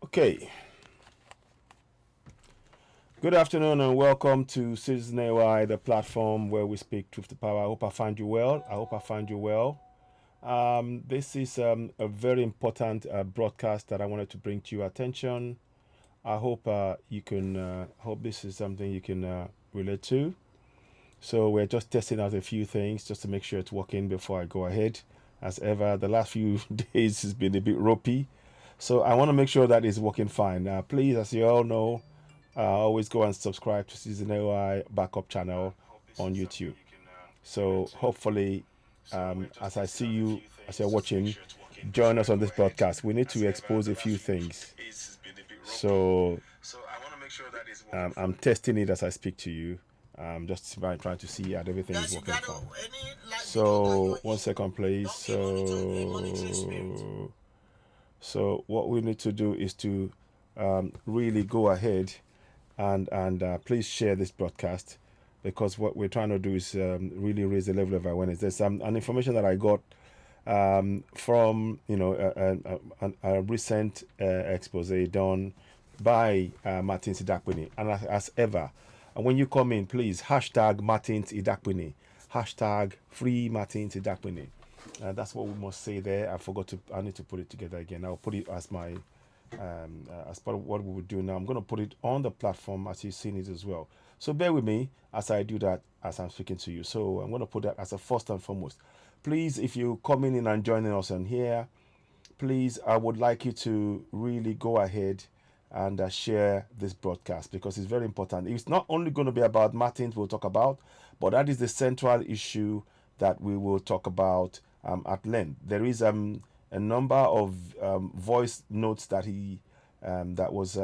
Okay. Good afternoon and welcome to Citizen AY, the platform where we speak truth to power. I hope I find you well. This is a very important broadcast that I wanted to bring to your attention. I hope you can. Hope this is something you can relate to. So we're just testing out a few things just to make sure it's working before I go ahead. As ever, the last few days has been a bit ropey, so I want to make sure that it's working fine. Please, as you all know, always go and subscribe to Season AI backup channel on YouTube. So hopefully, as I see you, as you're watching, join us on this broadcast. We need to expose a few things. So I'm testing it as I speak to you. Just trying to see that everything is working fine. So 1 second, please. So what we need to do is to really go ahead and please share this broadcast, because what we're trying to do is really raise the level of awareness. There's an information that I got from a recent expose done by Martins Idakpini, and as ever, and when you come in, please hashtag Martins Idakpini, hashtag free Martins Idakpini. That's what we must say there. I need to put it together again. I'll put it as my as part of what we will do now. I'm going to put it on the platform as you've seen it as well. So bear with me as I do that as I'm speaking to you. So I'm going to put that as a first and foremost. Please, if you're coming in and joining us on here, please, I would like you to really go ahead and share this broadcast, because it's very important. It's not only going to be about Martins we'll talk about, but that is the central issue that we will talk about at length. There is a number of voice notes that he that was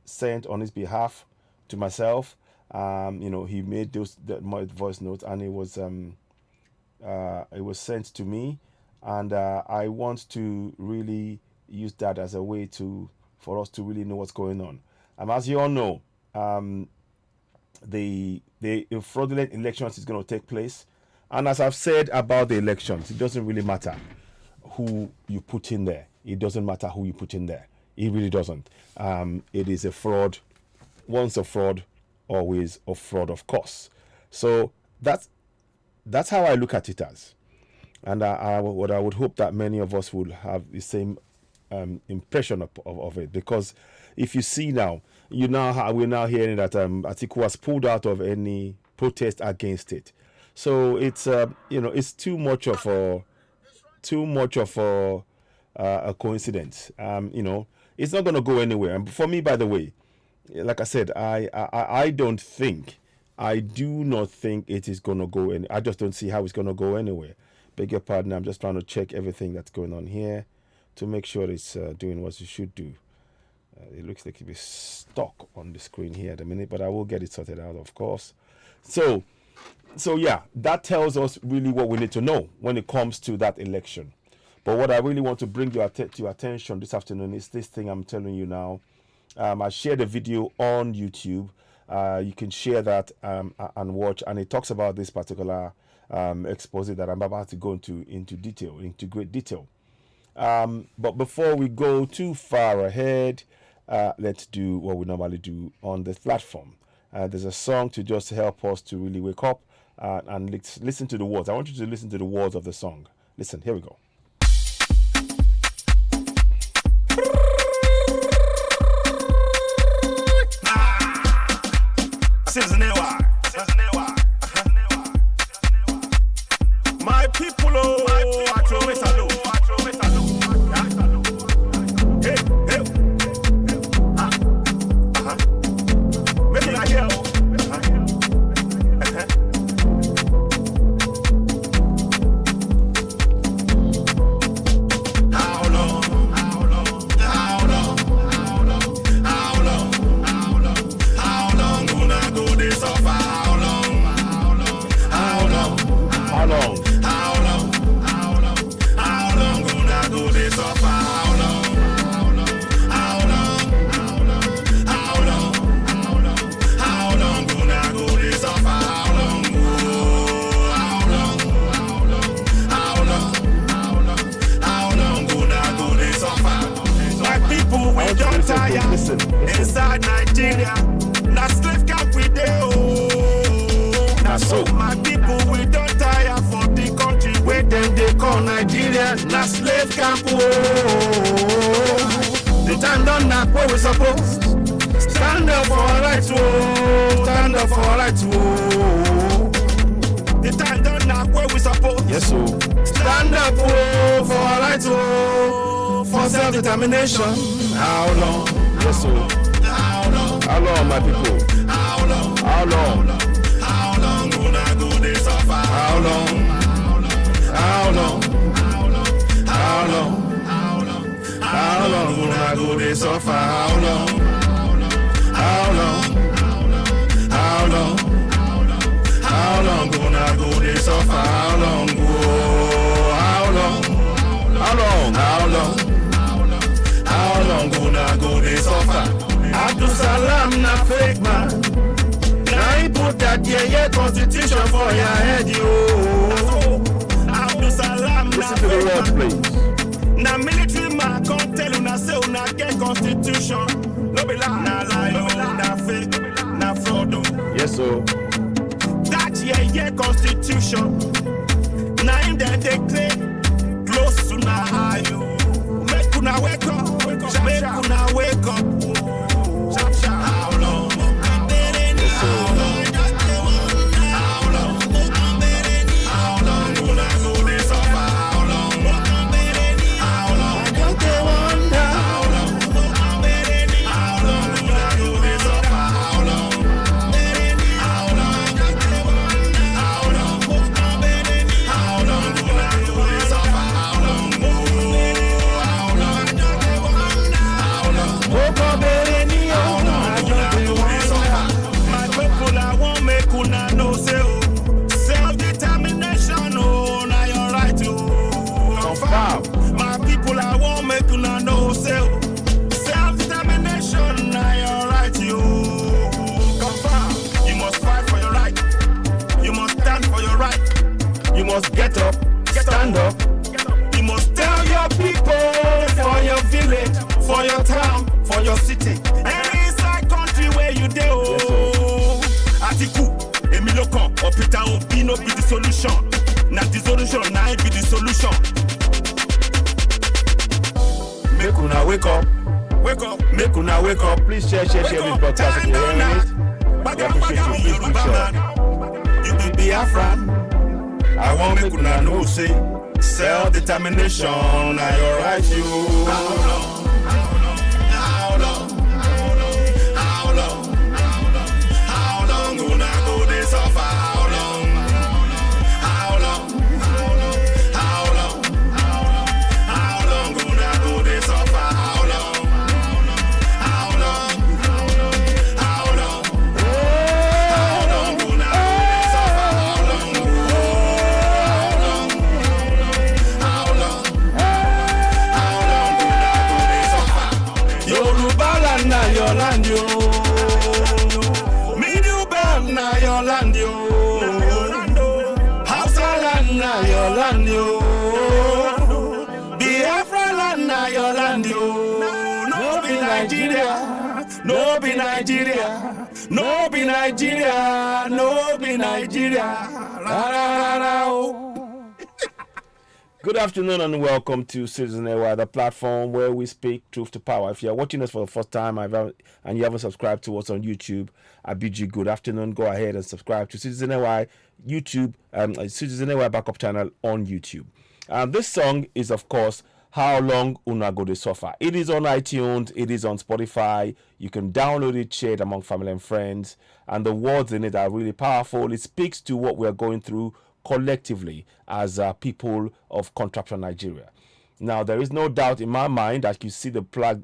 sent on his behalf to myself. He made those voice notes, and it was sent to me, and I want to really use that as a way for us to really know what's going on. As you all know, the fraudulent elections is going to take place. And as I've said about the elections, it doesn't really matter who you put in there. It doesn't matter who you put in there. It really doesn't. It is a fraud. Once a fraud, always a fraud, of course. So that's how I look at it as. And I would hope that many of us would have the same impression of it, because if you see now, we're now hearing that Atiku was pulled out of any protest against it. So it's it's too much of a coincidence. It's not going to go anywhere. And for me, by the way, like I said, I do not think it is going to go any. I just don't see how it's going to go anywhere. Beg your pardon. I'm just trying to check everything that's going on here to make sure it's doing what it should do. It looks like it's stuck on the screen here at the minute, but I will get it sorted out, of course. So yeah, that tells us really what we need to know when it comes to that election. But what I really want to bring to your attention this afternoon is this thing I'm telling you now. I shared a video on YouTube. You can share that and watch, and it talks about this particular expose that I'm about to go into great detail. But before we go too far ahead, let's do what we normally do on this platform. There's a song to just help us to really wake up and listen to the words. I want you to listen to the words of the song. Listen, here we go. My people, inside Nigeria. Na slave camp we dey oh. Na so. My people we don't tire for the country where them they call Nigeria. Na slave camp oh. The time done now where we supposed stand up for our rights oh. Stand up for our rights oh. The time done now where we supposed Yes, so. stand up oh, for our rights oh. For self-determination. How long? Yes, so. How long? How long, my people? How long? How long? How long will I go this suffer? How long? How long? How long? How long will I go this suffer? How long? How long? How long? How long will I go this suffer? How long? How long? How long? How long? How long will I go this suffer? Abdul Salam na fake man. Now he put that yeah constitution for your head, yo. Abdul Salam na Listen to the fake words, man. please. Na military man can't tell una say una get constitution. No be lie, na lie, oh, na fake, na fraud, oh. Yes, so. That yeah constitution. Na him dem dey claim close to na eye, oh. Make una wake up, make una wake up. Sharp, sharp. How long? How long? How long? How long will I go this suffer? How long? How long? I don't wonder. How long? How long will I go this suffer? How long? How long? How long? How long will I go this suffer? How long? How long? How long? Oh, come any My people, I won't make una know say oh. Self-determination, oh, now you're right, oh. Confirm. My people, I won't make una know say oh. Self-determination, now you're right, oh. Confirm. You must fight for your right. You must stand for your right. You must get up, stand up. You must tell your people for your village, for your town, for your city. Any inside country where you dey oh. Atiku, Emilokan, or Peter Obi no be the solution. Na the solution, na it be the solution. Make una wake up, wake up, make una wake up. Please share this podcast if you're hearing it. We appreciate you. Please do share. You be Biafran. I want make una know say self-determination na your right you. How long? How long? How long? How long una go dey suffer? How long? How long? How long? How long una go dey suffer? How long? How long? How long? How long una go dey suffer? How long? How long? How long una go dey suffer? Yoruba land na your land yo. Middle belt na your land yo. Hausa land na your land yo. Biafra land na your land yo. No be Nigeria, no be Nigeria, no be Nigeria, no be Nigeria. Ra ra ra ra oh. Good afternoon and welcome to Citizen AY, the platform where we speak truth to power. If you're watching us for the first time and you haven't subscribed to us on YouTube, I bid you good afternoon. Go ahead and subscribe to Citizen AY YouTube, Citizen AY backup channel on YouTube. This song is, of course, How Long Una Go Dey Suffer. It is on iTunes, it is on Spotify. You can download it, share it among family and friends. And the words in it are really powerful. It speaks to what we're going through collectively as people of contraption Nigeria. Now, there is no doubt in my mind that you see the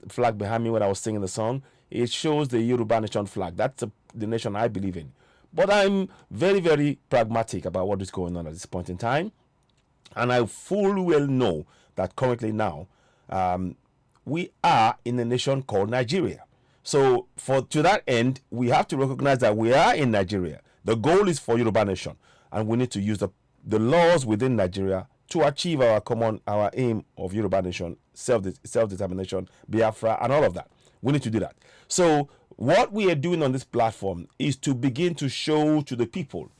flag behind me when I was singing the song. It shows the Yoruba Nation flag. That's the nation I believe in. But I'm very, very pragmatic about what is going on at this point in time. And I fully well know that currently now, we are in a nation called Nigeria. So to that end, we have to recognize that we are in Nigeria. The goal is for Yoruba Nation. And we need to use the laws within Nigeria to achieve our aim of Yoruba Nation, self-determination, Biafra, and all of that. We need to do that. So what we are doing on this platform is to begin to show to the people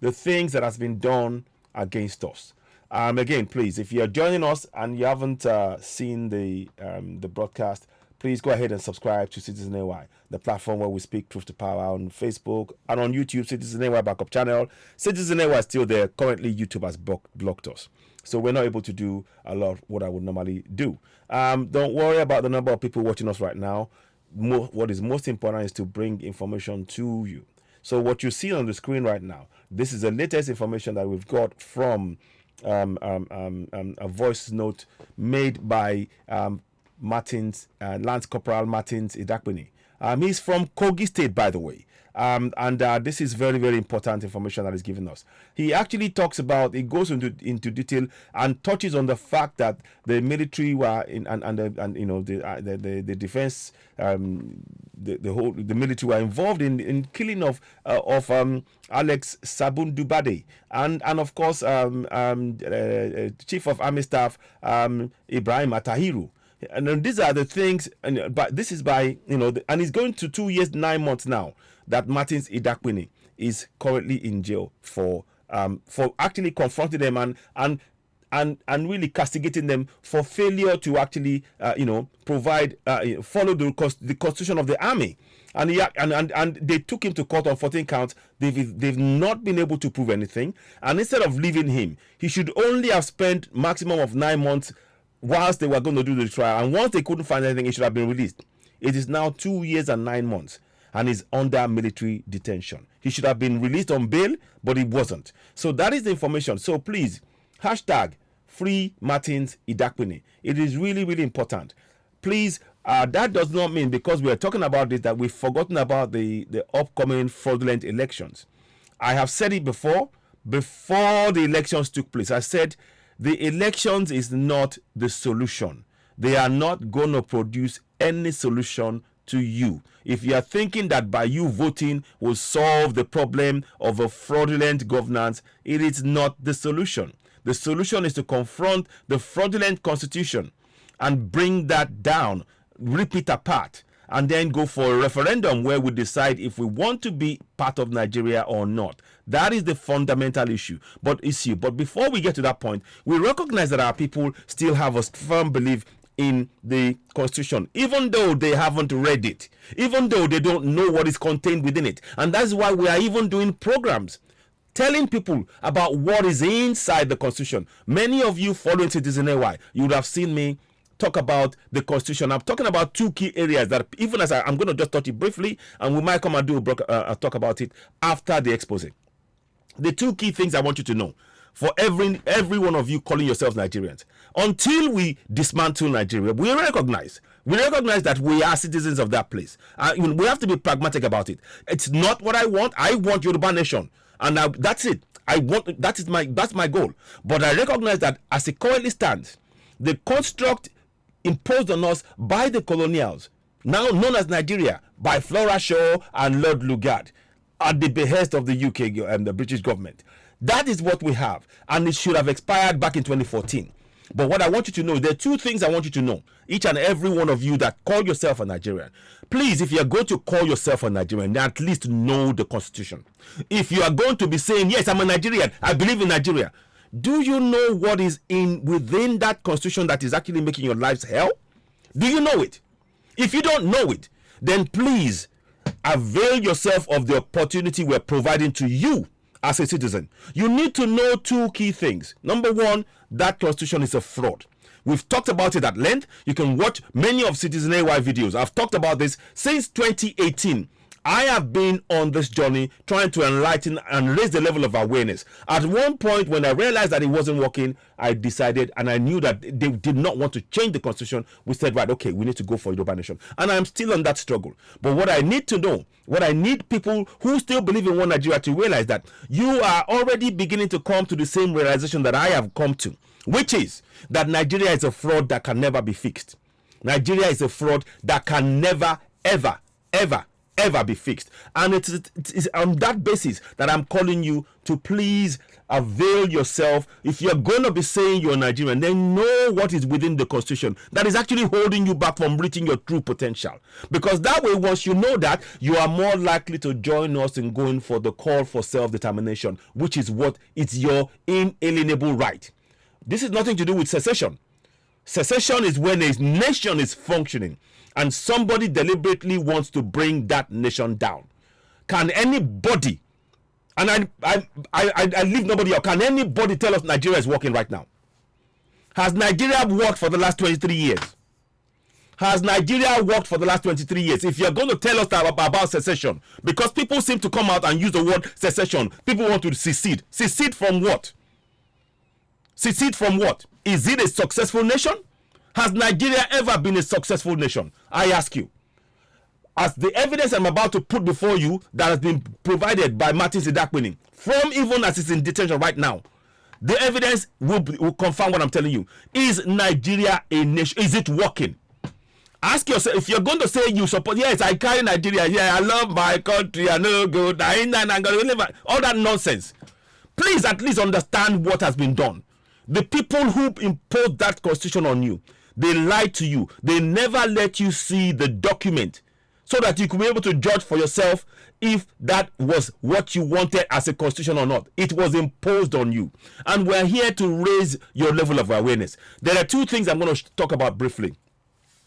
the things that has been done against us. Again, please, if you are joining us and you haven't seen the broadcast, please go ahead and subscribe to Citizen AY, the platform where we speak truth to power on Facebook and on YouTube, Citizen AY backup channel. Citizen AY is still there. Currently, YouTube has blocked us. So we're not able to do a lot of what I would normally do. Don't worry about the number of people watching us right now. What is most important is to bring information to you. So what you see on the screen right now, this is the latest information that we've got from a voice note made by Martins, Lance Corporal Martins Idakpini. He's from Kogi State, by the way. This is very, very important information that is given us. He actually talks about, he goes into detail and touches on the fact that the military were the defense, the military were involved in killing of Alex Sabundubade and of course Chief of Army Staff Ibrahim Atahiru. And these are the things, but this is by, and it's going to 2 years, 9 months now that Martins Idakpini is currently in jail for actually confronting them and really castigating them for failure to actually, provide, follow the constitution of the army. And they took him to court on 14 counts. They've not been able to prove anything. And instead of leaving him, he should only have spent maximum of 9 months whilst they were going to do the trial, and once they couldn't find anything, he should have been released. It is now 2 years and 9 months, and is under military detention. He should have been released on bail, but he wasn't. So that is the information. So please, hashtag free Martins Idakpini. It is really, really important. Please, that does not mean because we are talking about this that we've forgotten about the upcoming fraudulent elections. I have said it before the elections took place. I said, the elections is not the solution. They are not going to produce any solution to you. If you are thinking that by you voting will solve the problem of a fraudulent governance, it is not the solution. The solution is to confront the fraudulent constitution and bring that down, rip it apart, and then go for a referendum where we decide if we want to be part of Nigeria or not. That is the fundamental issue. But before we get to that point, we recognize that our people still have a firm belief in the Constitution, even though they haven't read it, even though they don't know what is contained within it. And that's why we are even doing programs telling people about what is inside the Constitution. Many of you following Citizen AY, you would have seen me talk about the Constitution. I'm talking about two key areas that even as I'm going to just touch it briefly, and we might come and do a talk about it after the expose. The two key things I want you to know for every one of you calling yourselves Nigerians. Until we dismantle Nigeria, we recognize that we are citizens of that place. We have to be pragmatic about it. It's not what I want. I want Yoruba nation, and that's it. That's my goal. But I recognize that as it currently stands, the construct imposed on us by the colonials, now known as Nigeria, by Flora Shaw and Lord Lugard, at the behest of the UK and the British government. That is what we have, and it should have expired back in 2014. But what I want you to know, there are two things I want you to know, each and every one of you that call yourself a Nigerian. Please, if you are going to call yourself a Nigerian, at least know the Constitution. If you are going to be saying, yes, I'm a Nigerian, I believe in Nigeria, do you know what is within that Constitution that is actually making your lives hell? Do you know it? If you don't know it, then please avail yourself of the opportunity we're providing to you as a citizen. You need to know two key things. Number one, that Constitution is a fraud. We've talked about it at length. You can watch many of Citizen AY videos. I've talked about this since 2018. I have been on this journey trying to enlighten and raise the level of awareness. At one point, when I realized that it wasn't working, I decided, and I knew that they did not want to change the Constitution. We said, right, okay, we need to go for Yoruba nation. And I'm still on that struggle. But what I need to know, what I need people who still believe in one Nigeria to realize that you are already beginning to come to the same realization that I have come to, which is that Nigeria is a fraud that can never be fixed. Nigeria is a fraud that can never, ever, ever, ever be fixed. And it is on that basis that I'm calling you to please avail yourself. If you're going to be saying you're Nigerian, then know what is within the constitution that is actually holding you back from reaching your true potential. Because that way, once you know that, you are more likely to join us in going for the call for self-determination, which is what is your inalienable right. This is nothing to do with secession. Secession is when a nation is functioning and somebody deliberately wants to bring that nation down. Can anybody, and I leave nobody out, can anybody tell us Nigeria is working right now? Has Nigeria worked for the last 23 years? Has Nigeria worked for the last 23 years? If you're going to tell us about secession, because people seem to come out and use the word secession, people want to secede. Secede from what? Secede from what? Is it a successful nation? Has Nigeria ever been a successful nation? I ask you. As the evidence I'm about to put before you that has been provided by Martins Idakpini, from even as it's in detention right now, the evidence will confirm what I'm telling you. Is Nigeria a nation? Is it working? Ask yourself, if you're going to say you support, yes, I carry Nigeria, yeah, I love my country, I know good, all that nonsense. Please at least understand what has been done. The people who imposed that constitution on you, they lied to you. They never let you see the document so that you could be able to judge for yourself if that was what you wanted as a constitution or not. It was imposed on you. And we're here to raise your level of awareness. There are two things I'm going to talk about briefly,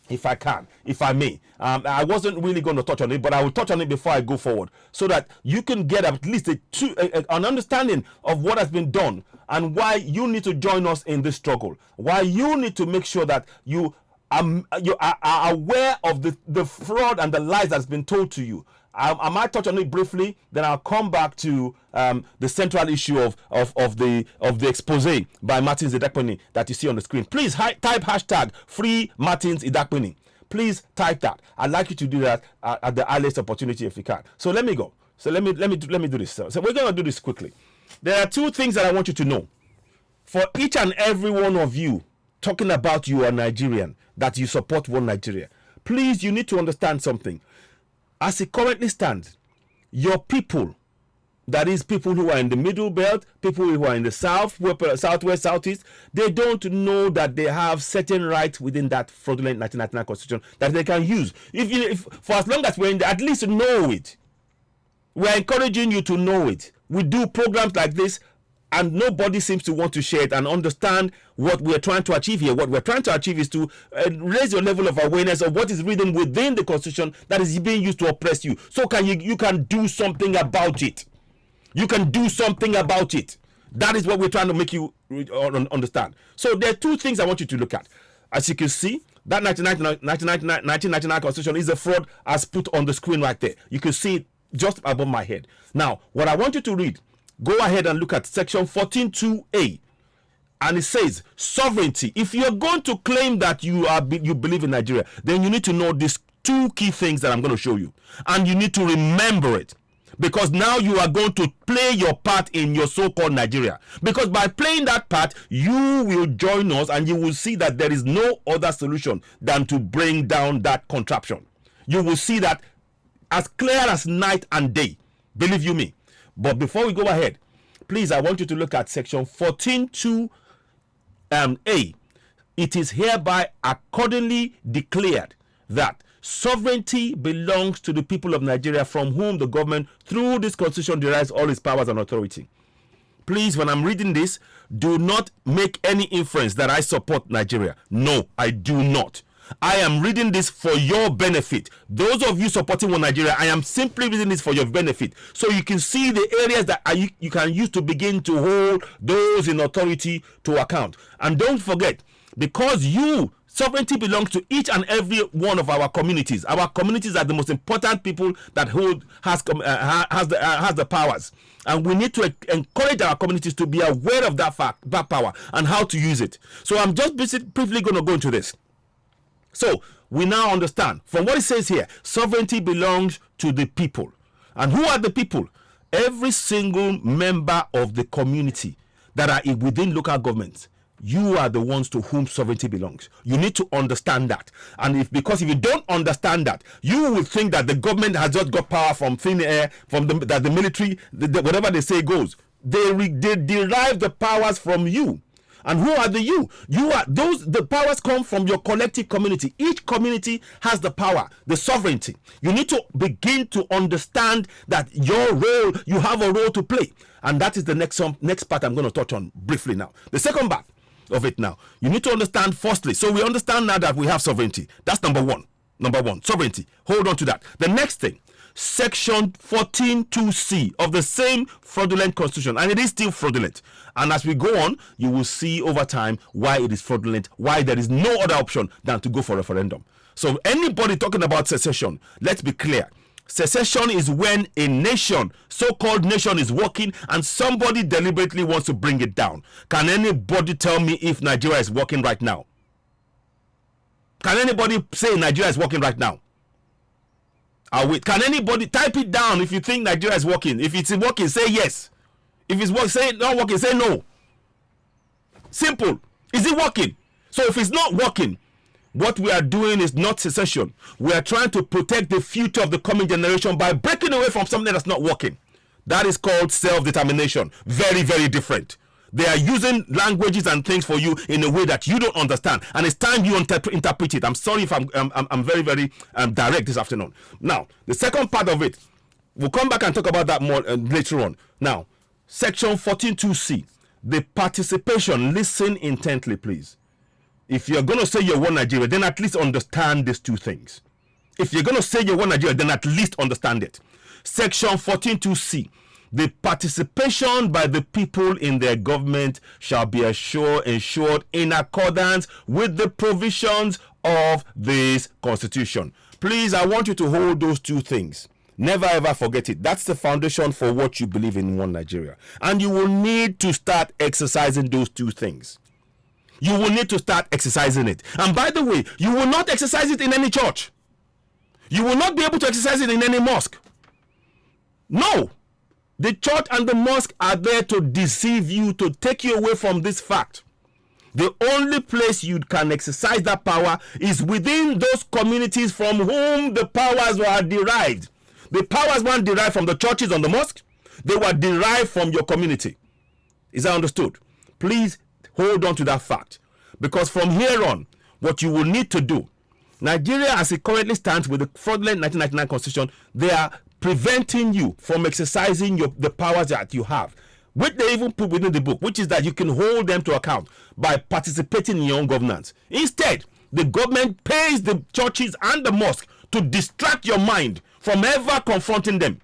if I can, if I may. I wasn't really going to touch on it, but I will touch on it before I go forward so that you can get at least an understanding of what has been done and why you need to join us in this struggle, why you need to make sure that you are aware of the fraud and the lies that's been told to you. I might touch on it briefly, then I'll come back to the central issue of the expose by Martins Idakpini that you see on the screen. Please type hashtag free Martins Idakpini. Please type that. I'd like you to do that at the earliest opportunity if you can. So let me go. So let me do this. So we're going to do this quickly. There are two things that I want you to know. For each and every one of you talking about you are Nigerian, that you support one Nigeria, please, you need to understand something. As it currently stands, your people, that is people who are in the middle belt, people who are in the south, southwest, southeast, they don't know that they have certain rights within that fraudulent 1999 constitution that they can use. If for as long as we're in there, at least know it. We're encouraging you to know it. We do programs like this, and nobody seems to want to share it and understand what we're trying to achieve here. What we're trying to achieve is to raise your level of awareness of what is written within the constitution that is being used to oppress you. So you can do something about it. You can do something about it. That is what we're trying to make you understand. So there are two things I want you to look at. As you can see, that 1999 constitution is a fraud as put on the screen right there. You can see it just above my head. Now, what I want you to read, go ahead and look at section 14.2a, and it says sovereignty. If you're going to claim that you believe in Nigeria, then you need to know these two key things that I'm going to show you, and you need to remember it, because now you are going to play your part in your so-called Nigeria. Because by playing that part, you will join us, and you will see that there is no other solution than to bring down that contraption. You will see that as clear as night and day. Believe you me. But before we go ahead, please, I want you to look at section 14.2a. It is hereby accordingly declared that sovereignty belongs to the people of Nigeria, from whom the government through this constitution derives all its powers and authority. Please, when I'm reading this, do not make any inference that I support Nigeria. No, I do not. I am reading this for your benefit. Those of you supporting one Nigeria, I am simply reading this for your benefit, so you can see the areas that you can use to begin to hold those in authority to account. And don't forget, because sovereignty belongs to each and every one of our communities. Our communities are the most important people that has the powers, and we need to encourage our communities to be aware of that power and how to use it. So I'm just briefly going to go into this. So we now understand from what it says here, sovereignty belongs to the people. And who are the people? Every single member of the community that are within local governments, you are the ones to whom sovereignty belongs. You need to understand that. And because if you don't understand that, you will think that the government has just got power from thin air, that the military, whatever they say goes. They derive the powers from you. And who are the you? The powers come from your collective community. Each community has the power, the sovereignty. You need to begin to understand that you have a role to play. And that is the next part I'm going to touch on briefly now. The second part of it now, you need to understand firstly. So we understand now that we have sovereignty. That's number one. Number one, sovereignty. Hold on to that. The next thing, Section 14(2)(c) of the same fraudulent constitution, and it is still fraudulent. And as we go on, you will see over time why it is fraudulent, why there is no other option than to go for referendum. So anybody talking about secession, let's be clear. Secession is when a nation, so-called nation, is working and somebody deliberately wants to bring it down. Can anybody tell me if Nigeria is working right now? Can anybody say Nigeria is working right now? I'll wait. Can anybody type it down if you think Nigeria is working? If it's working, say yes. If it's working, say not working, say no. Simple. Is it working? So if it's not working, what we are doing is not secession. We are trying to protect the future of the coming generation by breaking away from something that's not working. That is called self-determination. Very, very different. They are using languages and things for you in a way that you don't understand, and it's time you interpret it. I'm sorry if I'm very, very direct this afternoon. Now, the second part of it, we'll come back and talk about that more later on. Now, Section 14(2)(c), the participation. Listen intently, please. If you're going to say you're one Nigeria, then at least understand these two things. If you're going to say you're one Nigeria, then at least understand it. Section 14(2)(c). The participation by the people in their government shall be ensured in accordance with the provisions of this constitution. Please, I want you to hold those two things. Never ever forget it. That's the foundation for what you believe in one Nigeria. And you will need to start exercising those two things. You will need to start exercising it. And by the way, you will not exercise it in any church. You will not be able to exercise it in any mosque. No. The church and the mosque are there to deceive you, to take you away from this fact. The only place you can exercise that power is within those communities from whom the powers were derived. The powers weren't derived from the churches and the mosque. They were derived from your community. Is that understood? Please hold on to that fact. Because from here on, what you will need to do, Nigeria as it currently stands with the fraudulent 1999 constitution, they are preventing you from exercising the powers that you have, which they even put within the book, which is that you can hold them to account by participating in your own governance. Instead, the government pays the churches and the mosque to distract your mind from ever confronting them.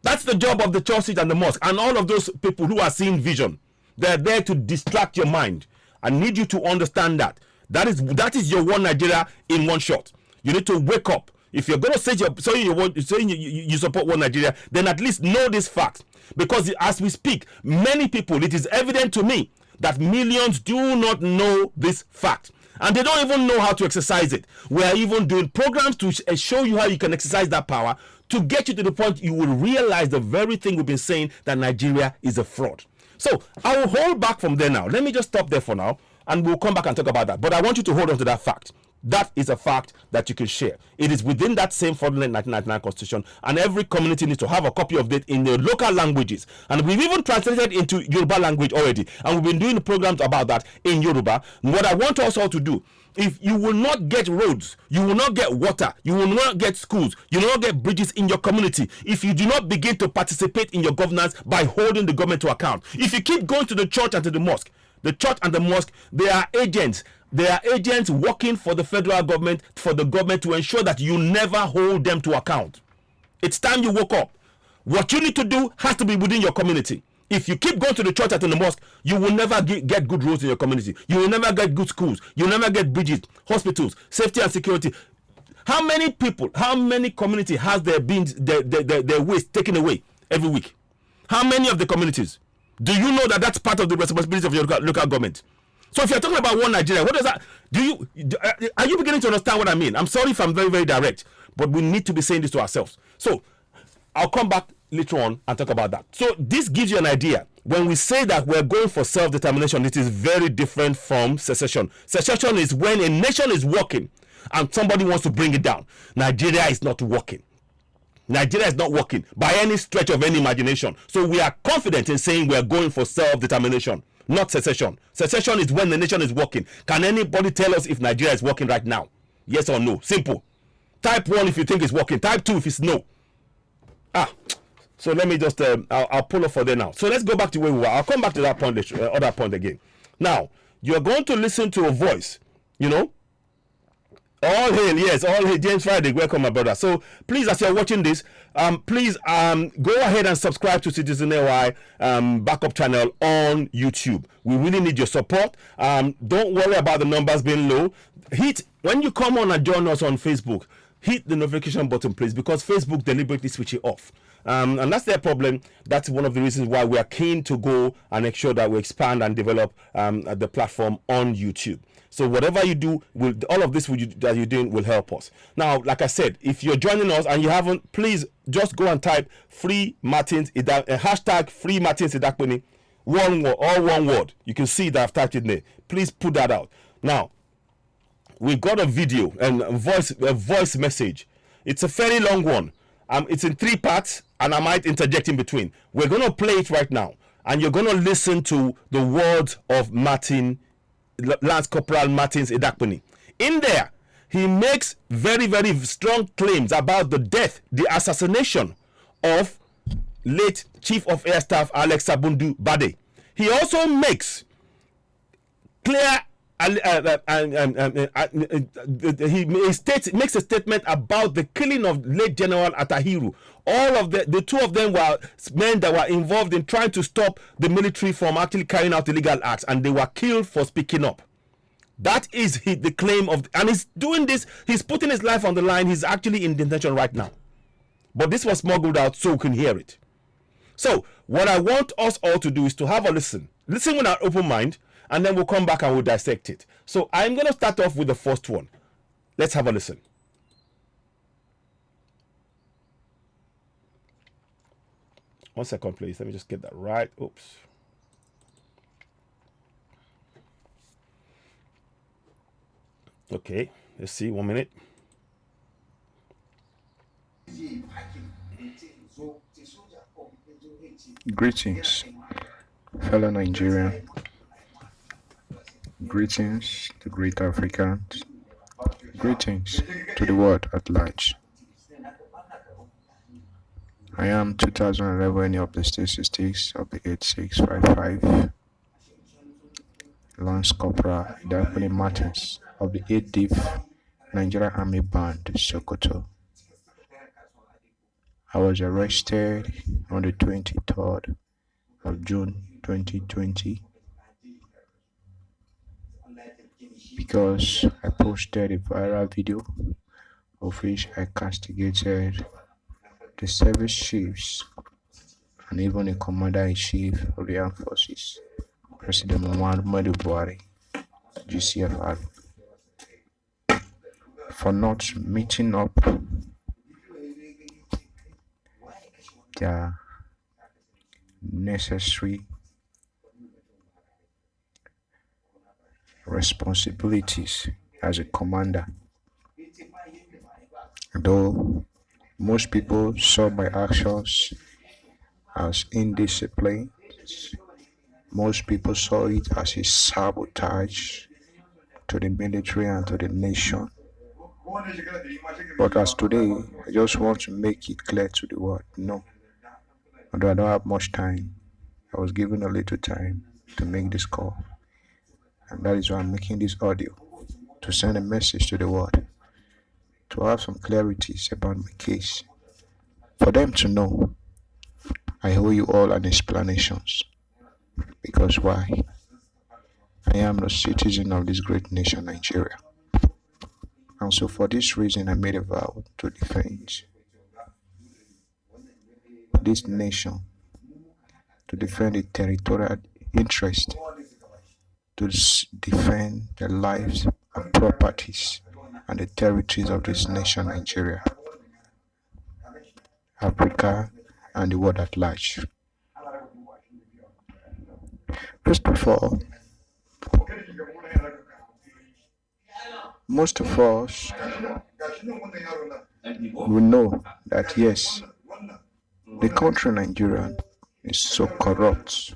That's the job of the churches and the mosque and all of those people who are seeing vision. They're there to distract your mind. I need you to understand that. That is your one Nigeria in one shot. You need to wake up. If you're going to say you support one Nigeria, then at least know this fact. Because as we speak, many people, it is evident to me that millions do not know this fact. And they don't even know how to exercise it. We are even doing programs to show you how you can exercise that power to get you to the point you will realize the very thing we've been saying, that Nigeria is a fraud. So I will hold back from there now. Let me just stop there for now, and we'll come back and talk about that. But I want you to hold on to that fact. That is a fact that you can share. It is within that same fraudulent 1999 constitution, and every community needs to have a copy of it in their local languages. And we've even translated into Yoruba language already, and we've been doing programs about that in Yoruba. And what I want us all to do, if you will not get roads, you will not get water, you will not get schools, you will not get bridges in your community, if you do not begin to participate in your governance by holding the government to account. If you keep going to the church and to the mosque, they are agents. They are agents working for the federal government, for the government, to ensure that you never hold them to account. It's time you woke up. What you need to do has to be within your community. If you keep going to the church and to the mosque, you will never get good roads in your community. You will never get good schools. You will never get bridges, hospitals, safety and security. How many people, how many communities has their waste taken away every week? How many of the communities? Do you know that that's part of the responsibility of your local government? So if you're talking about one Nigeria, what does that, are you beginning to understand what I mean? I'm sorry if I'm very, very direct, but we need to be saying this to ourselves. So I'll come back later on and talk about that. So this gives you an idea when we say that we're going for self-determination, it is very different from secession. Secession is when a nation is working and somebody wants to bring it down. Nigeria is not working. Nigeria is not working by any stretch of any imagination. So we are confident in saying we are going for self-determination, not secession. Secession is when the nation is working. Can anybody tell us if Nigeria is working right now? Yes or no? Simple. Type 1 if you think it's working. Type 2 if it's no. So let me just, I'll pull up for there now. So let's go back to where we were. I'll come back to that point, other point again. Now, you're going to listen to a voice, you know. All hail, yes, all hail. James Friday, welcome, my brother. So please, as you're watching this, please go ahead and subscribe to Citizen AY backup channel on YouTube. We really need your support. Don't worry about the numbers being low. When you come on and join us on Facebook, hit the notification button, please, because Facebook deliberately switch it off. And that's their problem. That's one of the reasons why we are keen to go and make sure that we expand and develop the platform on YouTube. So whatever you do, all of this that you're doing will help us. Now, like I said, if you're joining us and you haven't, please just go and type Free Martins hashtag Free Martins Idakpini, one word, all one word. You can see that I've typed it there. Please put that out. Now, we've got a video and a voice message. It's a fairly long one. It's in 3 parts, and I might interject in between. We're going to play it right now, and you're going to listen to the words of Lance Corporal Martins Idakpini. In there, he makes very, very strong claims about the assassination of late Chief of Air Staff Alex Sabundu Bade. He also makes clear he makes a statement about the killing of late General Atahiru. All of the 2 of them were men that were involved in trying to stop the military from actually carrying out illegal acts, and they were killed for speaking up. That is the claim of, and he's doing this, he's putting his life on the line. He's actually in detention right now, but this was smuggled out so we can hear it. So what I want us all to do is to have a listen with an open mind, and then we'll come back and we'll dissect it. So I'm going to start off with the first one. Let's have a listen. One second, please. Let me just get that right. Oops. Okay, let's see. 1 minute. Greetings, fellow Nigerian. Greetings to great Africans. Greetings to the world at large. I am 2011 of the statistics of the 8655. Lance Corporal Idakpini Martins of the 8th Div Nigerian Army Band, Sokoto. I was arrested on the 23rd of June 2020 because I posted a viral video of which I castigated the service chiefs and even the commander-in-chief of the armed forces, President Muhammadu Buhari, GCFR, for not meeting up their necessary responsibilities as a commander. Though most people saw my actions as indiscipline, most people saw it as a sabotage to the military and to the nation. But as today, I just want to make it clear to the world, no. Although I don't have much time, I was given a little time to make this call. And that is why I'm making this audio, to send a message to the world, to have some clarities about my case, for them to know I owe you all an explanation. Because why? I am a citizen of this great nation, Nigeria. And so for this reason, I made a vow to defend this nation, to defend the territorial interest, to defend the lives and properties and the territories of this nation, Nigeria, Africa, and the world at large. First of all, most of us we know that yes, the country Nigeria is so corrupt,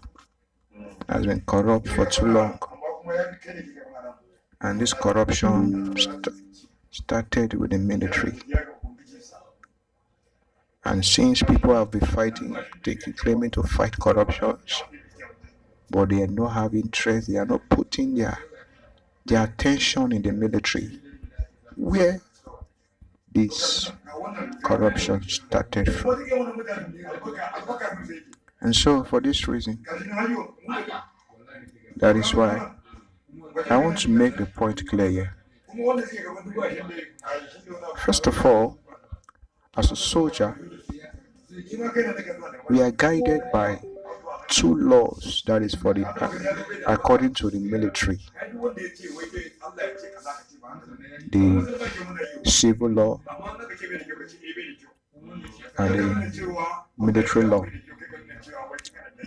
has been corrupt for too long, and this corruption started with the military. And since people have been fighting, claiming to fight corruptions, but they are not having interest, they are not putting their attention in the military, where this corruption started from. And so, for this reason, that is why I want to make the point clear here. First of all, as a soldier, we are guided by two laws, that is for the according to the military, the civil law and the military law.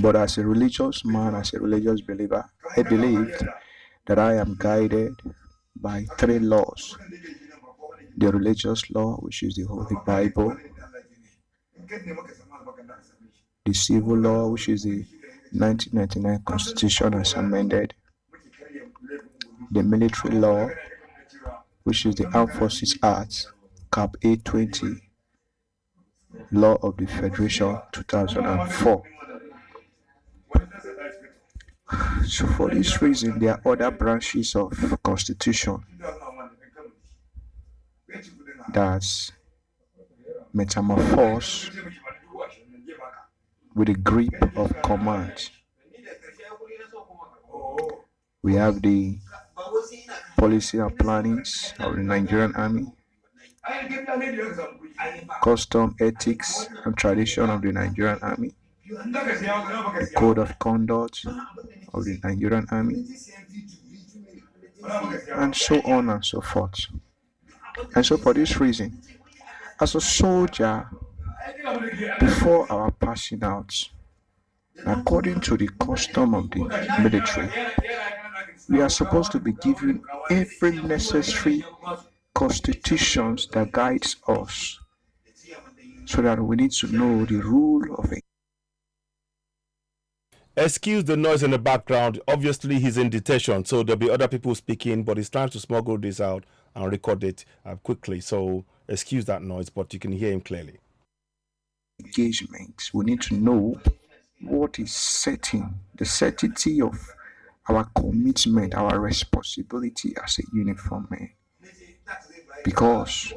But as a religious man, as a religious believer, I believe that I am guided by three laws: the religious law, which is the Holy Bible; the civil law, which is the 1999 Constitution as amended; the military law, which is the Armed Forces Act, Cap 820, Law of the Federation 2004. So for this reason, there are other branches of Constitution that's metamorphosed with the grip of command. We have the policy and plannings of the Nigerian Army, custom, ethics, and tradition of the Nigerian Army, the code of conduct of the Nigerian Army, and so on and so forth. And so for this reason, as a soldier, before our passing out, according to the custom of the military, we are supposed to be given every necessary constitutions that guides us, so that we need to know the rule of it. Excuse the noise in the background. Obviously, he's in detention, so there'll be other people speaking, but he's trying to smuggle this out and record it quickly. So excuse that noise, but you can hear him clearly. Engagement. We need to know what is setting, the certainty of our commitment, our responsibility as a uniform man. Because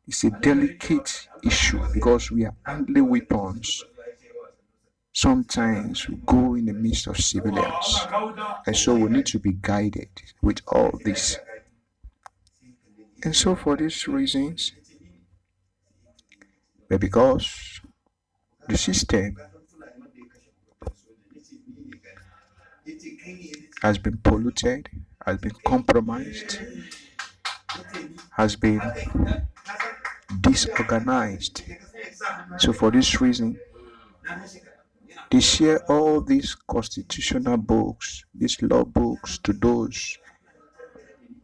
it's a delicate issue, because we are handling weapons. Sometimes we go in the midst of civilians, and so we need to be guided with all this. And so for these reasons, but because the system has been polluted, has been compromised, has been disorganized. So for this reason, they share all these constitutional books, these law books, to those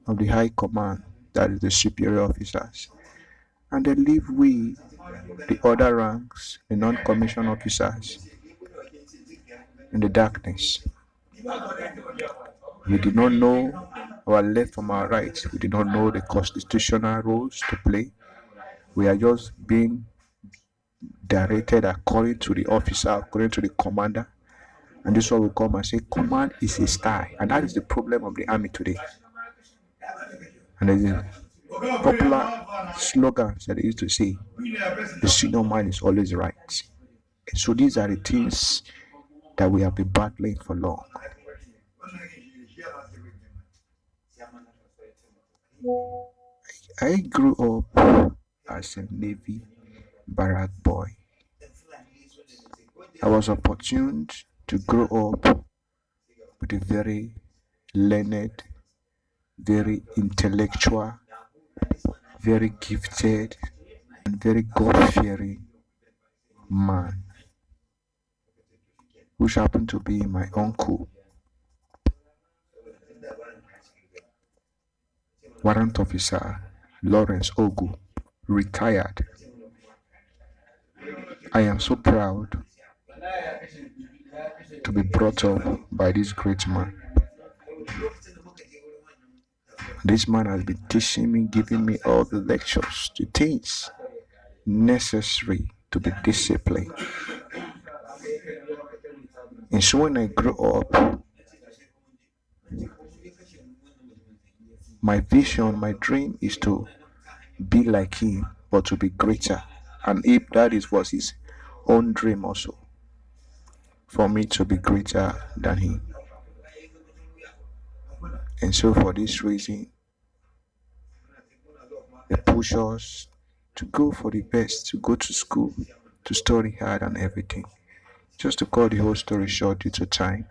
of the high command, that is the superior officers. And they leave we, the other ranks, the non-commissioned officers, in the darkness. We did not know our left from our right. We did not know the constitutional roles to play. We are just being directed according to the officer, according to the commander. And this is what we come and say, command is a style. And that is the problem of the army today. And there's a popular slogan that they used to say, the senior man is always right. And so these are the things that we have been battling for long. I grew up as a Navy barrack boy. I was opportuned to grow up with a very learned, very intellectual, very gifted, and very God-fearing man. which happened to be my uncle, Warrant Officer Lawrence Ogu, retired. I am so proud to be brought up by this great man. This man has been teaching me, giving me all the lectures, the things necessary to be disciplined. And so when I grew up, my vision, my dream is to be like him, but to be greater. And if that was his own dream also, for me to be greater than him. And so for this reason, they push us to go for the best, to go to school, to study hard and everything. Just to cut the whole story short due to time,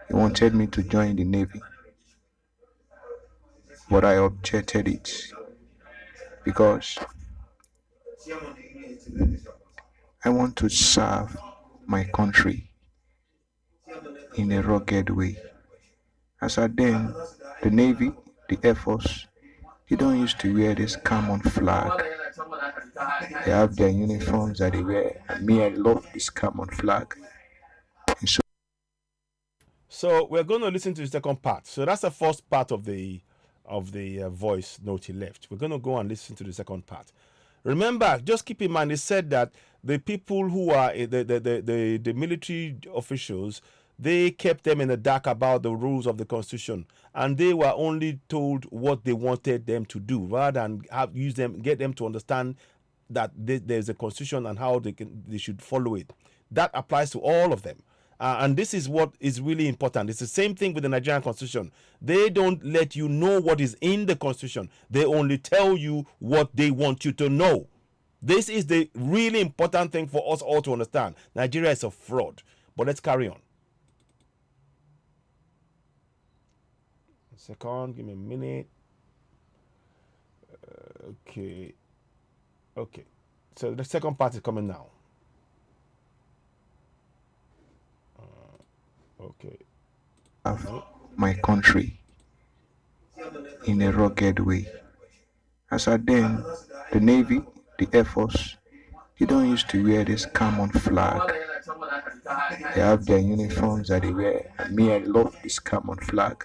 he wanted me to join the Navy, but I objected it because I want to serve my country in a rugged way. As at then, the Navy, the Air Force, they don't used to wear this common flag. They have their uniforms that they wear, and me, I love this common flag. And So we're going to listen to the second part. So that's the first part of the voice note he left. We're going to go and listen to the second part. Remember, just keep in mind, he said that the people who are the military officials, they kept them in the dark about the rules of the constitution, and they were only told what they wanted them to do, rather than get them to understand that there's a constitution and how they should follow it. That applies to all of them. And this is what is really important. It's the same thing with the Nigerian constitution. They don't let you know what is in the constitution. They only tell you what they want you to know. This is the really important thing for us all to understand. Nigeria is a fraud. But let's carry on. A second, give me a minute. Okay. So the second part is coming now. Okay. my country in a rugged way. As at then, the Navy, the Air Force, they don't used to wear this common flag. They have their uniforms that they wear, and me, I love this common flag.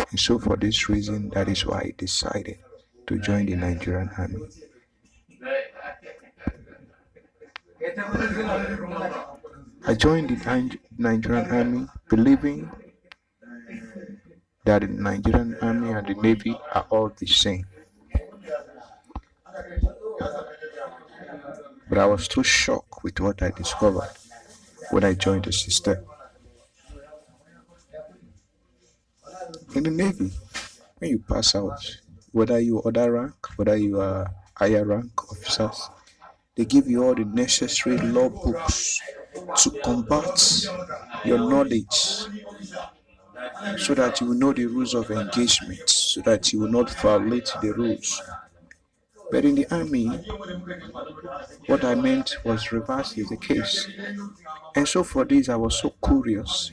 And so for this reason, that is why I decided to join the Nigerian Army. I joined the Nigerian Army believing that the Nigerian Army and the Navy are all the same. But I was too shocked with what I discovered when I joined the system. In the Navy, when you pass out, whether you other rank, whether you are higher rank officers, they give you all the necessary law books to combat your knowledge, so that you will know the rules of engagement, so that you will not violate the rules. But in the army, what I meant was reverse is the case. And so for this, I was so curious.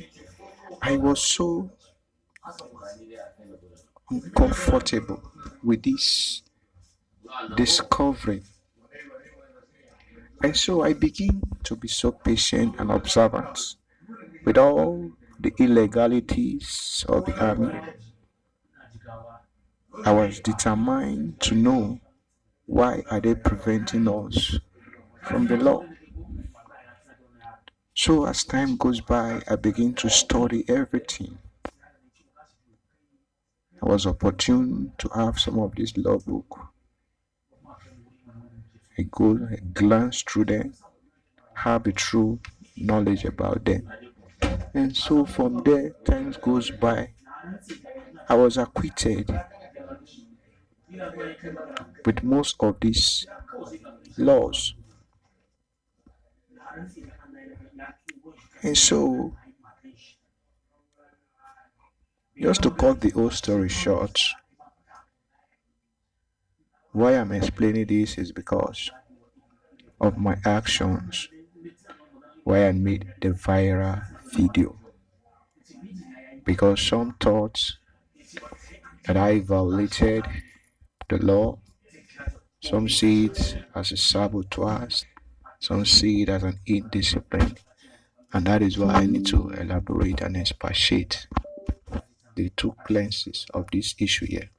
I was so uncomfortable with this discovery. And so I began to be so patient and observant with all the illegalities of the army. I was determined to know, why are they preventing us from the law? So as time goes by, I begin to study everything. I was opportune to have some of this law book. I glance through them, have a true knowledge about them. And so from there, time goes by. I was acquitted with most of these laws. And so, just to cut the whole story short, why I'm explaining this is because of my actions why I made the viral video. Because some thought that I violated the law, some see it as a sabotage, some see it as an indiscipline, and that is why I need to elaborate and expatiate the two lenses of this issue here.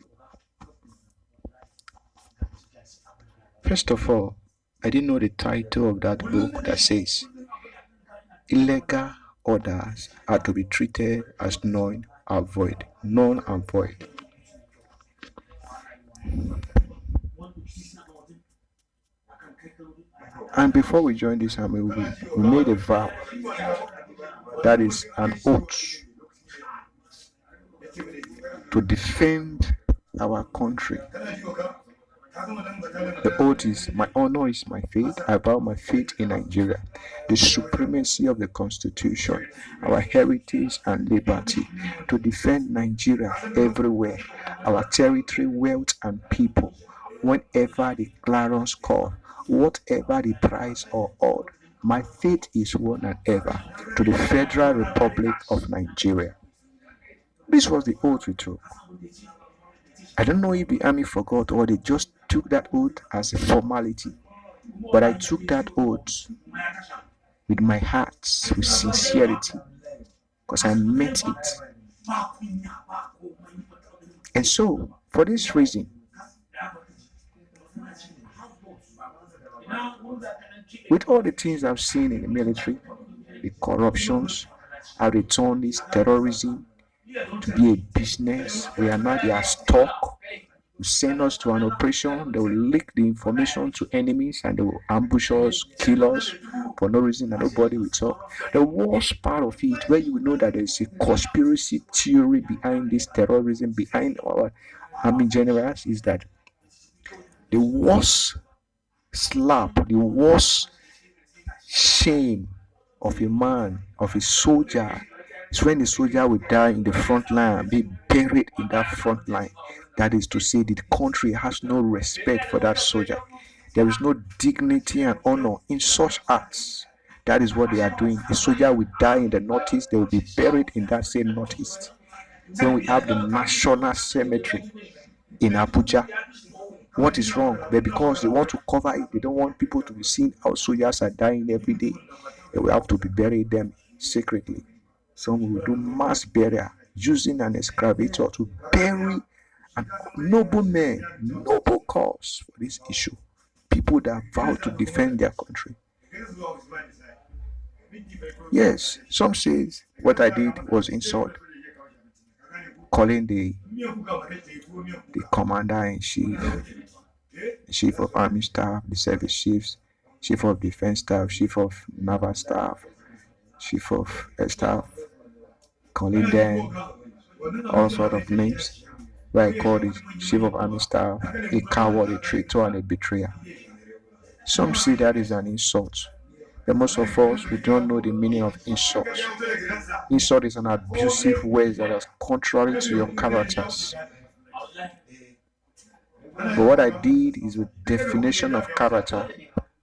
First of all, I didn't know the title of that book that says illegal orders are to be treated as null and void. Null and void. And before we joined this army, we made a vow, that is an oath, to defend our country. The oath is, my honor is my faith. I vow my faith in Nigeria, the supremacy of the Constitution, our heritage and liberty, to defend Nigeria everywhere, our territory, wealth, and people, whenever the clarions call, whatever the price or odd. My faith is one and ever to the Federal Republic of Nigeria. This was the oath we took. I don't know if the army forgot or they just took that oath as a formality, but I took that oath with my heart, with sincerity, because I meant it. And so, for this reason, with all the things I've seen in the military, the corruptions, how they turn this terrorism to be a business, we are not their stock. You send us to an operation, they will leak the information to enemies and they will ambush us, kill us for no reason and nobody will talk. The worst part of it, where you know that there's a conspiracy theory behind this terrorism, behind our army generals, is that the worst slap, the worst shame of a man, of a soldier, is when the soldier will die in the front line, be buried in that front line. That is to say, the country has no respect for that soldier. There is no dignity and honor in such acts. That is what they are doing. A soldier will die in the northeast, they will be buried in that same northeast. When we have the national cemetery in Abuja, what is wrong? But because they want to cover it, they don't want people to be seeing how soldiers are dying every day. They will have to be buried them secretly. Some will do mass burial using an excavator to bury a noble man, noble cause for this issue. People that vow to defend their country. Yes, some say what I did was insult. Calling the commander-in-chief, the chief of army staff, the service chiefs, chief of defense staff, chief of naval staff, chief of air staff, calling them all sort of names, where I call the chief of army staff a coward, a traitor, and a betrayer. Some see that is an insult. But most of us, we don't know the meaning of insult. Insult is an abusive word that is contrary to your characters. But what I did is a definition of character,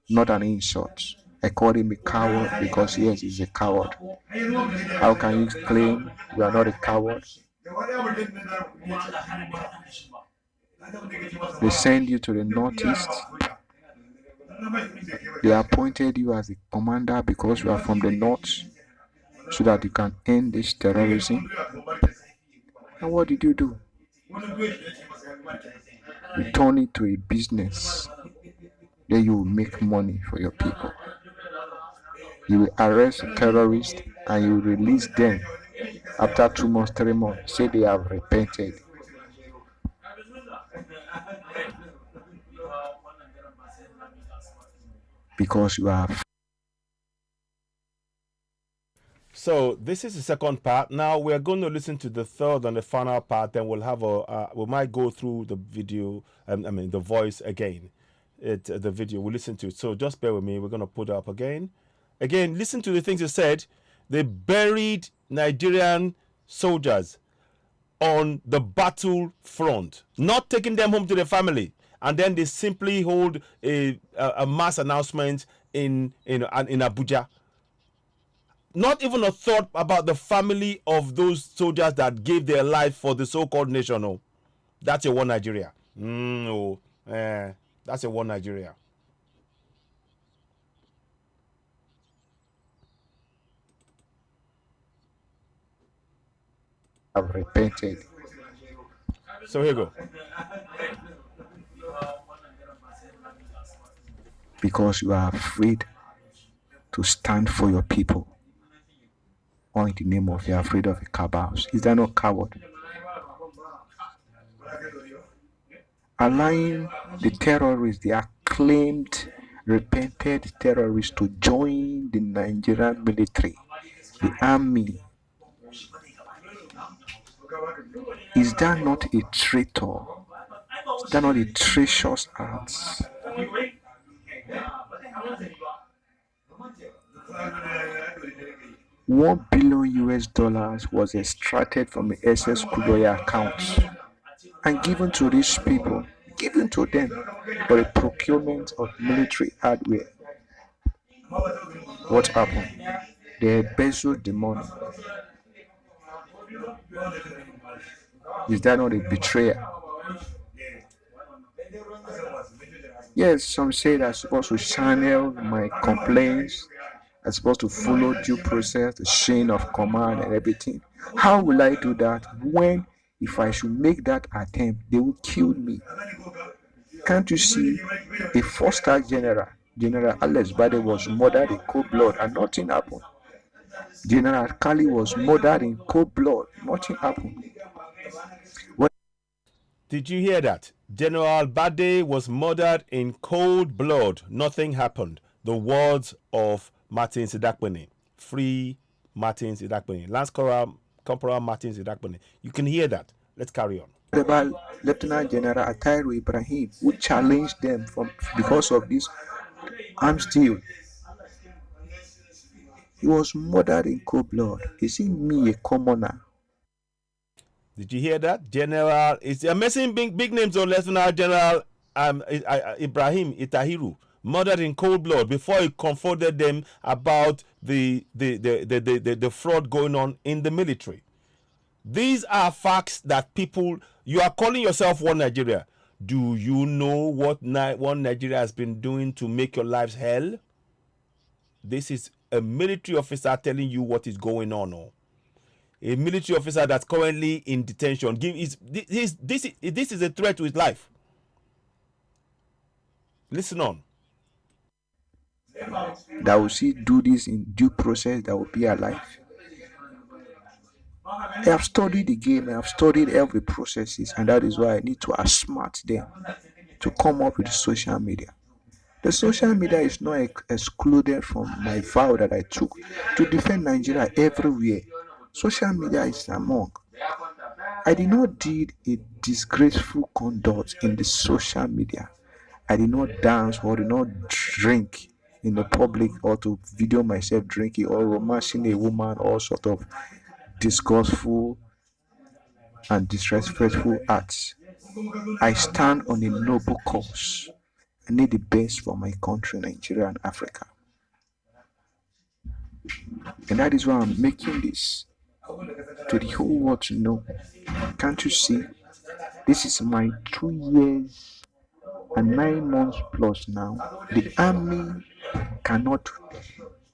not an insult. I called him a coward because yes, he's a coward. How can you claim you are not a coward? They send you to the northeast. They appointed you as a commander because you are from the north, so that you can end this terrorism. And what did you do? You turn it to a business. Then you will make money for your people. You will arrest terrorists and you will release them after 2 months, 3 months. Say they have repented. Because you have. So this is the second part. Now we're going to listen to the third and the final part. Then we'll have we might go through the video. The voice again. The video. We'll listen to it. So just bear with me. We're going to put it up again. Again, listen to the things he said. They buried Nigerian soldiers on the battlefront, not taking them home to their family. and then they simply hold a mass announcement in Abuja. Not even a thought about the family of those soldiers that gave their life for the so-called nation. Oh, that's a one Nigeria. That's a one Nigeria. I've repented. So here you go. Because you are afraid to stand for your people. Or in the name of you're afraid of a cabals. Is that not coward? Allowing the terrorists, the acclaimed, repented terrorists, to join the Nigerian military, the army. Is that not a traitor? Is that not a treacherous act? $1 billion was extracted from the SS crude oil accounts and given to rich people, given to them for the procurement of military hardware. What happened? They embezzled the money. Is that not a betrayal? Yes, some say that I'm supposed to channel my complaints. I'm supposed to follow due process, the chain of command and everything. How will I do that when, if I should make that attempt, they will kill me? Can't you see? A four-star general, General Alex Bade, was murdered in cold blood and nothing happened. General Kali was murdered in cold blood, nothing happened. Did you hear that? General Bade was murdered in cold blood. Nothing happened. The words of Martins Idakpini. Free Martins Idakpini. Lance Corporal Martins Idakpini. You can hear that. Let's carry on. About Lieutenant General Atairu Ibrahim, who challenged them because of this arms deal. He was murdered in cold blood. Is he me, a commoner? Did you hear that? General, it's amazing big names of Lieutenant General Ibrahim Itahiru, murdered in cold blood before he confronted them about the fraud going on in the military. These are facts that people, you are calling yourself one Nigeria. Do you know what one Nigeria has been doing to make your lives hell? This is a military officer telling you what is going on. Oh. A military officer that's currently in detention. This is a threat to his life. Listen on. That will see do this in due process, that will be alive. I have studied the game, I have studied every processes, and that is why I need to outsmart them to come up with social media. The social media is not excluded from my vow that I took to defend Nigeria everywhere. Social media is among. I did not do a disgraceful conduct in the social media. I did not dance or did not drink in the public or to video myself drinking or romancing a woman, all sort of disgustful and disrespectful acts. I stand on a noble cause. I need the best for my country, Nigeria and Africa. And that is why I'm making this to the whole world to know. Can't you see? This is my 2 years and 9 months plus now. The army cannot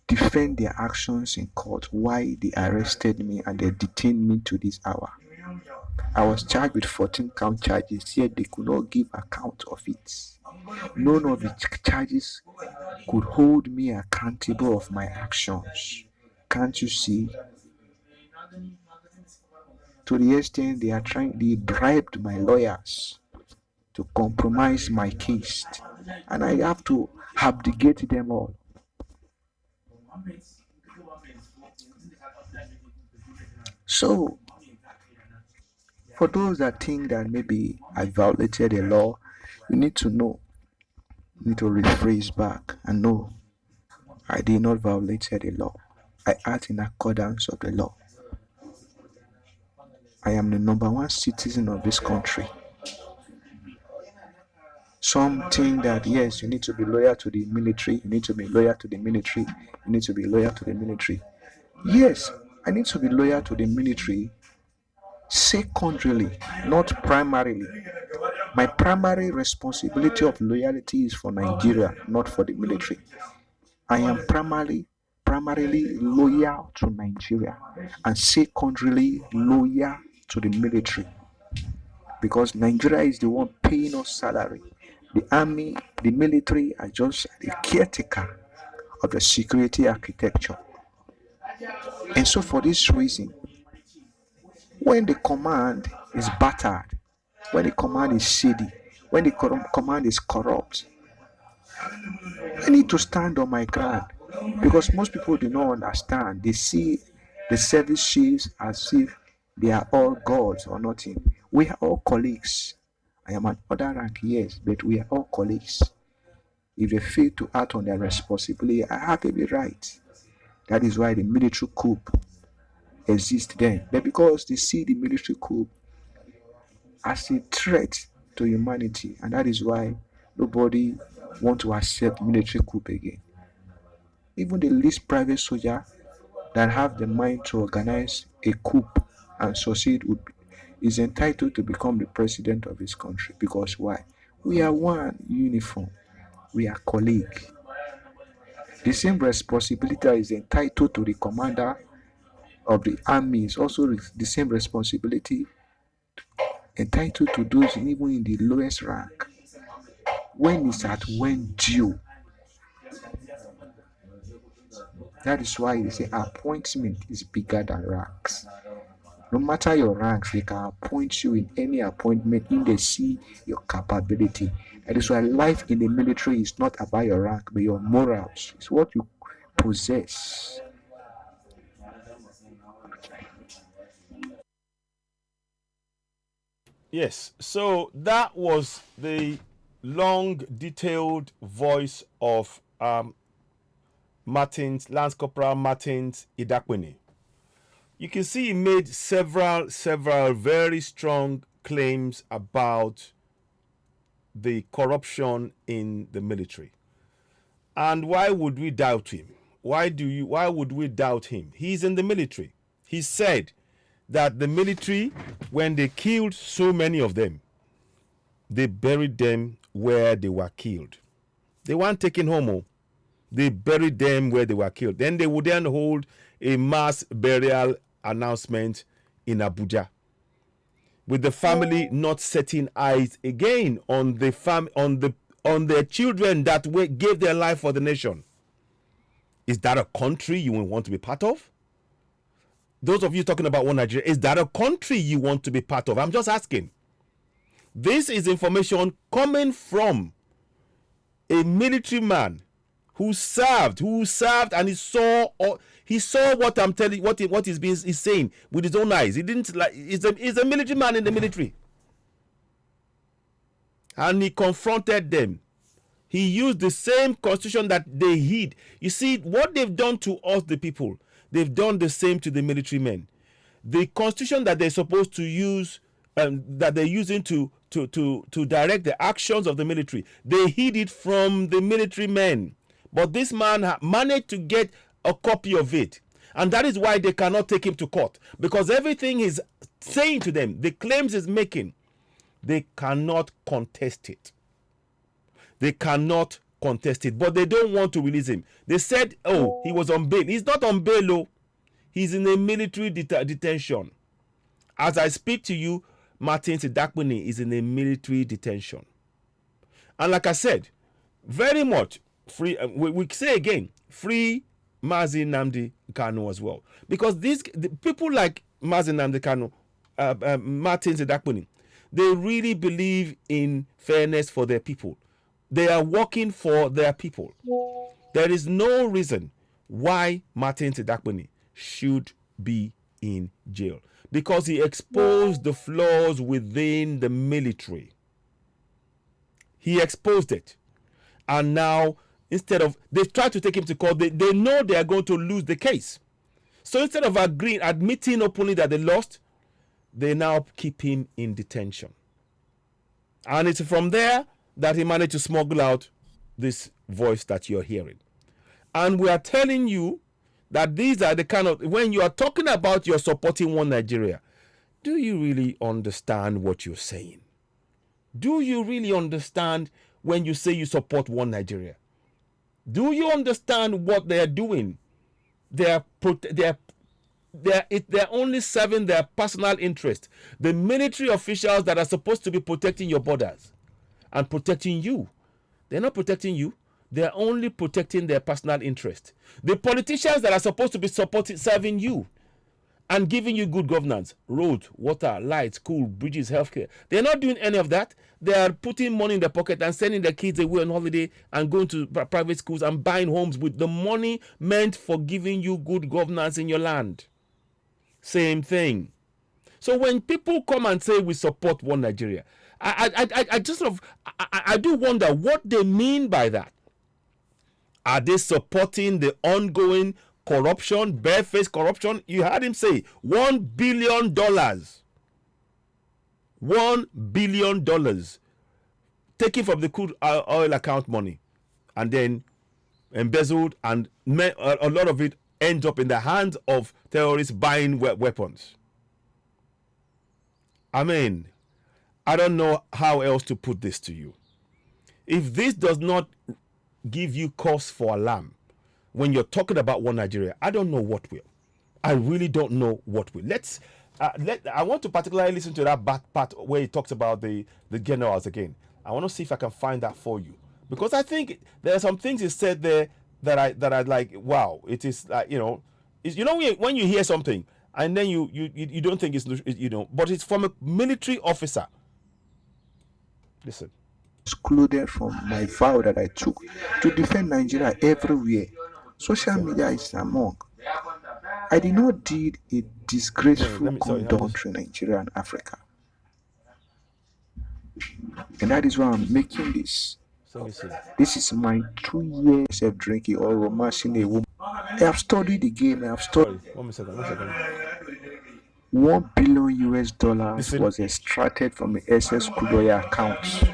defend their actions in court. Why they arrested me and they detained me to this hour. I was charged with 14 count charges, yet they could not give account of it. None of the charges could hold me accountable of my actions. Can't you see? To the extent they bribed my lawyers to compromise my case, and I have to abdicate them all. So, for those that think that maybe I violated a law, you need to know, you need to rephrase back and know I did not violate a law. I act in accordance of the law. I am the number one citizen of this country. Some think that yes, you need to be loyal to the military, you need to be loyal to the military, you need to be loyal to the military. Yes, I need to be loyal to the military secondarily, not primarily. My primary responsibility of loyalty is for Nigeria, not for the military. I am primarily loyal to Nigeria and secondarily loyal to the military, because Nigeria is the one paying us salary. The army, the military are just the caretaker of the security architecture. And so for this reason, when the command is battered, when the command is shady, when the command is corrupt, I need to stand on my ground, because most people do not understand. They see the service chiefs as if they are all gods or nothing. We are all colleagues. I am an other rank, yes, but we are all colleagues. If they fail to act on their responsibility, I have every right. That is why the military coup exists then. But because they see the military coup as a threat to humanity, and that is why nobody want to accept military coup again. Even the least private soldier that have the mind to organize a coup and succeed is entitled to become the president of his country. Because why? We are one uniform. We are colleague. The same responsibility is entitled to the commander of the army is also the same responsibility entitled to those even in the lowest rank. When is at when due. That is why they say appointment is bigger than ranks. No matter your ranks, they can appoint you in any appointment if they see your capability. That is why life in the military is not about your rank, but your morals. It's what you possess. Yes, so that was the long, detailed voice of Lance Corporal Martins Idakpini. You can see he made several very strong claims about the corruption in the military. And why would we doubt him? Why would we doubt him? He's in the military. He said that the military, when they killed so many of them, they buried them where they were killed. They weren't taken home. They buried them where they were killed. Then they would then hold a mass burial announcement in Abuja, with the family not setting eyes again on on their children that gave their life for the nation. Is that a country you want to be part of? Those of you talking about one Nigeria, is that a country you want to be part of? I'm just asking. This is information coming from a military man who served, and he saw what I'm telling, what he's saying with his own eyes. He didn't like. He's a military man in the military, and he confronted them. He used the same constitution that they hid. You see what they've done to us, the people. They've done the same to the military men. The constitution that they're supposed to use, that they're using to direct the actions of the military, they hid it from the military men. But this man managed to get a copy of it. And that is why they cannot take him to court. Because everything he's saying to them, the claims he's making, they cannot contest it. They cannot contest it. But they don't want to release him. They said, oh, he was on bail. He's not on bail, oh. He's in a military detention. As I speak to you, Martins Idakpini is in a military detention. And like I said, very much free. We say again, free Mazi Nnamdi Kanu as well, because the people like Mazi Nnamdi Kanu, Martins Idakpini, they really believe in fairness for their people. They are working for their people. There is no reason why Martins Idakpini should be in jail, because he exposed the flaws within the military. He exposed it. And now, instead of, they've tried to take him to court, they know they are going to lose the case. So instead of admitting openly that they lost, they now keep him in detention. And it's from there that he managed to smuggle out this voice that you're hearing. And we are telling you that these are the kind of, when you are talking about you're supporting one Nigeria, do you really understand what you're saying? Do you really understand when you say you support one Nigeria? Do you understand what they're doing? They're only serving their personal interest. The military officials that are supposed to be protecting your borders and protecting you, they're not protecting you. They're only protecting their personal interest. The politicians that are supposed to be serving you and giving you good governance, road, water, light, school, bridges, healthcare, they're not doing any of that. They are putting money in their pocket and sending their kids away on holiday and going to private schools and buying homes with the money meant for giving you good governance in your land. Same thing. So when people come and say we support one Nigeria, I just sort of I do wonder what they mean by that. Are they supporting the ongoing corruption, barefaced corruption? You heard him say $1 billion. $1 billion taken from the crude oil account money and then embezzled, and a lot of it ends up in the hands of terrorists buying weapons. I mean, I don't know how else to put this to you. If this does not give you cause for alarm when you're talking about one Nigeria, I don't know what will. I really don't know what will. I want to particularly listen to that back part where he talks about the generals again. I want to see if I can find that for you, because I think there are some things he said there that I like. Wow, it is like, when you hear something and then you don't think it's, but it's from a military officer. Listen. Excluded from my vow that I took to defend Nigeria everywhere. Social media is among. I did not do a disgraceful conduct to Nigeria and Africa. And that is why I'm making this. This is my 2 years of drinking or romancing a woman. I have studied the game. I have studied. One second. $1 billion was extracted from the SS crude oil accounts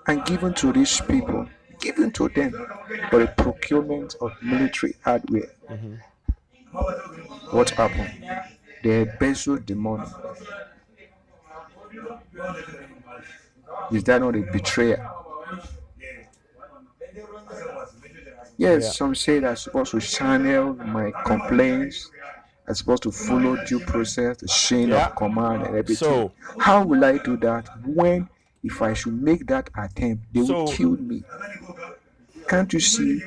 and given to these people, given to them for the procurement of military hardware. What happened? They embezzled the money. Is that not a betrayal? Yes, some say that I'm supposed to channel my complaints. I'm supposed to follow due process, the chain of command and everything. So, how will I do that when, if I should make that attempt, they will kill me? Can't you see?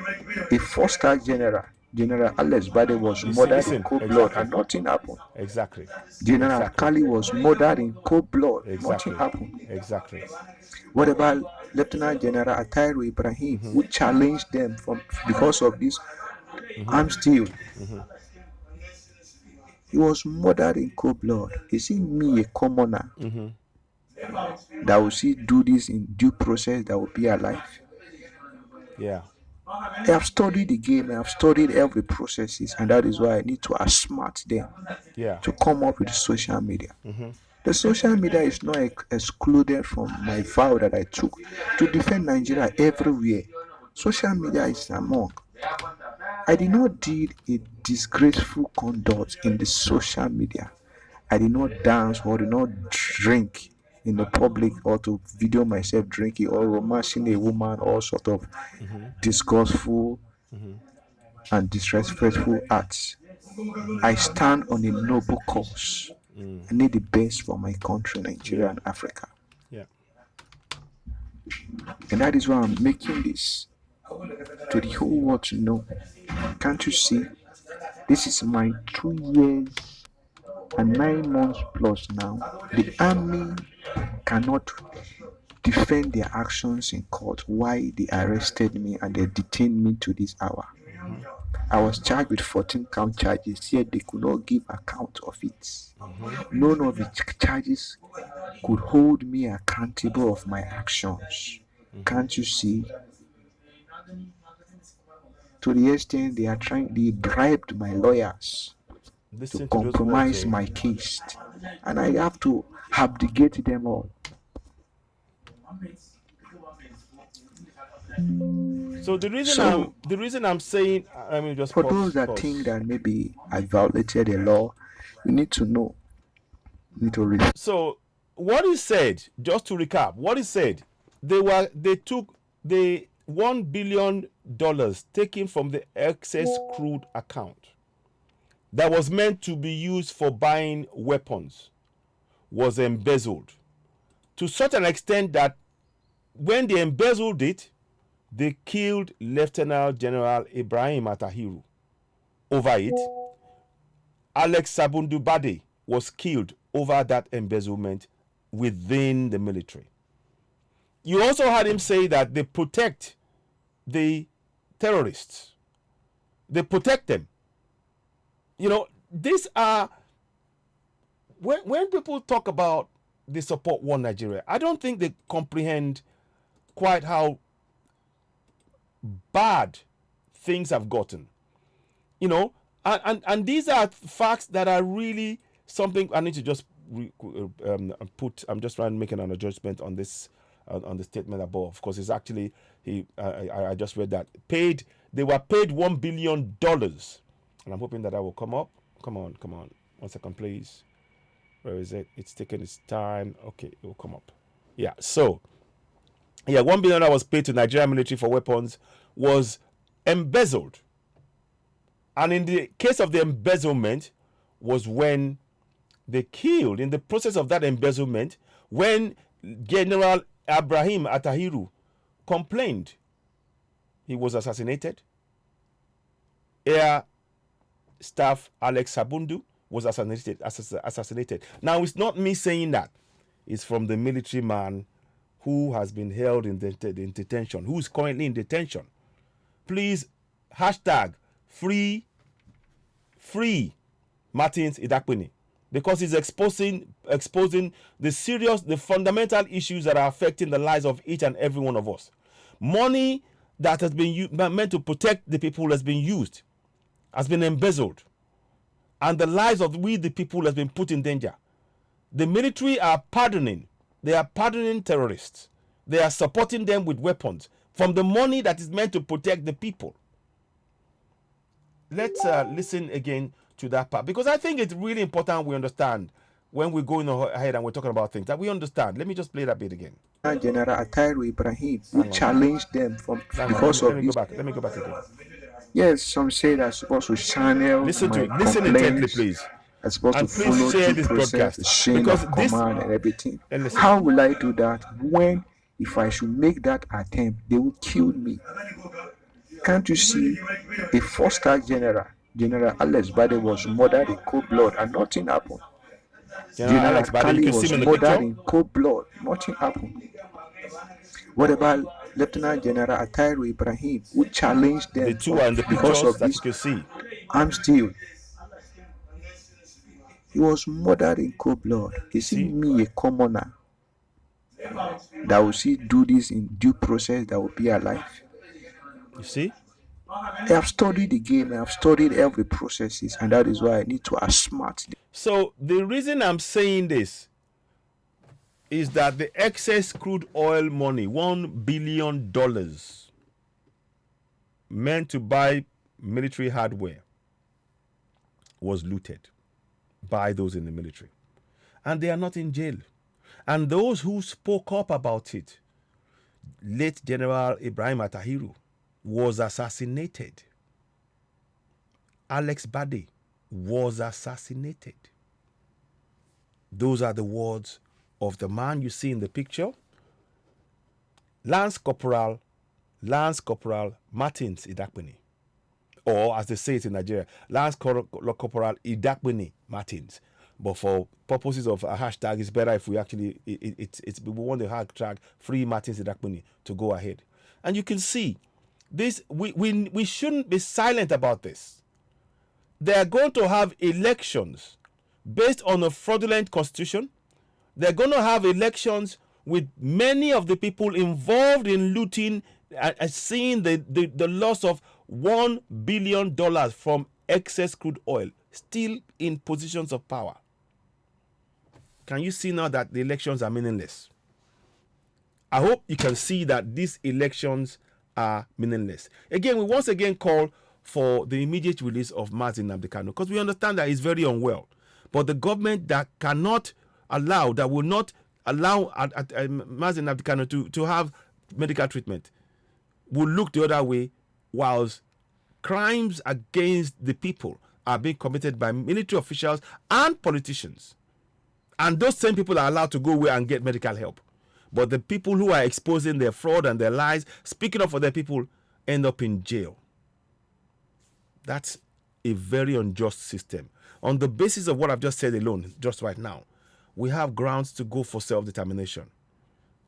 A four-star general, General Alex Bade, was murdered in cold blood and nothing happened. Exactly. General Kali was murdered in cold blood. Nothing happened. Exactly. What about Lieutenant General Atairu Ibrahim, who challenged them because of this arms deal? He was murdered in cold blood. Is it me, a commoner, that will see do this in due process, that will be alive? Yeah. I have studied the game. I have studied every processes, and that is why I need to outsmart them to come up with social media. The social media is not excluded from my vow that I took to defend Nigeria everywhere. Social media is among. I did not do a disgraceful conduct in the social media. I did not dance or did not drink in the public or to video myself drinking or romancing a woman or sort of disgustful and disrespectful acts. I stand on a noble cause. I need the best for my country, Nigeria and Africa. Yeah. And that is why I'm making this to the whole world to know. Can't you see? This is my 2 years and 9 months plus now. The army cannot defend their actions in court. Why they arrested me and they detained me to this hour. I was charged with 14 count charges, yet they could not give account of it. None of the charges could hold me accountable of my actions. Can't you see? To the extent they bribed my lawyers to compromise my case, and I have to abdicate them all. So So the reason I'm saying, I mean, just for those that think pause. that maybe I violated a law, you need to know, you need to read. So what he said, just to recap, what he said, they took the $1 billion taken from the excess crude account that was meant to be used for buying weapons was embezzled to such an extent that when they embezzled it, they killed Lieutenant General Ibrahim Atahiru over it. Alex Sabundu Bade was killed over that embezzlement within the military. You also heard him say that they protect the terrorists. They protect them. You know, these are when people talk about they support one Nigeria, I don't think they comprehend quite how bad things have gotten. You know, and these are facts that are really something I need to just put. I'm just trying to make an adjustment on this on the statement above. Of course, it's actually I just read that they were paid $1 billion, and I'm hoping that will come up. Come on, 1 second, please. Where is it? It's taking its time. Okay, it will come up. Yeah. So, yeah, $1 billion was paid to Nigerian military for weapons was embezzled. And in the case of the embezzlement was when they killed, in the process of that embezzlement, when General Ibrahim Atahiru complained, he was assassinated. Air Staff Alex Sabundu was assassinated. Now, it's not me saying that. It's from the military man who has been held in detention, who is currently in detention. Please, hashtag free Martins Idakpini, because he's exposing the fundamental issues that are affecting the lives of each and every one of us. Money that has been meant to protect the people has been used, has been embezzled, and the lives of we the people has been put in danger. The military are pardoning. They are pardoning terrorists. They are supporting them with weapons from the money that is meant to protect the people. Let's listen again to that part, because I think it's really important we understand when we're going ahead and we're talking about things that we understand. Let me just play that bit again. General Atahiru Ibrahim, who challenged them because let of me this. go back. Let me go back again. Yes, some say that supposed to channel Listen to my it. Listen intently, complaints. please. I'm supposed And to please follow share due this process, broadcast, the chain because of this command and everything. and listen. How will I do that when, if I should make that attempt, they will kill me? Can't you see? A four-star general, General Alex Bade, was murdered in cold blood and nothing happened. General General Alex Bade, you Kali can see was him in the murdered picture. in cold blood, nothing happened. What about Lieutenant General Atahiru Ibrahim, who challenged them The two are in the because pictures of that this you can see. arms deal? He was murdered in cold blood. Is it See? me, a commoner, that will see do this in due process that will be alive? You see? I have studied the game, I have studied every processes, and that is why I need to outsmart them. So the reason I'm saying this is that the excess crude oil money, $1 billion, meant to buy military hardware, was looted by those in the military. And they are not in jail. And those who spoke up about it, late General Ibrahim Atahiru was assassinated. Alex Bade was assassinated. Those are the words of the man you see in the picture, Lance Corporal Martins Idakpini, or as they say it in Nigeria, Lance Corporal Idakpini Martins. But for purposes of a hashtag, it's better if we actually we want the hashtag free Martins Idakpini to go ahead. And you can see this. We shouldn't be silent about this. They are going to have elections based on a fraudulent constitution. They're going to have elections with many of the people involved in looting and seeing the loss of $1 billion from excess crude oil still in positions of power. Can you see now that the elections are meaningless? I hope you can see that these elections are meaningless. Again, we once again call for the immediate release of Mazi Nnamdi Kanu, because we understand that he's very unwell. But the government that cannot allow, that will not allow Mazi Nnamdi Kanu to have medical treatment, will look the other way, whilst crimes against the people are being committed by military officials and politicians. And those same people are allowed to go away and get medical help. But the people who are exposing their fraud and their lies, speaking up for their people, end up in jail. That's a very unjust system. On the basis of what I've just said alone, just right now, we have grounds to go for self-determination.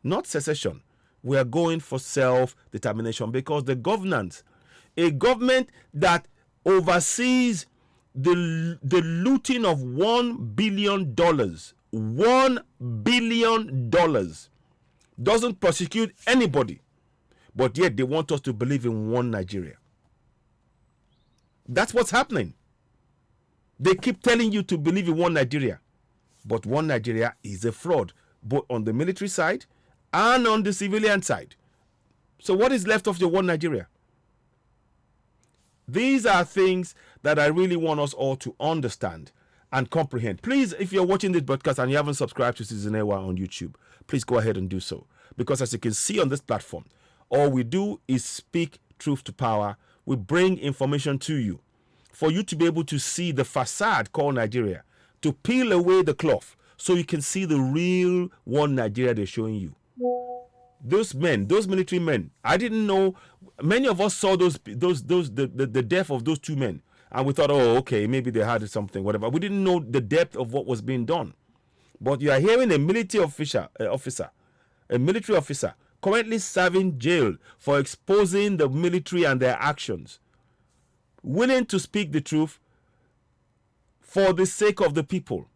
Not secession. We are going for self-determination, because the governance, a government that oversees the looting of $1 billion, $1 billion, doesn't prosecute anybody, but yet they want us to believe in one Nigeria. That's what's happening. They keep telling you to believe in one Nigeria, but one Nigeria is a fraud, both on the military side and on the civilian side. So what is left of your one Nigeria? These are things that I really want us all to understand and comprehend. Please, if you're watching this broadcast and you haven't subscribed to Citizen Ewa on YouTube, please go ahead and do so. Because as you can see on this platform, all we do is speak truth to power. We bring information to you for you to be able to see the facade called Nigeria, to peel away the cloth so you can see the real one Nigeria they're showing you. Those men, those military men, I didn't know. Many of us saw the death of those two men, and we thought, oh, okay, maybe they had something, whatever. We didn't know the depth of what was being done. But you are hearing a military a military officer currently serving jail for exposing the military and their actions, willing to speak the truth for the sake of the people,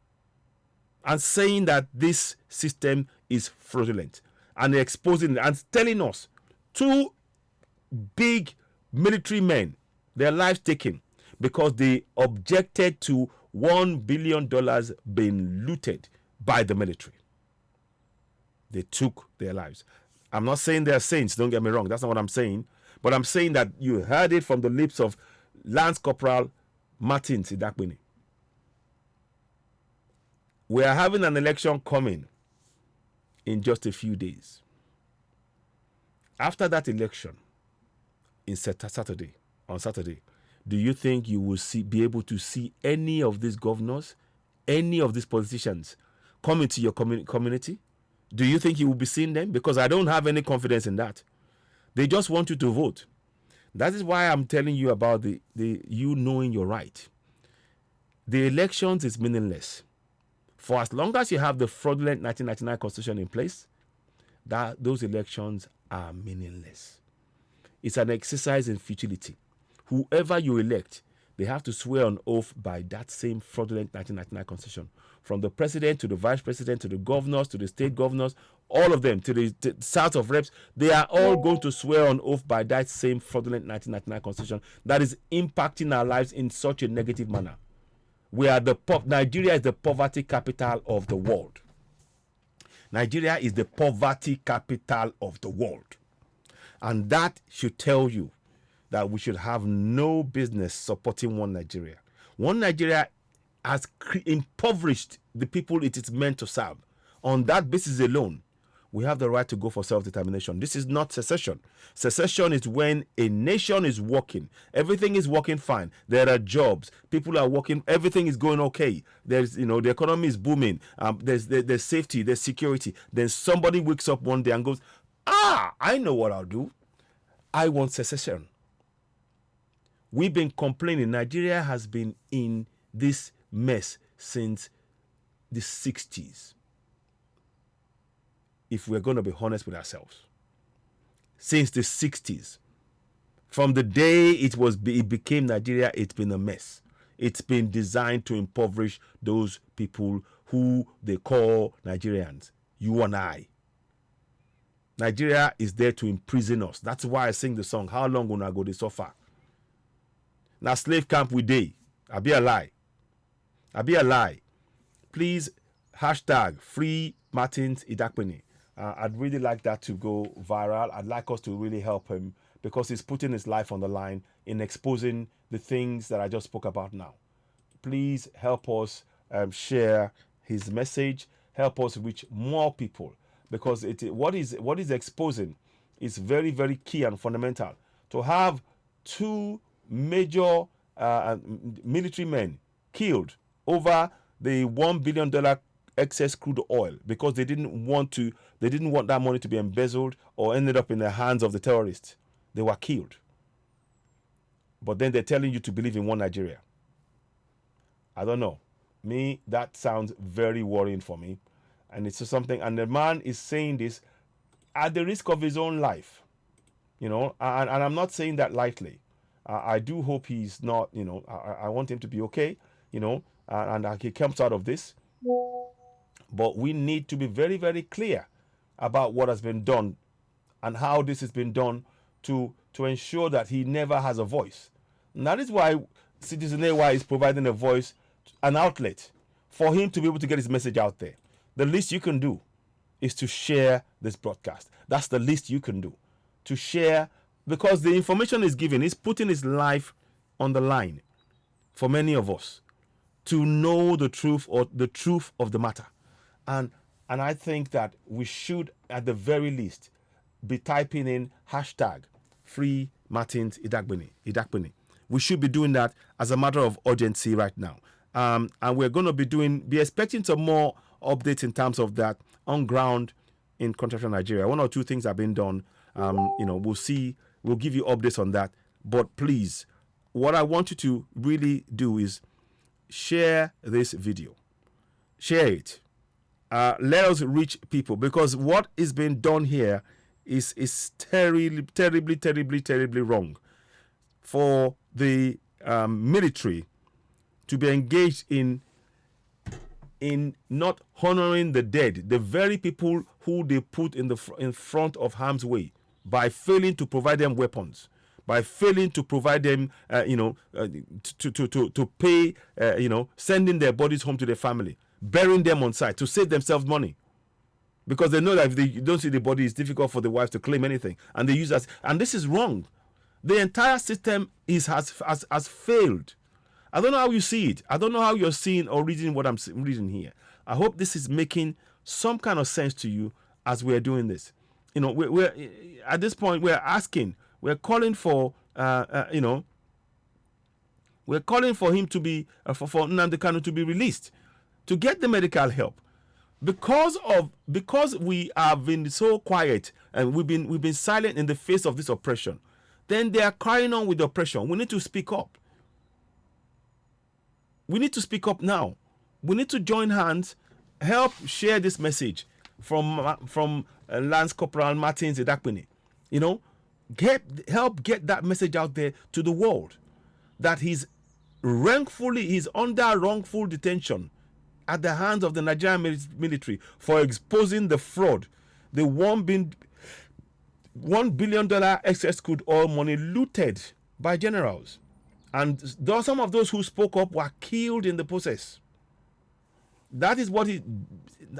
and saying that this system is fraudulent, and exposing and telling us two big military men, their lives taken because they objected to $1 billion being looted by the military. They took their lives. I'm not saying they're saints, don't get me wrong. That's not what I'm saying. But I'm saying that you heard it from the lips of Lance Corporal Martin Idakpini. We are having an election coming in just a few days. After that election, on Saturday, do you think you will be able to see any of these governors, any of these politicians come into your community? Do you think you will be seeing them? Because I don't have any confidence in that. They just want you to vote. That is why I'm telling you about the you knowing your right. The elections is meaningless. For as long as you have the fraudulent 1999 constitution in place, those elections are meaningless. It's an exercise in futility. Whoever you elect, they have to swear on oath by that same fraudulent 1999 constitution. From the president to the vice president to the governors to the state governors, all of them, to the South of Reps, they are all going to swear on oath by that same fraudulent 1999 constitution that is impacting our lives in such a negative manner. Nigeria is the poverty capital of the world. Nigeria is the poverty capital of the world. And that should tell you that we should have no business supporting one Nigeria. One Nigeria has impoverished the people it is meant to serve. On that basis alone, we have the right to go for self-determination. This is not secession. Secession is when a nation is working. Everything is working fine. There are jobs. People are working. Everything is going okay. There's, the economy is booming. There's safety. There's security. Then somebody wakes up one day and goes, I know what I'll do. I want secession. We've been complaining. Nigeria has been in this mess since the 60s. If we're going to be honest with ourselves. Since the 60s. From the day it became Nigeria, it's been a mess. It's been designed to impoverish those people who they call Nigerians. You and I. Nigeria is there to imprison us. That's why I sing the song, How Long Gonna Go They Suffer? Now slave camp we day. I be a lie. Please, hashtag free Martins Idakpini. I'd really like that to go viral. I'd like us to really help him because he's putting his life on the line in exposing the things that I just spoke about now. Please help us share his message, help us reach more people, because what is exposing is very, very key and fundamental. To have two major military men killed over the $1 billion excess crude oil because they didn't want that money to be embezzled or ended up in the hands of the terrorists. They were killed. But then they're telling you to believe in one Nigeria. I don't know. Me, that sounds very worrying for me. And it's something, and the man is saying this at the risk of his own life. You know, and I'm not saying that lightly. I do hope he's not, you know, I want him to be okay, you know, and he comes out of this. But we need to be very, very clear about what has been done and how this has been done to ensure that he never has a voice. And that is why Citizen AY is providing a voice, an outlet for him to be able to get his message out there. The least you can do is to share this broadcast. That's the least you can do. To share, because the information is given, he's putting his life on the line for many of us to know the truth or the truth of the matter. And I think that we should, at the very least, be typing in hashtag Free Martins Idakpini. We should be doing that as a matter of urgency right now. And we're going to be expecting some more updates in terms of that on ground in Contractor Nigeria. One or two things have been done. You know, we'll see. We'll give you updates on that. But please, what I want you to really do is share this video. Share it. Let us reach people, because what is being done here is terribly wrong. For the military to be engaged in not honoring the dead, the very people who they put in front of harm's way, by failing to provide them weapons, by failing to provide them, to pay, sending their bodies home to their family, burying them on site to save themselves money, because they know that if they don't see the body, it's difficult for the wives to claim anything, and they use us. And this is wrong. The entire system has failed. I don't know how you see it. I don't know how you're seeing or reading what I'm reading here. I hope this is making some kind of sense to you as we're doing this. You know, we're at this point, we're calling for, we're calling for him to be, for Nnamdi Kanu to be released, to get the medical help. Because we have been so quiet and we've been silent in the face of this oppression, then they are carrying on with the oppression. We need to speak up. We need to speak up now. We need to join hands, help share this message from Lance Corporal Martins Idakpini. You know, help get that message out there to the world that he's under wrongful detention at the hands of the Nigerian military for exposing the fraud, the $1 billion excess crude oil money looted by generals. And some of those who spoke up were killed in the process. That is what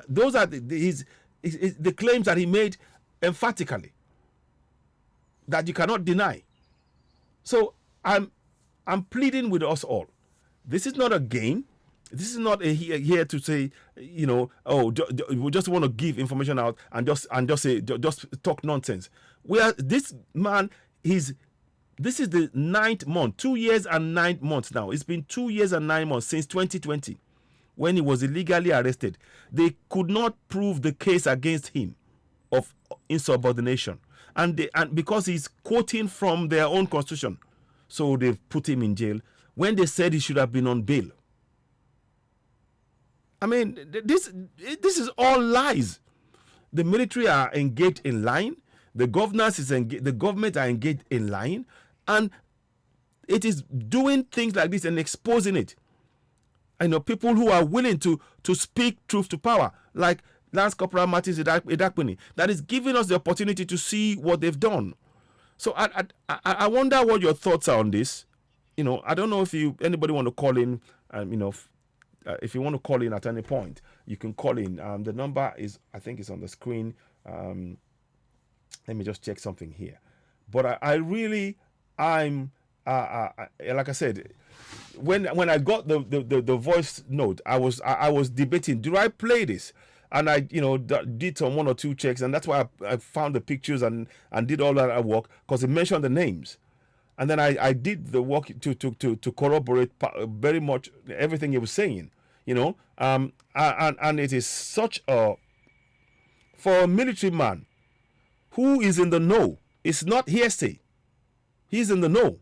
those are the claims that he made emphatically, that you cannot deny. So I'm pleading with us all. This is not a game. This is not here to say, you know, we just want to give information out and just talk nonsense. This man, this is the 9th month, 2 years and 9 months now. It's been 2 years and 9 months since 2020, when he was illegally arrested. They could not prove the case against him of insubordination, and because he's quoting from their own constitution, so they've put him in jail when they said he should have been on bail. I mean, this is all lies. The military are engaged in lying. The the government are engaged in lying, and it is doing things like this and exposing it. I know people who are willing to speak truth to power, like Lance Corporal Martins Idakpini, that is giving us the opportunity to see what they've done. So I wonder what your thoughts are on this. You know, I don't know if anybody want to call in. If you want to call in at any point, you can call in. The number is, I think, it's on the screen. Let me just check something here. But I'm like I said, when I got the voice note, I was debating, do I play this? And I did some 1 or 2 checks, and that's why I found the pictures and did all that work, because it mentioned the names. And then I did the work to corroborate very much everything he was saying, and it is such a, for a military man who is in the know, it's not hearsay. He's in the know.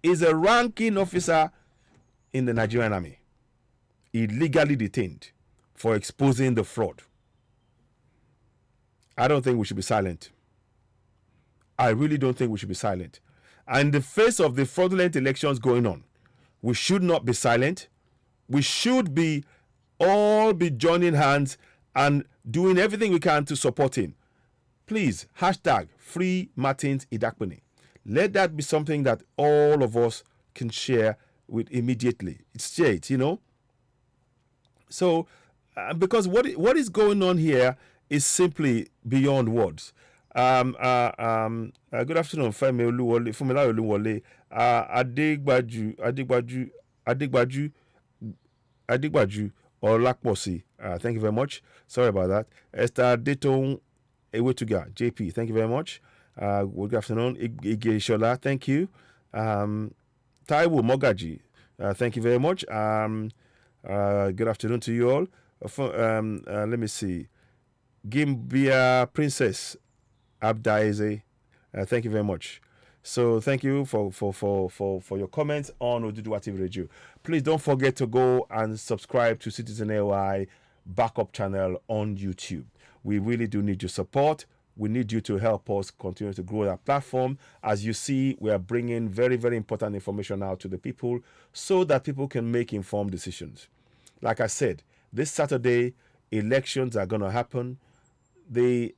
He's a ranking officer in the Nigerian army, illegally detained for exposing the fraud. I don't think we should be silent. I really don't think we should be silent. And in the face of the fraudulent elections going on, we should not be silent. We should all be joining hands and doing everything we can to support him. Please, hashtag free Martins Idakpini. Let that be something that all of us can share with immediately. Share it, So, because what is going on here is simply beyond words. Good afternoon, Femi Oluwole, Fumila Oluwole, Adigbaju, or Lakposi. Thank you very much. Sorry about that. Esther Deton Ewetuga, JP, thank you very much. Good afternoon, Ige Shola, thank you. Taiwo Mogaji, thank you very much. Good afternoon to you all. Let me see. Gimbia Princess Abdaeze, thank you very much. So thank you for your comments on Oduduwa TV Radio. Please don't forget to go and subscribe to Citizen AY backup channel on YouTube. We really do need your support. We need you to help us continue to grow that platform. As you see, we are bringing very, very important information out to the people so that people can make informed decisions. Like I said, this Saturday, elections are going to happen.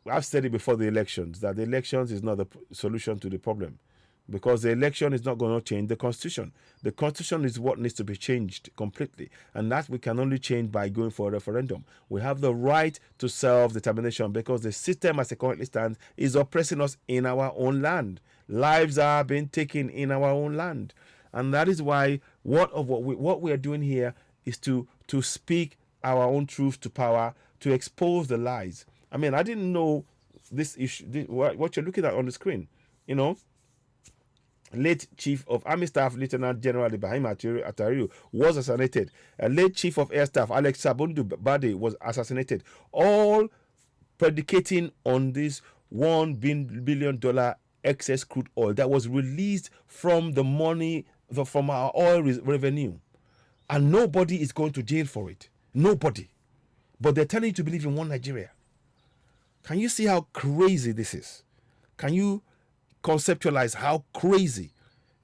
I've said it before the elections, that the elections is not the solution to the problem, because the election is not going to change the Constitution. The Constitution is what needs to be changed completely, and that we can only change by going for a referendum. We have the right to self-determination, because the system as it currently stands is oppressing us in our own land. Lives are being taken in our own land, and that is why what we are doing here is to speak our own truth to power, to expose the lies. I mean, I didn't know this issue, what you're looking at on the screen, Late Chief of Army Staff Lieutenant General Ibrahim Atariu was assassinated. Late Chief of Air Staff Alex Sabundu Bade was assassinated. All predicating on this $1 billion excess crude oil that was released from the money from our oil revenue. And nobody is going to jail for it. Nobody. But they're telling you to believe in one Nigeria. Can you see how crazy this is? Can you conceptualize how crazy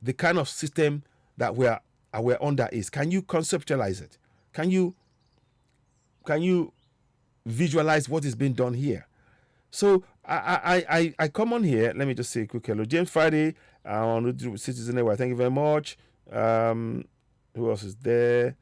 the kind of system that we're under is? Can you conceptualize it? Can you visualize what is being done here? So I come on here. Let me just say a quick hello. James Friday on Citizen AY. Thank you very much. Who else is there?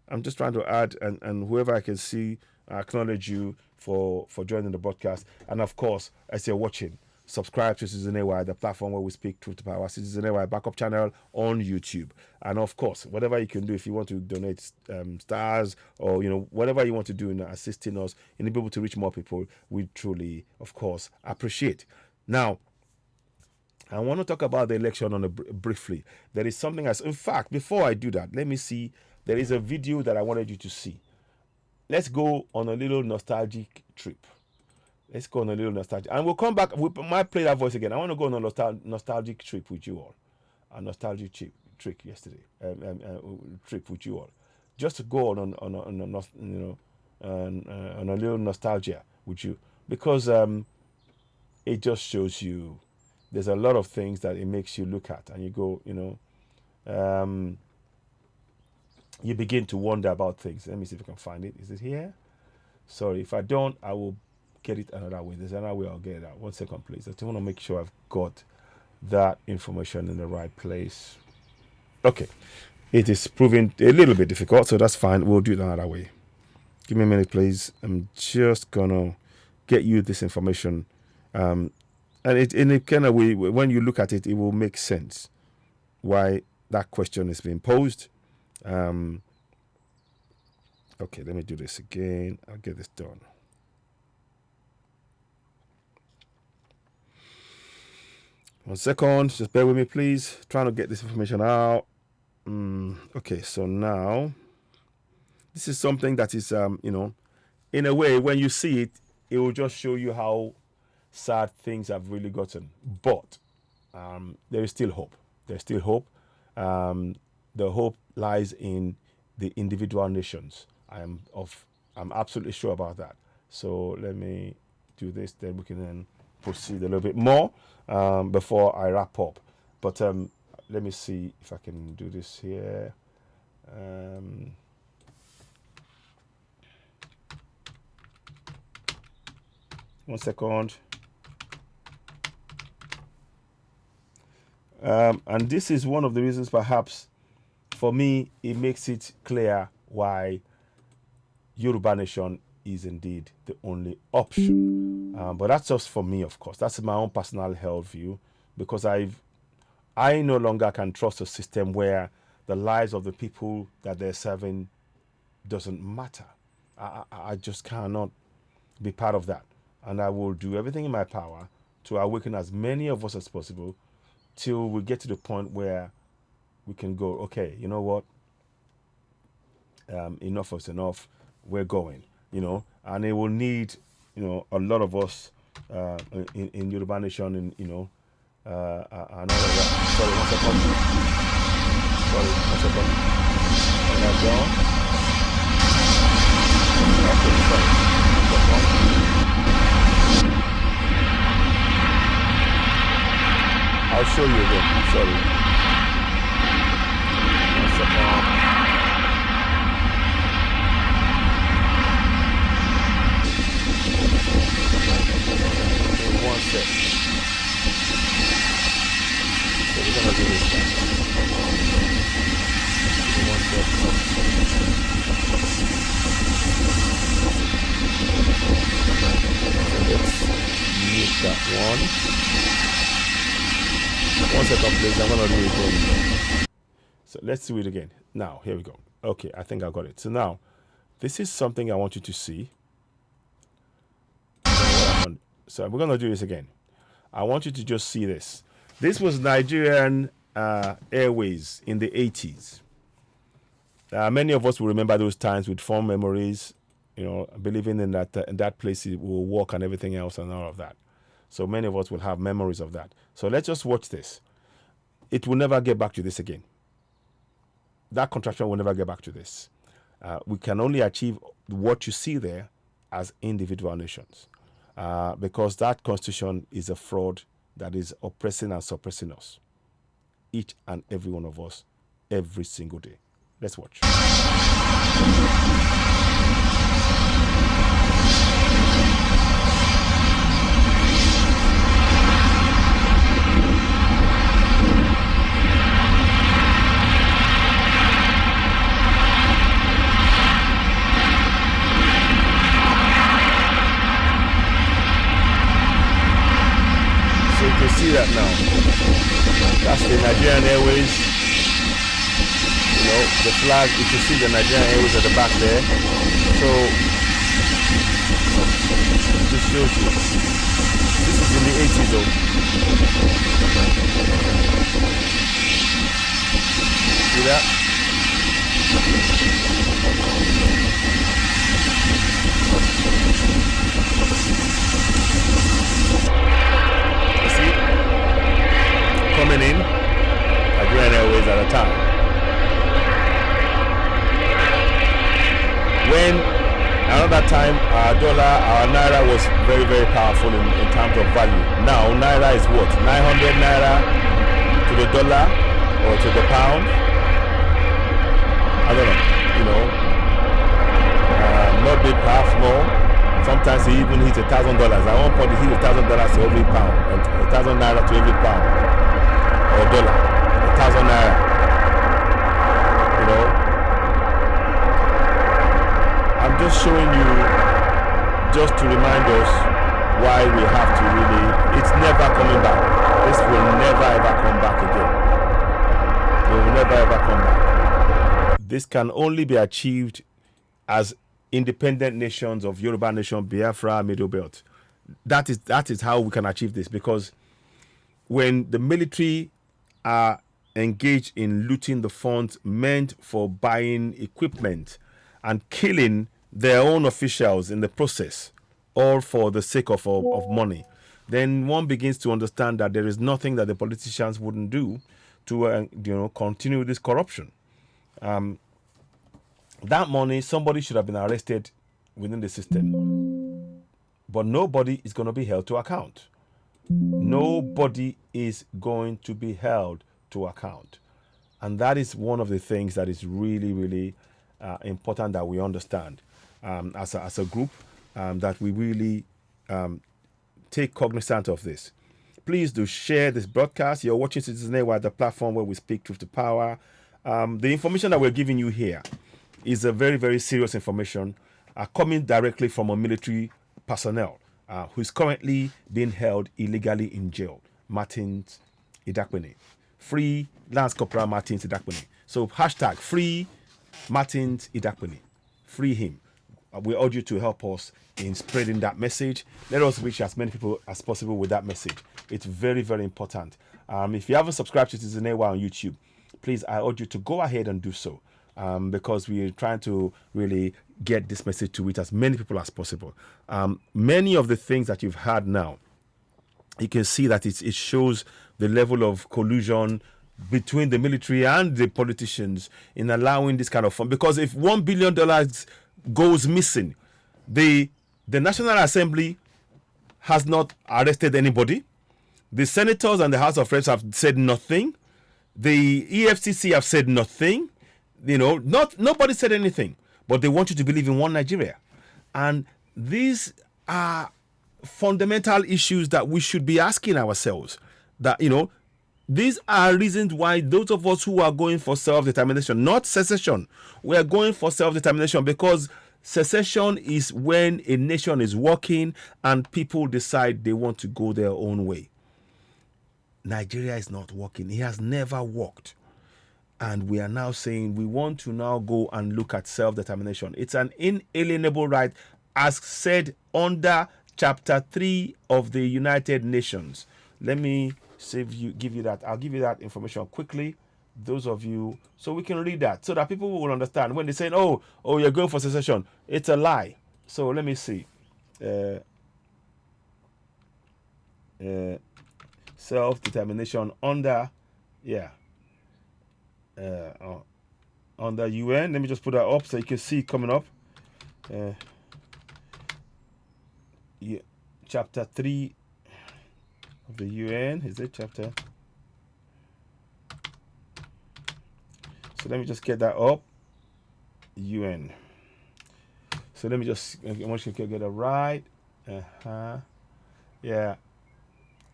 I'm just trying to add and whoever I can see, I acknowledge you for joining the broadcast. And of course, as you're watching, subscribe to Citizen AY, the platform where we speak truth to power. Citizen AY backup channel on YouTube. And of course, whatever you can do, if you want to donate stars or whatever you want to do in assisting us in being able to reach more people, we truly, of course, appreciate. Now, I want to talk about the election briefly. There is something else. In fact, before I do that, let me see. There is a video that I wanted you to see. Let's go on a little nostalgic trip. Let's go on a little nostalgic. And we'll come back. We might play that voice again. I want to go on a nostalgic trip with you all. A nostalgic trip yesterday. Trip with you all. Just to go on a little nostalgia with you. Because it just shows you there's a lot of things that it makes you look at. And you go, you begin to wonder about things. Let me see if I can find it. Is it here? Sorry, if I don't, I will get it another way. There's another way I'll get it out. 1 second, please. I just want to make sure I've got that information in the right place. Okay. It is proving a little bit difficult, so that's fine. We'll do it another way. Give me a minute, please. I'm just going to get you this information And it in a kind of way, when you look at it, it will make sense why that question is being posed. Okay, let me do this again. I'll get this done. One second, just bear with me, please. Trying to get this information out. Okay, so now this is something that is, in a way, when you see it, it will just show you how sad things have really gotten. But there is still hope. There's still hope. The hope lies in the individual nations. I'm absolutely sure about that. So let me do this, then we can then proceed a little bit more before I wrap up. But let me see if I can do this here. One second. And this is one of the reasons, perhaps, for me, it makes it clear why Yoruba Nation is indeed the only option. But that's just for me, of course. That's my own personal health view, because I no longer can trust a system where the lives of the people that they're serving doesn't matter. I just cannot be part of that. And I will do everything in my power to awaken as many of us as possible till we get to the point where we can go, okay, you know what? Enough is enough. We're going, and it will need, a lot of us in Yoruba Nation, and and all of that. Sorry, one second. Am I gone? Okay, sorry. I'll show you again. Sorry. One second. One sec. So we're gonna do this now. One sec. So let's mute that one. One second, please. I'm gonna do it again. So let's do it again. Now, here we go. Okay, I think I got it. So now, this is something I want you to see. So we're gonna do this again. I want you to just see this. This was Nigerian Airways in the 80s. Many of us will remember those times with fond memories, believing in that place it will work and everything else and all of that. So many of us will have memories of that. So let's just watch this. It will never get back to this again. That contraction will never get back to this. We can only achieve what you see there as individual nations. Because that constitution is a fraud that is oppressing and suppressing us. Each and every one of us, every single day. Let's watch. So you can see that now. That's the Nigerian Airways. The flag, you can see the Nigerian Airways at the back there. So this shows you. This is in the 80s though. See that? You see? Coming in, Nigerian Airways at a time. When another time our naira was very, very powerful in terms of value. Now naira is what? 900 naira to the dollar or to the pound? I don't know, not big, perhaps more. Sometimes he even hits $1,000. At one point he hit $1,000 to every pound, 1,000 naira to every pound or dollar, 1,000 naira. I'm just showing you, just to remind us why we have to really, it's never coming back. This will never ever come back again. It will never ever come back. This can only be achieved as independent nations of Yoruba Nation, Biafra, Middle Belt. That is how we can achieve this, because when the military are engaged in looting the funds meant for buying equipment and killing their own officials in the process, all for the sake of money, then one begins to understand that there is nothing that the politicians wouldn't do to continue this corruption. That money, somebody should have been arrested within the system, but nobody is going to be held to account. Nobody is going to be held to account. And that is one of the things that is really, really important that we understand as a group, that we really take cognizance of this. Please do share this broadcast. You're watching Citizen A, the platform where we speak truth to power. The information that we're giving you here is a very, very serious information coming directly from a military personnel who's currently being held illegally in jail. Martins Idakpini. Free Lance Corporal Martins Idakpini. So hashtag free Martins Idakpini. Free him. We urge you to help us in spreading that message. Let us reach as many people as possible with that message. It's very, very important. If you haven't subscribed to Citizen A on YouTube, please, I urge you to go ahead and do so. Because we're trying to really get this message to reach as many people as possible. Many of the things that you've heard now, you can see that it shows the level of collusion between the military and the politicians in allowing this kind of fund. Because if $1 billion goes missing, the National Assembly has not arrested anybody. The senators and the House of Reps have said nothing. The EFCC have said nothing. Nobody said anything, but they want you to believe in one Nigeria. And these are fundamental issues that we should be asking ourselves. That, these are reasons why those of us who are going for self-determination, not secession, we are going for self-determination, because secession is when a nation is working and people decide they want to go their own way. Nigeria is not working. It has never worked. And we are now saying we want to now go and look at self-determination. It's an inalienable right, as said under Chapter 3 of the United Nations. Let me give you that. I'll give you that information quickly, those of you, so we can read that, so that people will understand. When they say, oh, you're going for secession, it's a lie. So let me see. Self-determination under, under UN. Let me just put that up so you can see it coming up. Chapter 3 of the UN. Is it chapter? So let me just get that up. UN. So let me just, once you can get it right. Yeah.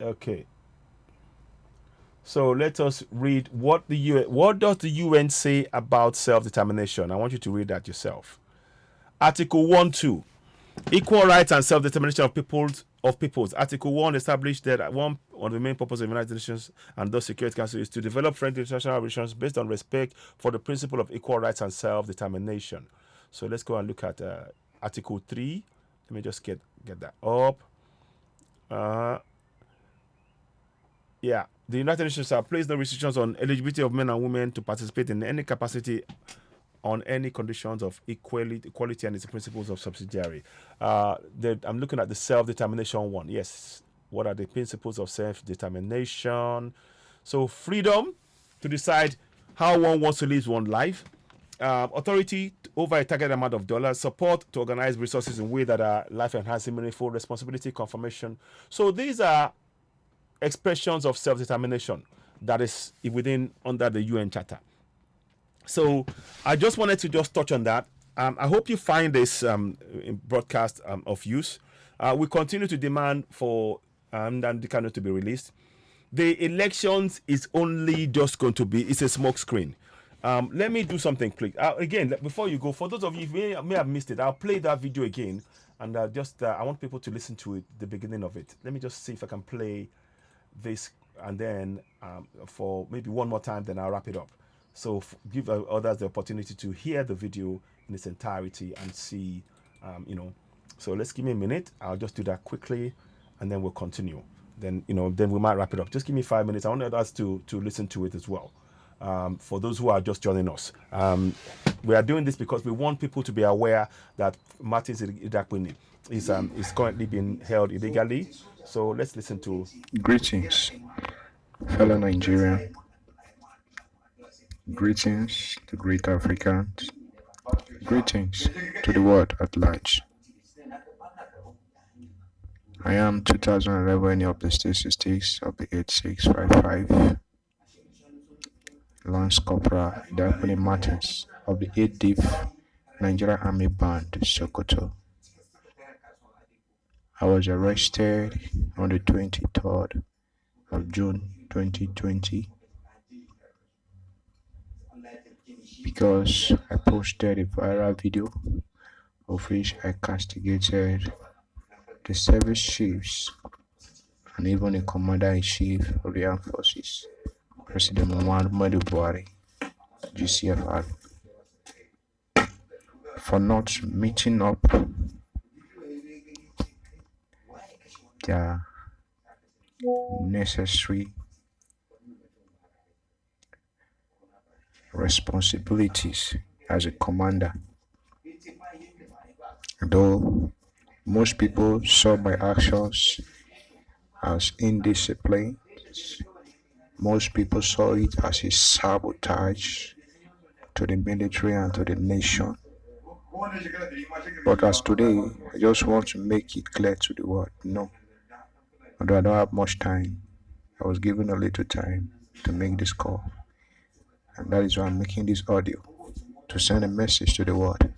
Okay. So let us read what does the UN say about self-determination. I want you to read that yourself. Article 1.2. Equal rights and self-determination of peoples. Article 1 established that one of the main purposes of the United Nations and the Security Council is to develop friendly international relations based on respect for the principle of equal rights and self-determination. So let's go and look at Article 3. Let me just get that up. The United Nations have placed no restrictions on eligibility of men and women to participate in any capacity on any conditions of equality and its principles of subsidiary. I'm looking at the self-determination one. Yes. What are the principles of self-determination? So freedom to decide how one wants to live one's life. Authority over a target amount of dollars. Support to organize resources in ways that are life-enhancing, meaningful. Responsibility, confirmation. So these are expressions of self-determination that is under the UN Charter. So I just wanted to touch on that. I hope you find this broadcast of use. We continue to demand for Nnamdi Kanu to be released. The elections is only just going to be, it's a smoke screen. Let me do something quick. Again, before you go, for those of you who may have missed it, I'll play that video again And I want people to listen to it, the beginning of it. Let me just see if I can play this, and then for maybe one more time, then I'll wrap it up. So give others the opportunity to hear the video in its entirety and see, So let's give me a minute. I'll just do that quickly, and then we'll continue. Then then we might wrap it up. Just give me 5 minutes. I want us to listen to it as well. For those who are just joining us, we are doing this because we want people to be aware that Martin's Idakpini is currently being held illegally. So let's listen to. Greetings, fellow Nigerian. Greetings to great Africans. Greetings to the world at large. I am 2011 of the State Statistics of the 8655. Lance Corporal Idakpini Martins of the 8th Div Nigerian Army Band, Sokoto. I was arrested on the 23rd of June 2020 because I posted a viral video of which I castigated the service chiefs and even the commander-in-chief of the armed forces, President Muhammadu Buhari, GCFR, for not meeting up their necessary responsibilities as a commander. Though most people saw my actions as indiscipline, most people saw it as a sabotage to the military and to the nation. But as today, I just want to make it clear to the world, no. Although I don't have much time, I was given a little time to make this call. And that is why I'm making this audio, to send a message to the world,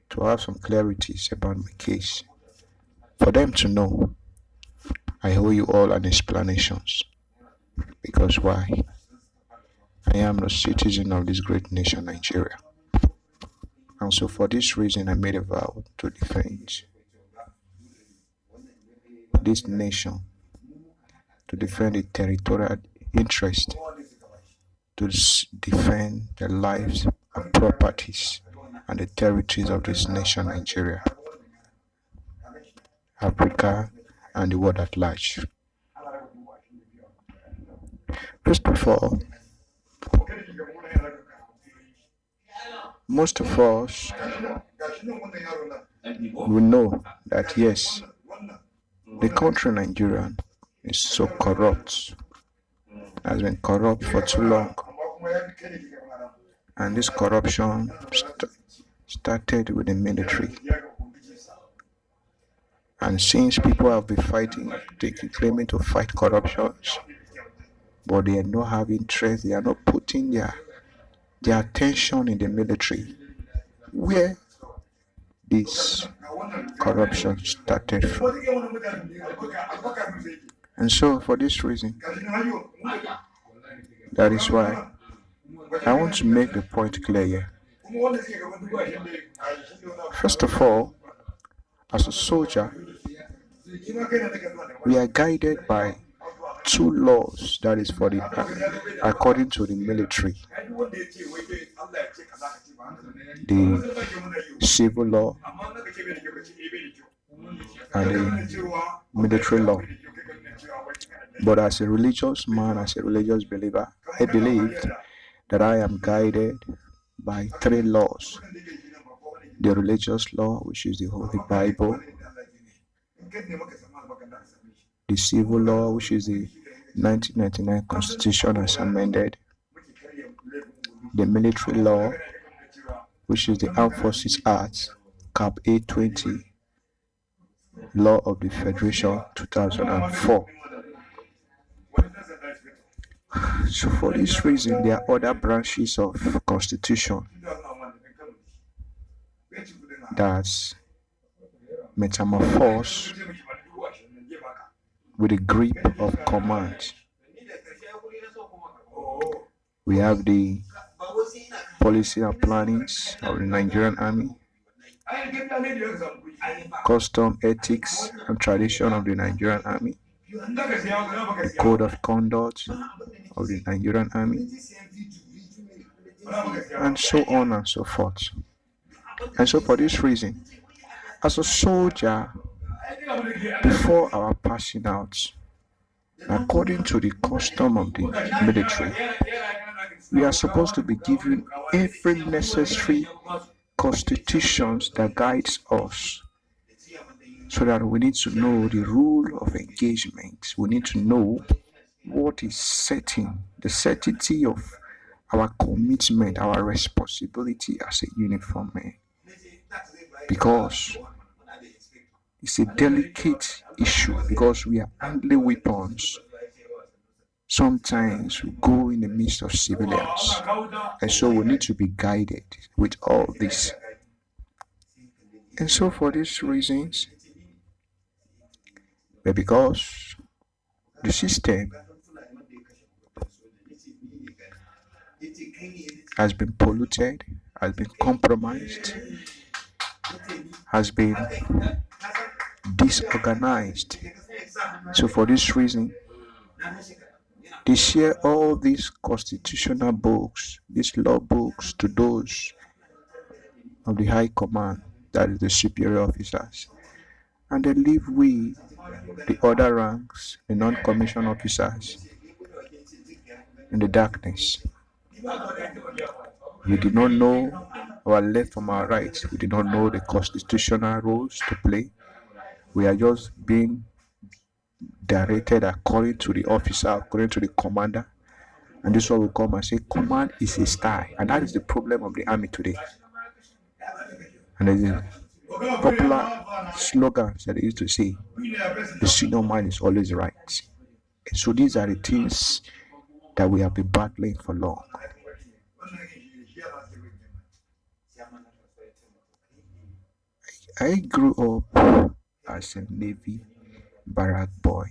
to have some clarities about my case, for them to know I owe you all an explanations. Because why? I am a citizen of this great nation, Nigeria. And so for this reason, I made a vow to defend this nation, to defend the territorial interest, to defend the lives and properties and the territories of this nation, Nigeria, Africa, and the world at large. First of all, most of us will know that yes, the country Nigeria is so corrupt, has been corrupt for too long, and this corruption started with the military. And since people have been fighting, they keep claiming to fight corruption, but they are not having interest, they are not putting their attention in the military, where this corruption started from. And so for this reason, that is why I want to make the point clear here. First of all, as a soldier, we are guided by two laws, that is for the according to the military, the civil law and the military law. But as a religious man, as a religious believer, I believe that I am guided by three laws: the religious law, which is the Holy Bible; the civil law, which is the 1999 Constitution as amended; the military law, which is the Armed Forces Act, Cap 820, Law of the Federation 2004. So for this reason, there are other branches of Constitution that metamorphose with the grip of command. We have the policy and plannings of the Nigerian Army. custom, ethics, and tradition of the Nigerian Army, the code of conduct of the Nigerian Army, and so on and so forth. And so, for this reason, as a soldier, before our passing out, according to the custom of the military, we are supposed to be given every necessary constitutions that guides us, so that we need to know the rule of engagement. We need to know what is setting, the certainty of our commitment, our responsibility as a uniform man. Because it's a delicate issue, because we are handling weapons. Sometimes we go in the midst of civilians, and so we need to be guided with all this. And so, for these reasons, but because the system has been polluted, has been compromised, has been disorganized. So, for this reason, they share all these constitutional books, these law books, to those of the high command, that is the superior officers, and they leave we, the other ranks, the non-commissioned officers, in the darkness. We did not know our left from our right. We did not know the constitutional roles to play. We are just being directed according to the officer, according to the commander. And this is what we come and say, command is a style. And that is the problem of the army today. And there's a popular slogans that they used to say, the senior man is always right. And so these are the things that we have been battling for long. I grew up as a Navy barrack boy.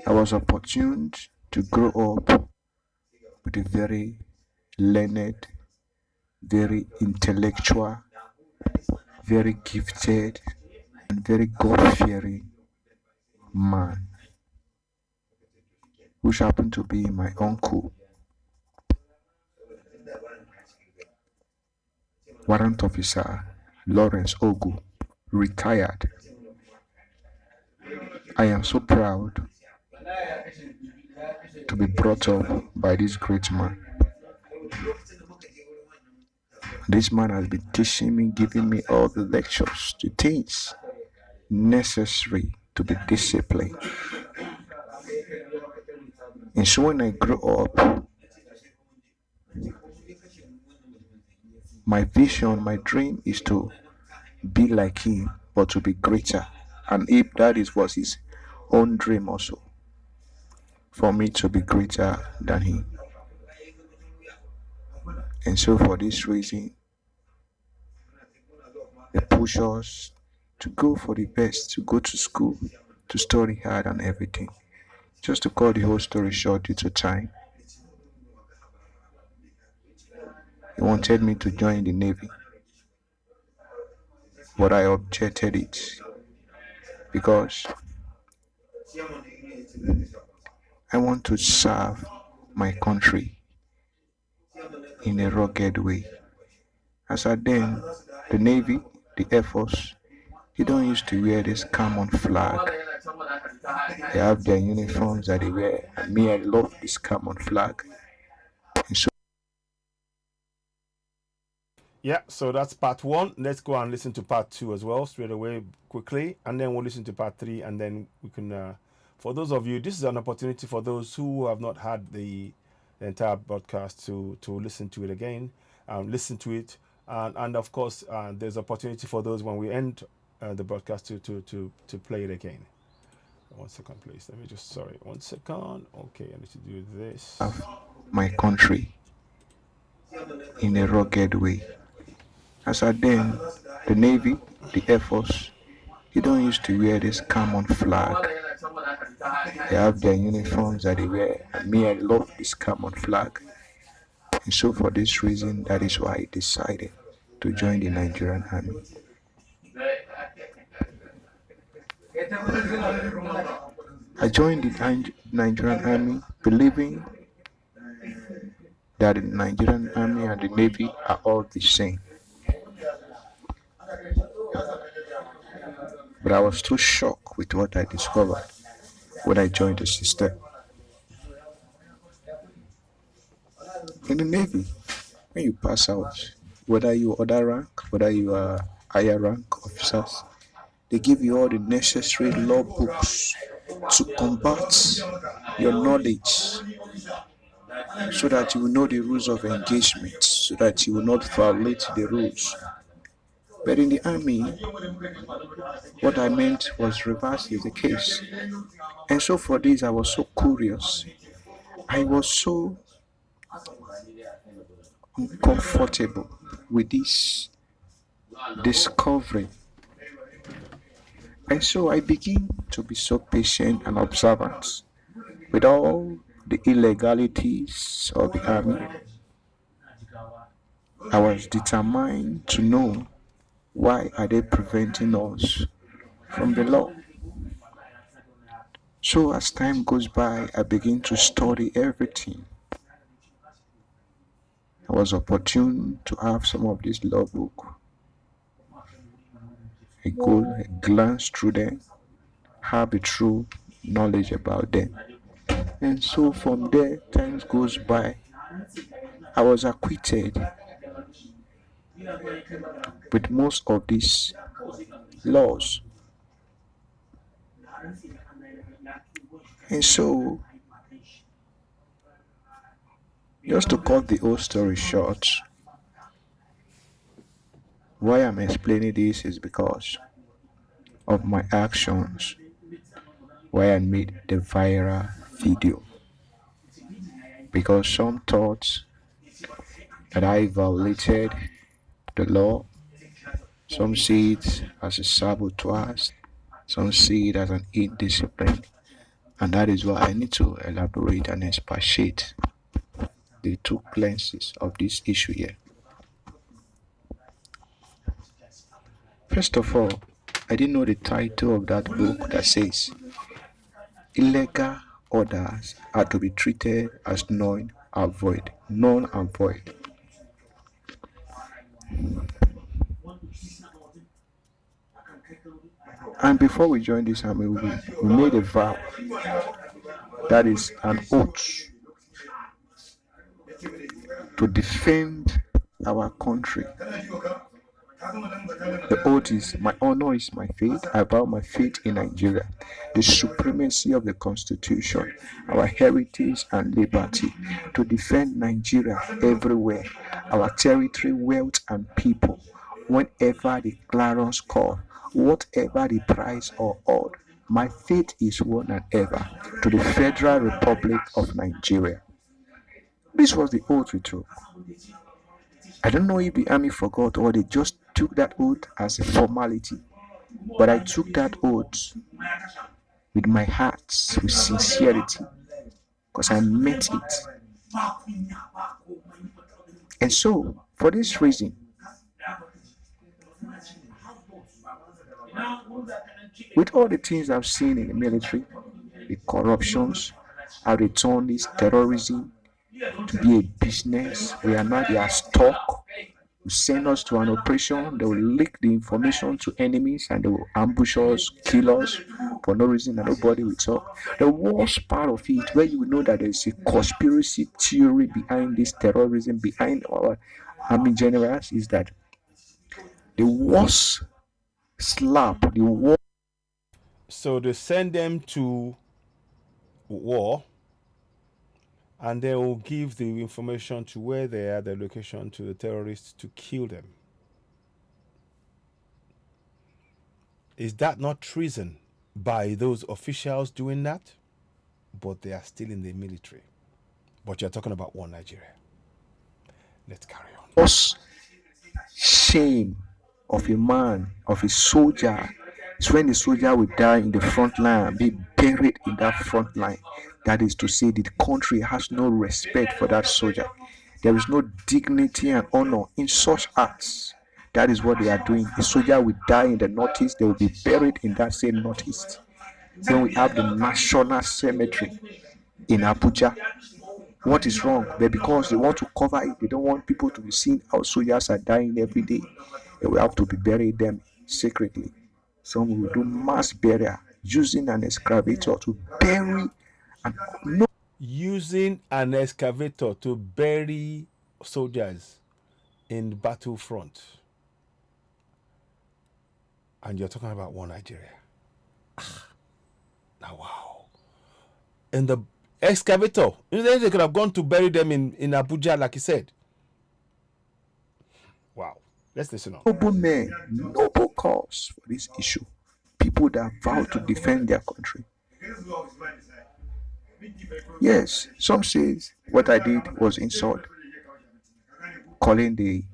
I was opportuned to grow up with a very learned, very intellectual, very gifted, and very God-fearing man, which happened to be my uncle, Warrant Officer Lawrence Ogu, retired. I am so proud to be brought up by this great man. This man has been teaching me, giving me all the lectures, the things necessary to be disciplined. And so when I grew up, my vision, my dream is to be like him, but to be greater. And if that was his own dream also, for me to be greater than him. And so for this reason, they push us to go for the best, to go to school, to study hard and everything. Just to cut the whole story short due to time, he wanted me to join the Navy, but I objected it because I want to serve my country in a rugged way. As at then, the Navy, the Air Force, they don't used to wear this common flag. They have their uniforms that they wear, and me, I love this common flag. And so Yeah, so that's part one. Let's go and listen to part two as well straight away, quickly, and then we'll listen to part three, and then we can. For those of you, this is an opportunity for those who have not had the entire broadcast to listen to it again, listen to it, and of course, there's opportunity for those when we end the broadcast to play it again. 1 second, please. Let me just, sorry, 1 second. Okay, I need to do this. My country in a rugged way. As at then, the Navy, the Air Force, they don't used to wear this common flag. They have their uniforms that they wear, and me, I love this common flag. And so for this reason, that is why I decided to join the Nigerian Army. I joined the Nigerian army believing that the Nigerian army and the navy are all the same. But I was too shocked with what I discovered when I joined the system. In the navy, when you pass out, whether you other rank, whether you are higher rank officers, they give you all the necessary law books to combat your knowledge so that you will know the rules of engagement, so that you will not violate the rules. But in the army, what I meant was reverse is the case. And so for this, I was so curious. I was so uncomfortable with this discovery. And so I began to be so patient and observant with all the illegalities of the army. I was determined to know why are they preventing us from the law. So as time goes by, I begin to study everything. I was opportune to have some of this law book. I glance through them, have a true knowledge about them. And so from there, time goes by. I was acquitted with most of these laws. And so, just to cut the whole story short, why I'm explaining this is because of my actions, why I made the viral video. Because some thought that I violated the law, some see it as a sabotage, some see it as an indiscipline, and that is why I need to elaborate and expatiate the two lenses of this issue here. First of all, I didn't know the title of that book that says illegal orders are to be treated as null and void. And before we joined this army, we made a vow, that is an oath, to defend our country. The oath is, my honor is my faith. I vow my faith in Nigeria, the supremacy of the Constitution, our heritage and liberty, to defend Nigeria everywhere, our territory, wealth, and people, whenever the clarions call, whatever the price or odd. My faith is one and ever to the Federal Republic of Nigeria. This was the oath we took. I don't know if the army forgot or they just took that oath as a formality, but I took that oath with my heart, with sincerity, because I meant it. And so, for this reason, with all the things I've seen in the military, the corruptions, how they turn this terrorism to be a business, we are now their stock. You send us to an operation, they will leak the information to enemies and they will ambush us, kill us for no reason and nobody will talk. The worst part of it, where you know that there is a conspiracy theory behind this terrorism, behind our army generals, is that the worst slap, the worst. So they send them to war, and they will give the information to where they are, the location, to the terrorists to kill them. Is that not treason by those officials doing that? But they are still in the military. But you're talking about one Nigeria. Let's carry on. Worst shame of a man, of a soldier, is when the soldier will die in the front line, be buried in that front line. That is to say, the country has no respect for that soldier. There is no dignity and honor in such acts. That is what they are doing. A soldier will die in the northeast, they will be buried in that same northeast. Then we have the National Cemetery in Abuja. What is wrong? But because they want to cover it, they don't want people to be seeing how soldiers are dying every day. They will have to be buried them secretly. Some will do mass burial using an excavator to bury and no. Using an excavator to bury soldiers in the battlefront. And you're talking about one Nigeria. Now, wow. And the excavator, then they could have gone to bury them in Abuja, like he said. Wow. Let's listen on. Noble men, noble cause for this issue. People that vow to defend their country. Yes, some says what I did was insult. Calling the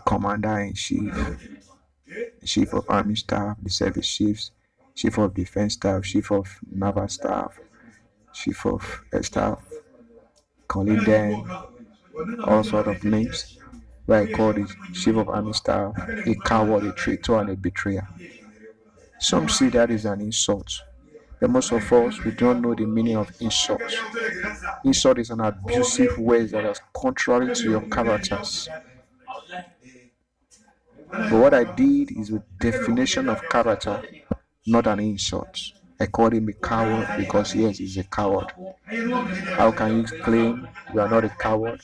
commander-in-chief, chief of army staff, the service chiefs, chief of defense staff, chief of naval staff, chief of air staff, calling them all sort of names. Where I call the chief of army staff a coward, a traitor, and a betrayer. Some say that is an insult. But most of us, we don't know the meaning of insult. Insult is an abusive word that is contrary to your characters. But what I did is a definition of character, not an insult. I called him a coward because yes, he's a coward. How can you claim you are not a coward?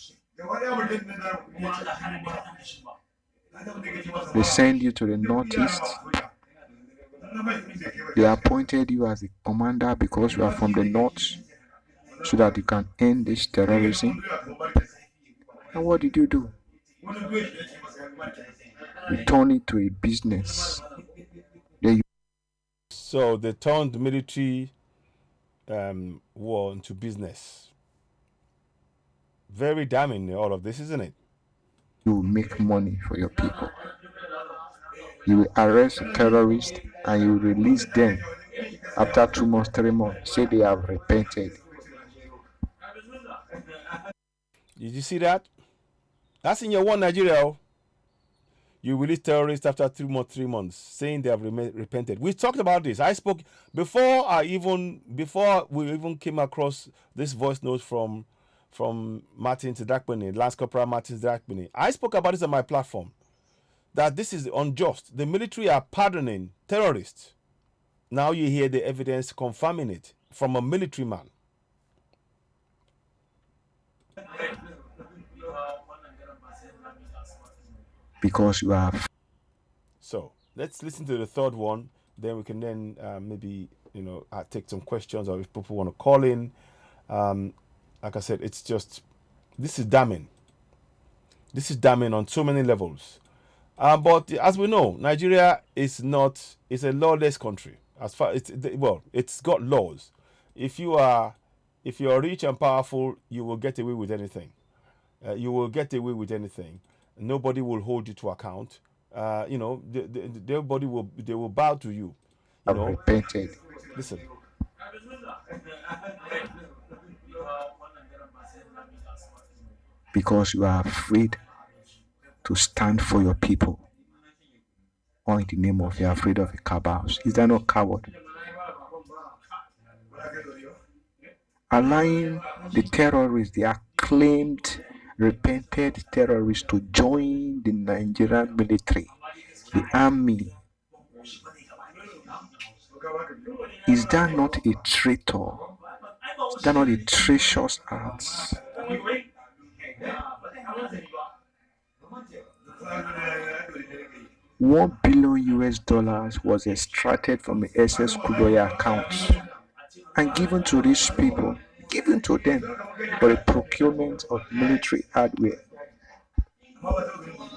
They send you to the northeast. They appointed you as a commander because you are from the north, so that you can end this terrorism. And what did you do? You turn it to a business. So they turned the military war into business. Very damning, all of this, isn't it? You will make money for your people. You will arrest terrorists and you will release them after 2 months, 3 months. Say they have repented. Did you see that? That's in your one Nigeria. You release terrorists after 3 months, saying they have repented. We talked about this. I spoke before we even came across this voice note from Martin Idakpini, Lance Corporal Martin Idakpini. I spoke about this on my platform, that this is unjust. The military are pardoning terrorists. Now you hear the evidence confirming it from a military man. Because you have. So let's listen to the third one. Then we can maybe take some questions, or if people want to call in. Like I said, it's just, this is damning. This is damning on so many levels. But as we know, Nigeria is a lawless country. As far it's got laws. If you're rich and powerful, you will get away with anything. Nobody will hold you to account. Everybody will bow to you. Repented. Listen. Because you are afraid to stand for your people, or in the name of you're afraid of a cabals. Is that not coward? Allowing the terrorists, the acclaimed, repented terrorists, to join the Nigerian military, the army. Is that not a traitor? Is that not a treacherous act? $1 billion was extracted from the SS crude oil accounts and given to these people, given to them for the procurement of military hardware.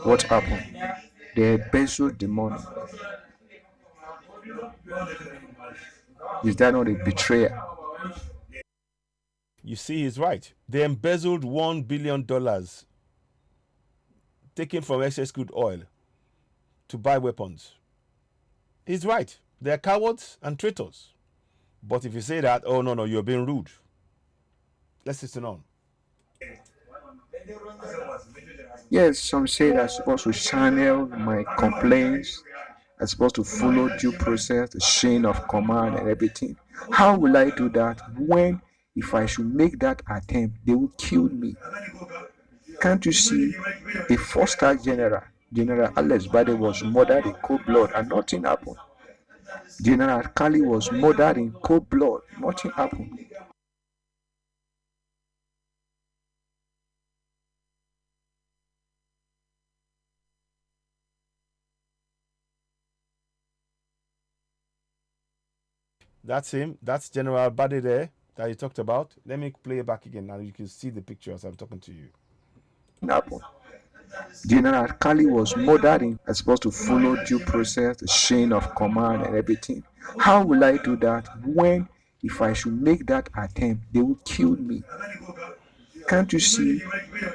What happened? They embezzled the money. Is that not a betrayal? You see, he's right. They embezzled $1 billion taken from excess crude oil to buy weapons. He's right. They're cowards and traitors. But if you say that, oh no, you're being rude. Let's listen on. Yes, some say that I'm supposed to channel my complaints. I'm supposed to follow due process, the chain of command and everything. How will I do that when, if I should make that attempt, they will kill me? Can't you see? A four-star general, General Alex Bade, was murdered in cold blood and nothing happened. General Kali was murdered in cold blood, nothing happened. That's him. That's General Bade there that you talked about. Let me play it back again, and you can see the picture as I'm talking to you. Happened. General Kali was murdered in. I'm supposed to follow due process, the chain of command and everything. How will I do that when, if I should make that attempt, they will kill me? Can't you see?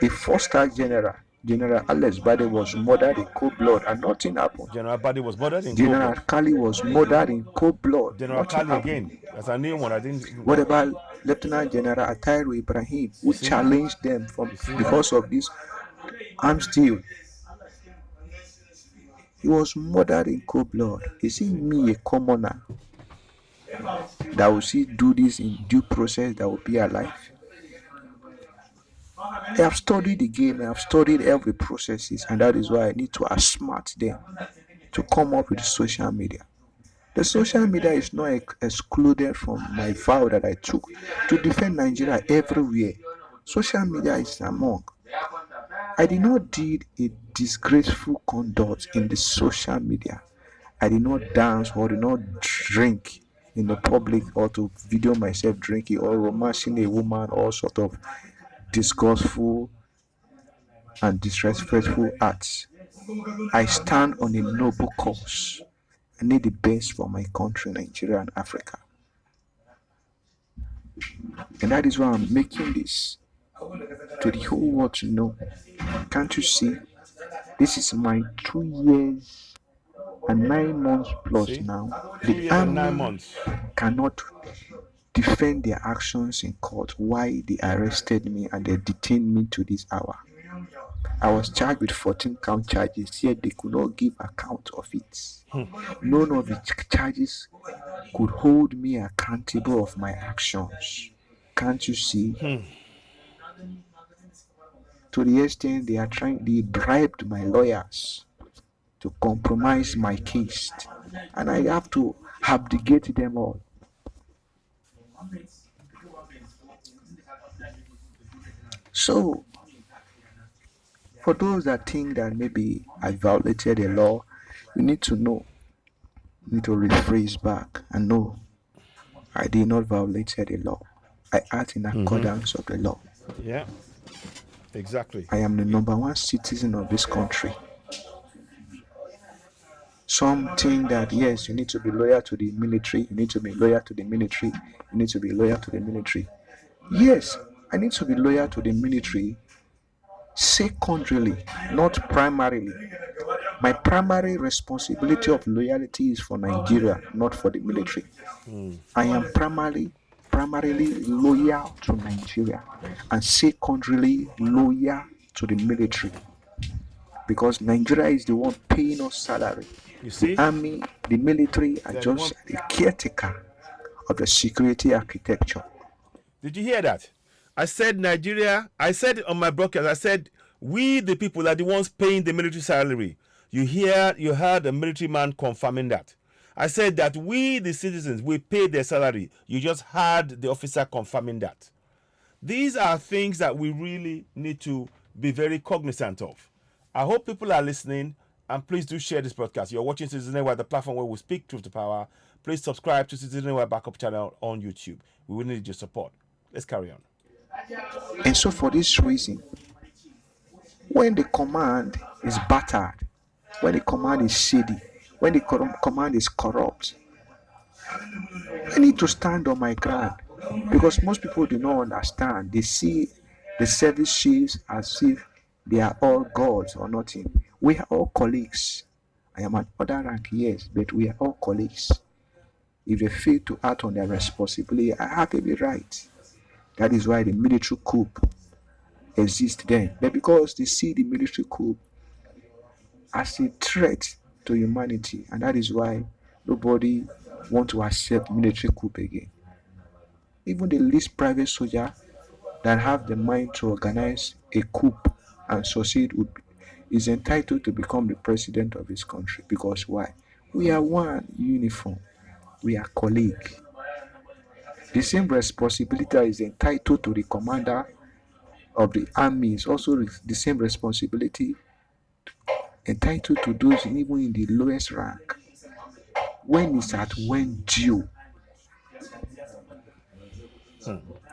A four-star general, General Alex Bade, was murdered in cold blood and nothing happened. General Bade was murdered in General cold blood. Kali was murdered in cold blood. General Nothing Kali happened. again. That's a new one. I didn't. What about Lieutenant General Atairu Ibrahim, who challenged them because of this arms deal? He was murdered in cold blood. Is it me, a commoner, that will see do this in due process, that will be alive? I have studied the game, I have studied every processes, and that is why I need to outsmart them to come up with social media. The social media is not excluded from my vow that I took to defend Nigeria everywhere. Social media is among. I did not do a disgraceful conduct in the social media. I did not dance or did not drink in the public or to video myself drinking or romancing a woman, all sort of disgustful and disrespectful acts. I stand on a noble cause. I need the best for my country, Nigeria and Africa. And that is why I'm making this to the whole world to know. Can't you see? This is my 2 years and 9 months plus See? now. 2 The years and 9 army months. cannot defend their actions in court, why they arrested me and they detained me to this hour. I was charged with 14 count charges, yet they could not give account of it. None of the charges could hold me accountable of my actions. Can't you see? To the extent they bribed my lawyers to compromise my case, and I have to abdicate them all. So, for those that think that maybe I violated the law, you need to know, you need to rephrase back and know I did not violate the law. I act in accordance of the law. Yeah. Exactly. I am the number one citizen of this country. Some think that yes, you need to be loyal to the military, you need to be loyal to the military, you need to be loyal to the military. Yes, I need to be loyal to the military secondarily, not primarily. My primary responsibility of loyalty is for Nigeria, not for the military. I am primarily loyal to Nigeria and secondarily loyal to the military, because Nigeria is the one paying us salary. You see? The army, the military are just the caretaker of the security architecture. Did you hear that? I said Nigeria, I said on my broadcast, I said we the people are the ones paying the military salary. You heard a military man confirming that. I said that we the citizens, we pay their salary. You just heard the officer confirming that. These are things that we really need to be very cognizant of. I hope people are listening, and please do share this broadcast. You're watching Citizen Network, the platform where we speak truth to power. Please subscribe to Citizen Network backup channel on YouTube. We will need your support. Let's carry on. And so for this reason, when the command is battered, when the command is shady, when the command is corrupt, I need to stand on my ground, because most people do not understand. They see the service chiefs as if they are all gods or nothing. We are all colleagues. I am an other rank, yes, but we are all colleagues. If they fail to act on their responsibility, I have every right. That is why the military coup exist then. But because they see the military coup as a threat to humanity, and that is why nobody want to accept military coup again. Even the least private soldier that have the mind to organize a coup and succeed is entitled to become the president of his country. Because why? We are one uniform. We are colleague. The same responsibility is entitled to the commander of the army is also the same responsibility entitled to those even in the lowest rank. When it's at when due.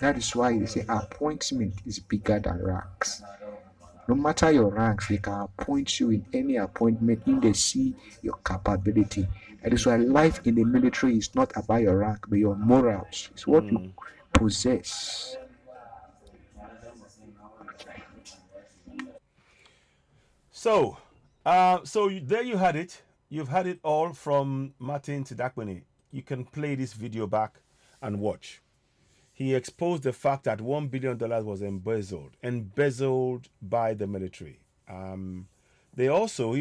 That is why they say appointment is bigger than ranks. No matter your ranks, they can appoint you in any appointment if they see your capability. That is why life in the military is not about your rank, but your morals. It's what you possess. So, there you had it. You've had it all from Martin Idakpini. You can play this video back and watch. He exposed the fact that $1 billion was embezzled by the military. He also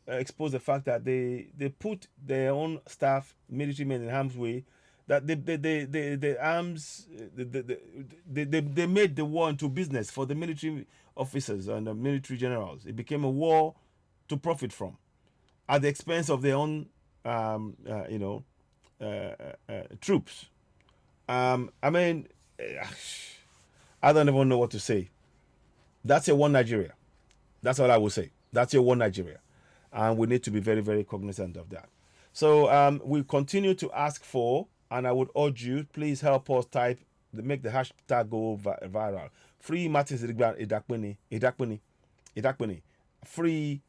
exposed the fact that they put their own staff, military men, in harm's way. That they made the war into business for the military officers and the military generals. It became a war to profit from, at the expense of their own, troops. I mean, I don't even know what to say. That's your one Nigeria. That's all I will say. That's your one Nigeria. And we need to be very, very cognizant of that. So we continue to ask for, and I would urge you, please help us make the hashtag go viral. Free Martin Idakpini. Free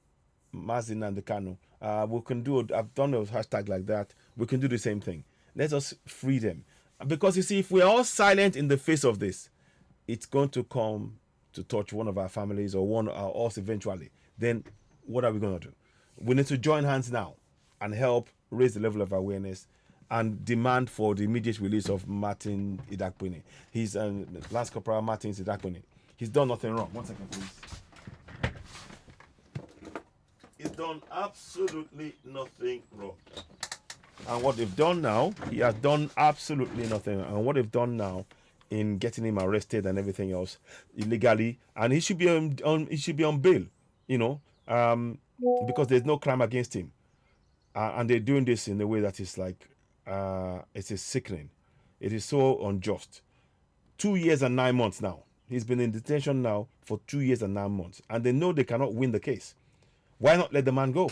Mazin and the Kano. We can do, I've done a hashtag like that. We can do the same thing. Let us free them. Because you see, if we're all silent in the face of this, it's going to come to touch one of our families or one of us eventually. Then what are we going to do? We need to join hands now and help raise the level of awareness and demand for the immediate release of Martin Idakpini. He's Lance Corporal Martin Idakpini. He's done nothing wrong. 1 second, please. He's done absolutely nothing wrong. And what they've done now, he has done absolutely nothing. And what they've done now in getting him arrested and everything else illegally, and he should be on bail, because there's no crime against him. And they're doing this in a way that is like, it is sickening. It is so unjust. 2 years and 9 months now. He's been in detention now for 2 years and 9 months. And they know they cannot win the case. Why not let the man go?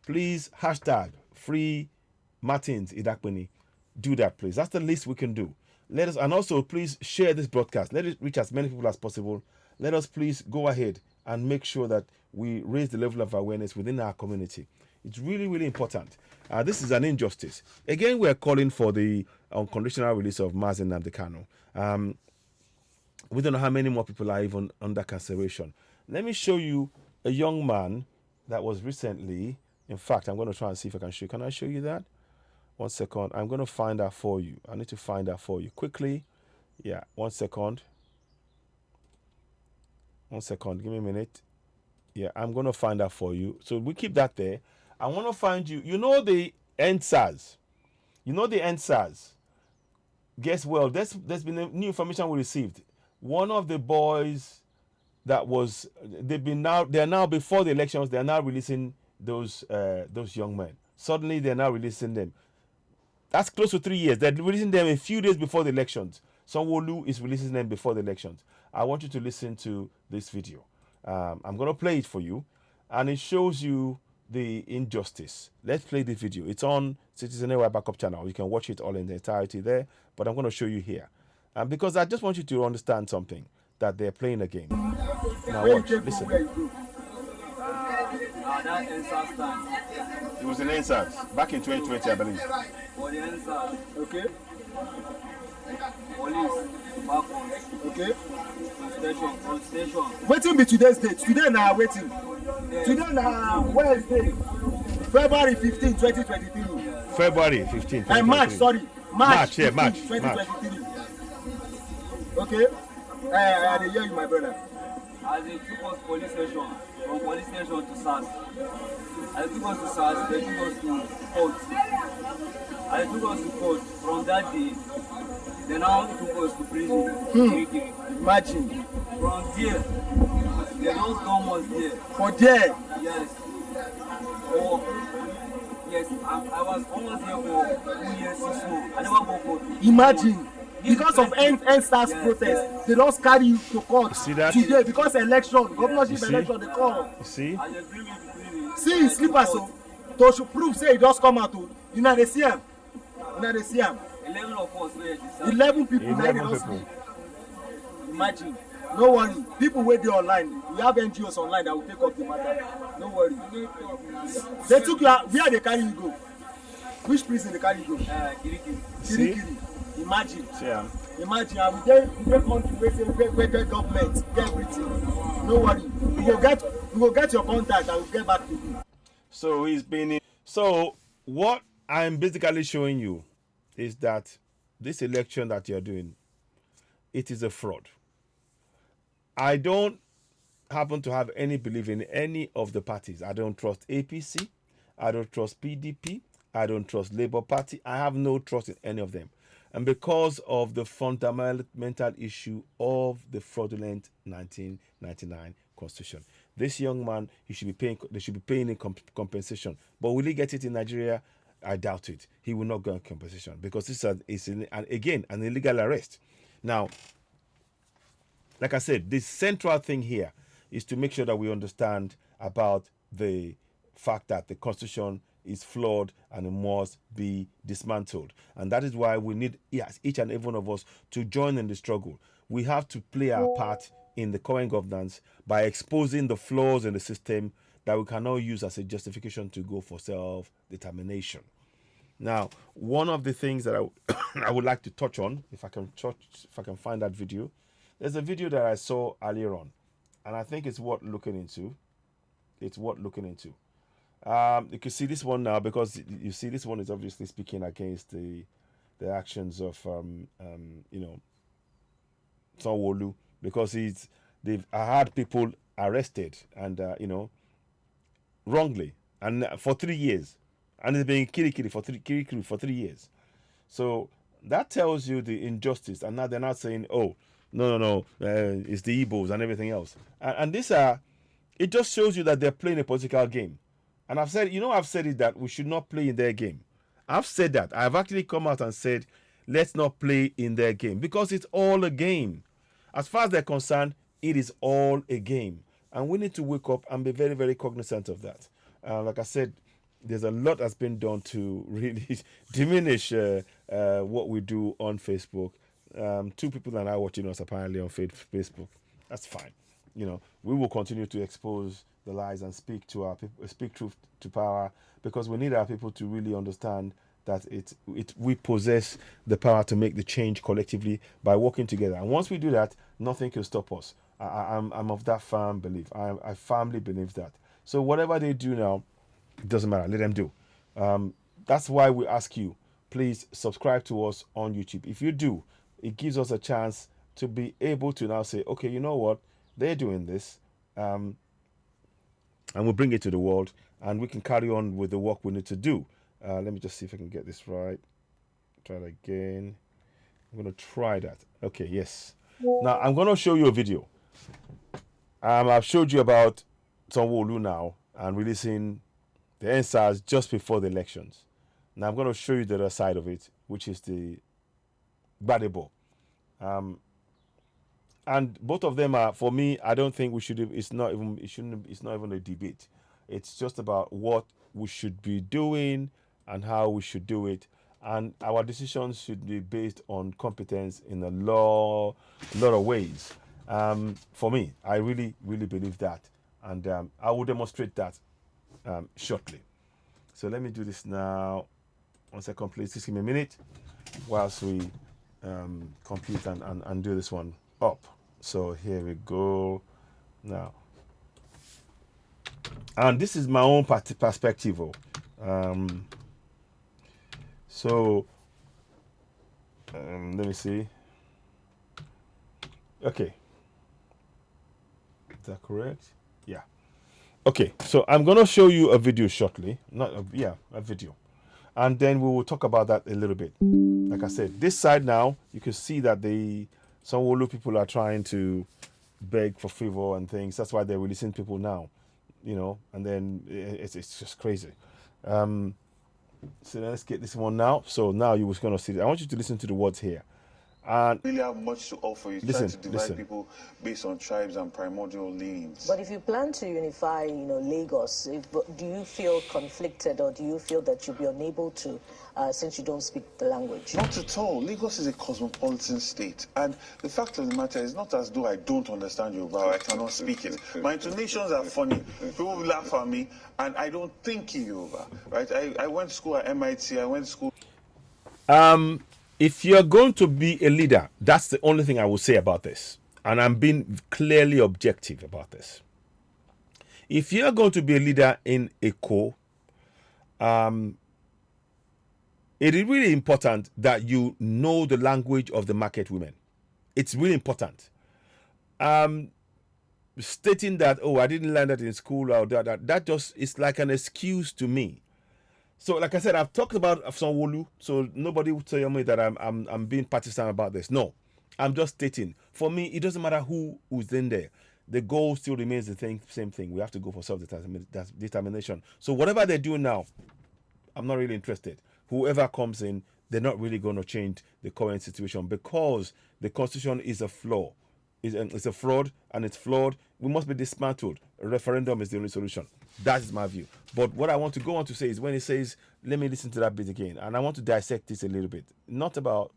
Please, hashtag free Martin Idakpini. Do that, please. That's the least we can do. Let us, and also please share this broadcast. Let it reach as many people as possible. Let us please go ahead and make sure that we raise the level of awareness within our community. It's really, really important. This is an injustice. Again, we are calling for the unconditional release of Mazi Nnamdi Kanu. We don't know how many more people are even under consideration. Let me show you a young man that was recently, in fact, I'm going to try and see if I can show you. Can I show you that? 1 second. I'm going to find that for you. I need to find that for you quickly. Yeah, 1 second. 1 second. Give me a minute. Yeah, I'm going to find that for you. So we keep that there. I want to find you. You know the NSAS. Guess well, there's been a new information we received. One of the boys that was, they're now before the elections, they're now releasing those young men. Suddenly they're now releasing them. That's close to 3 years. They're releasing them a few days before the elections. Sanwo-Olu is releasing them before the elections. I want you to listen to this video. I'm going to play it for you, and it shows you the injustice. Let's play the video. It's on Citizen AY Backup channel. You can watch it all in the entirety there, but I'm going to show you here. Because I just want you to understand something, that they're playing a game. Now watch, listen. It was in NSAS back in 2020, I believe. For the NSAS, okay? Police, background, okay? On station. Waiting be today's date. Today now waiting. Yeah. Today now Wednesday, February 15, 2023. February 15, 2023. And March, sorry. March 15, March. 2023. Okay? I dey hear you, my brother. As they took us police station, from police station to SARS. As they took us to SARS, they took us to court. As they took us to court, from that day, they now took us to prison. Kirikiri. Imagine. From there, they don't come us there. For there. Yes. Oh, yes, I was almost there for 2 years, 6 months. I never go court. Imagine. Because of NSAS protest, they don't carry you to court See that? today because election, governorship see? election, they come. You see? I just bring me to prison. See his slippers, so to should prove say he just come out. You know they see him. You know they see him. 11 of us were at 11 people. Now they 11 don't people. sleep. Imagine. No worry. People wait there online. We have NGOs online that will take up the matter. No worry. They took you out. Where they carry you go? Which prison they carry you go? Kirikiri. See? Kirikiri. Imagine. Yeah. Imagine. I will get country where get government, get everything. No worry. We will get your contact and we'll get back to you. So he's been in. So what I'm basically showing you is that this election that you're doing, it is a fraud. I don't happen to have any belief in any of the parties. I don't trust APC. I don't trust PDP. I don't trust Labour Party. I have no trust in any of them. And because of the fundamental issue of the fraudulent 1999 Constitution, this young man, they should be paying him compensation. But will he get it in Nigeria? I doubt it. He will not get compensation because this is again an illegal arrest. Now, like I said, the central thing here is to make sure that we understand about the fact that the Constitution is flawed and it must be dismantled. And that is why we need, yes, each and every one of us to join in the struggle. We have to play our part in the current governance by exposing the flaws in the system that we cannot use as a justification to go for self-determination. Now, one of the things that I would like to touch on, if I can find that video, there's a video that I saw earlier on, and I think it's worth looking into. It's worth looking into. You can see this one now because you see this one is obviously speaking against the actions of Sanwo-Olu, because they've had people arrested and wrongly and for 3 years, and they've been kirikiri for 3 years. So that tells you the injustice, and now they're not saying, oh, no, it's the Igbos and everything else. And these are, it just shows you that they're playing a political game. And I've said it that we should not play in their game. I've said that. I've actually come out and said, let's not play in their game because it's all a game. As far as they're concerned, it is all a game. And we need to wake up and be very, very cognizant of that. Like I said, there's a lot that's been done to really diminish what we do on Facebook. 2 people are now watching us apparently on Facebook. That's fine. We will continue to expose the lies and speak to our people, speak truth to power, because we need our people to really understand that we possess the power to make the change collectively by working together. And once we do that, nothing can stop us. I'm of that firm belief. I firmly believe that. So whatever they do now, it doesn't matter. Let them do. That's why we ask you, please subscribe to us on YouTube. If you do, it gives us a chance to be able to now say, okay, you know what? They're doing this. And we'll bring it to the world, and we can carry on with the work we need to do. Let me just see if I can get this right. Try it again. I'm going to try that. Okay, yes. Now, I'm going to show you a video. I've showed you about Sanwo-Olu now and releasing the NSAS just before the elections. Now, I'm going to show you the other side of it, which is the Gbadebo. And both of them are, for me, I don't think we should. It's not even a debate. It's just about what we should be doing and how we should do it. And our decisions should be based on competence in a lot of ways. For me, I really, really believe that. And I will demonstrate that shortly. So let me do this now. 1 second, please. Just give me a minute whilst we compute and do this one up. So here we go now. And this is my own perspective. Let me see. Okay. Is that correct? Yeah. Okay, so I'm gonna show you a video shortly. Not a, yeah, a video, and then we will talk about that a little bit. Like I said, this side now you can see that some Wolu people are trying to beg for favor and things. That's why they're releasing people now, and then it's just crazy. So let's get this one now. So now you was gonna see it. I want you to listen to the words here. And really have much to offer. You try to divide people based on tribes and primordial leanings. But if you plan to unify, Lagos, do you feel conflicted, or do you feel that you'll be unable to, since you don't speak the language? Not at all. Lagos is a cosmopolitan state, and the fact of the matter is not as though I don't understand Yoruba or I cannot speak it. My intonations are funny. People laugh at me, and I don't think in Yoruba. Right? I went to school at MIT. I went to school. If you're going to be a leader, that's the only thing I will say about this. And I'm being clearly objective about this. If you're going to be a leader in Eko, it is really important that you know the language of the market women. It's really important. Stating that, oh, I didn't learn that in school, or that just is like an excuse to me. So, like I said, I've talked about Wolu, so nobody will tell me that I'm being partisan about this. No, I'm just stating. For me, it doesn't matter who's in there. The goal still remains the same thing. We have to go for self-determination. So whatever they're doing now, I'm not really interested. Whoever comes in, they're not really going to change the current situation, because the constitution is a flaw. It's a fraud, and it's flawed. We must be dismantled. A referendum is the only solution. That is my view. But what I want to go on to say is, when it says, let me listen to that bit again, and I want to dissect this a little bit. Not about...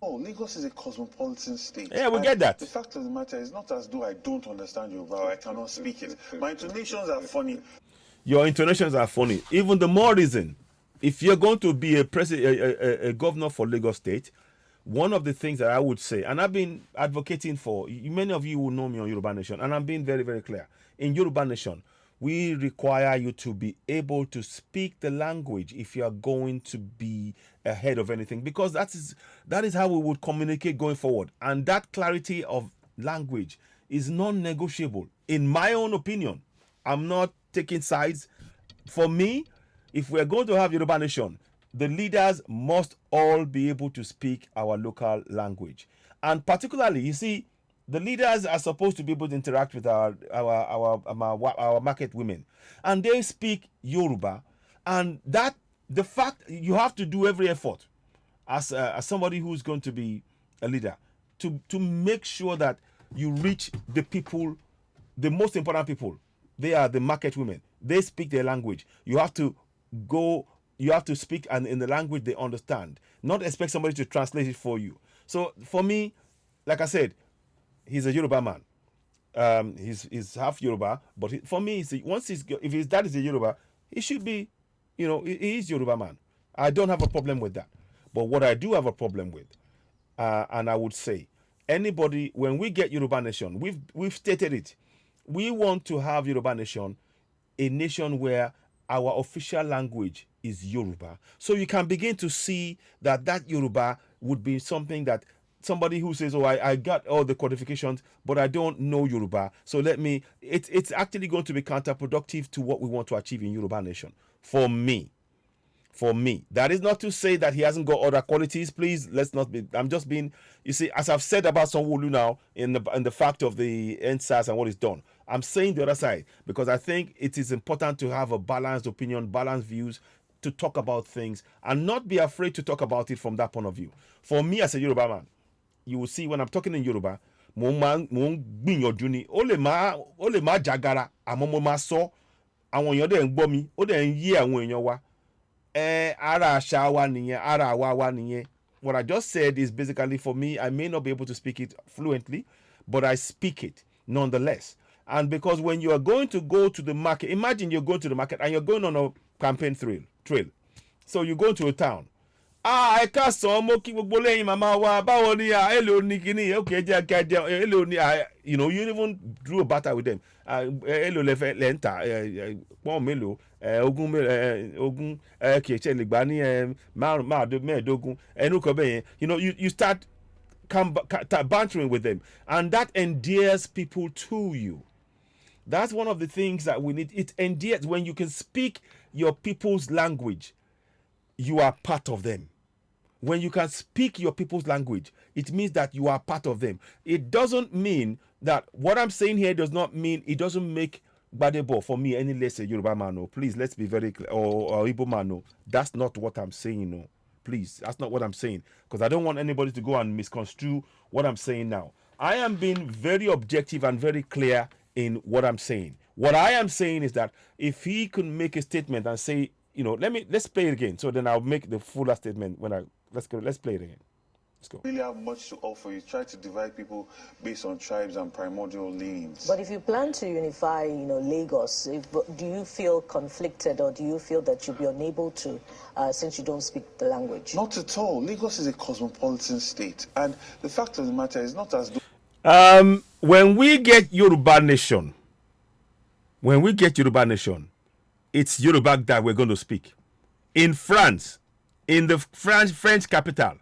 Oh, Lagos is a cosmopolitan state. Yeah, we get that. The fact of the matter is not as though I don't understand Yoruba or I cannot speak it. My intonations are funny. Your intonations are funny. Even the more reason, if you're going to be a governor for Lagos State, one of the things that I would say, and I've been advocating for, many of you will know me on Yoruba Nation, and I'm being very, very clear. In Yoruba Nation, we require you to be able to speak the language if you are going to be ahead of anything, because that is how we would communicate going forward. And that clarity of language is non-negotiable, in my own opinion. I'm not taking sides. For me, if we're going to have Yoruba Nation, the leaders must all be able to speak our local language. And particularly, you see, the leaders are supposed to be able to interact with our market women, and they speak Yoruba. And that, the fact, you have to do every effort as somebody who's going to be a leader to make sure that you reach the people, the most important people. They are the market women. They speak their language. You have to speak and in the language they understand, not expect somebody to translate it for you. So for me, like I said, he's a Yoruba man. He's half Yoruba, but for me, if his dad is a Yoruba, he should be, he is Yoruba man. I don't have a problem with that. But what I do have a problem with, and I would say, anybody, when we get Yoruba Nation, we've stated it. We want to have Yoruba Nation, a nation where our official language is Yoruba. So you can begin to see that Yoruba would be something that somebody who says, oh, I got all the qualifications, but I don't know Yoruba. So it's actually going to be counterproductive to what we want to achieve in Yoruba Nation. For me. That is not to say that he hasn't got other qualities. Please, let's not be, I'm just being, you see, as I've said about Sanwo-Olu now, in the fact of the NSAS and what is done, I'm saying the other side, because I think it is important to have a balanced opinion, balanced views, to talk about things, and not be afraid to talk about it from that point of view. For me as a Yoruba man, you will see when I'm talking in Yoruba, mo gbìyànjú ni, ó lè má jagara, àmọ́ mo máa sọ, àwọn èèyàn dẹ̀ ń gbọ́ mi, ó dẹ̀ ń yé àwọn èèyàn wa. Ara àṣà wa nìyẹn, ara àwa wa nìyẹn. What I just said is basically, for me, I may not be able to speak it fluently, but I speak it nonetheless. And because when you are going to go to the market, imagine you're going to the market and you're going on a campaign trail. So you go to a town. I can't so mo ki gbogbo lẹ́yìn mama wa báwo ni hello ni kini okay hello ni you even drew a battle with them. Hello le enta pon mélòó ogun ke che le gba ni márùn mẹ́ẹ̀dógún ẹnu ko be yẹn. You start bantering with them, and that endears people to you. That's one of the things that we need. It endears when you can speak your people's language, you are part of them. When you can speak your people's language, it means that you are part of them. It doesn't mean that what I'm saying here does not mean it doesn't make Gbadebo for me any less a Yoruba man. No, please, let's be very clear. Or Igbo man. No, that's not what I'm saying. No, please, that's not what I'm saying, because I don't want anybody to go and misconstrue what I'm saying now. I am being very objective and very clear in what I'm saying. What I am saying is that if he can make a statement and say, you know, let's play it again, so then I'll make the fuller statement when let's play it again. Let's go. Really have much to offer. You try to divide people based on tribes and primordial leanings. But if you plan to unify, Lagos, do you feel conflicted, or do you feel that you'll be unable to, since you don't speak the language? Not at all. Lagos is a cosmopolitan state, and the fact of the matter is not as though. When we get Yoruba Nation, it's Yoruba that we're going to speak. In France, in the French capital,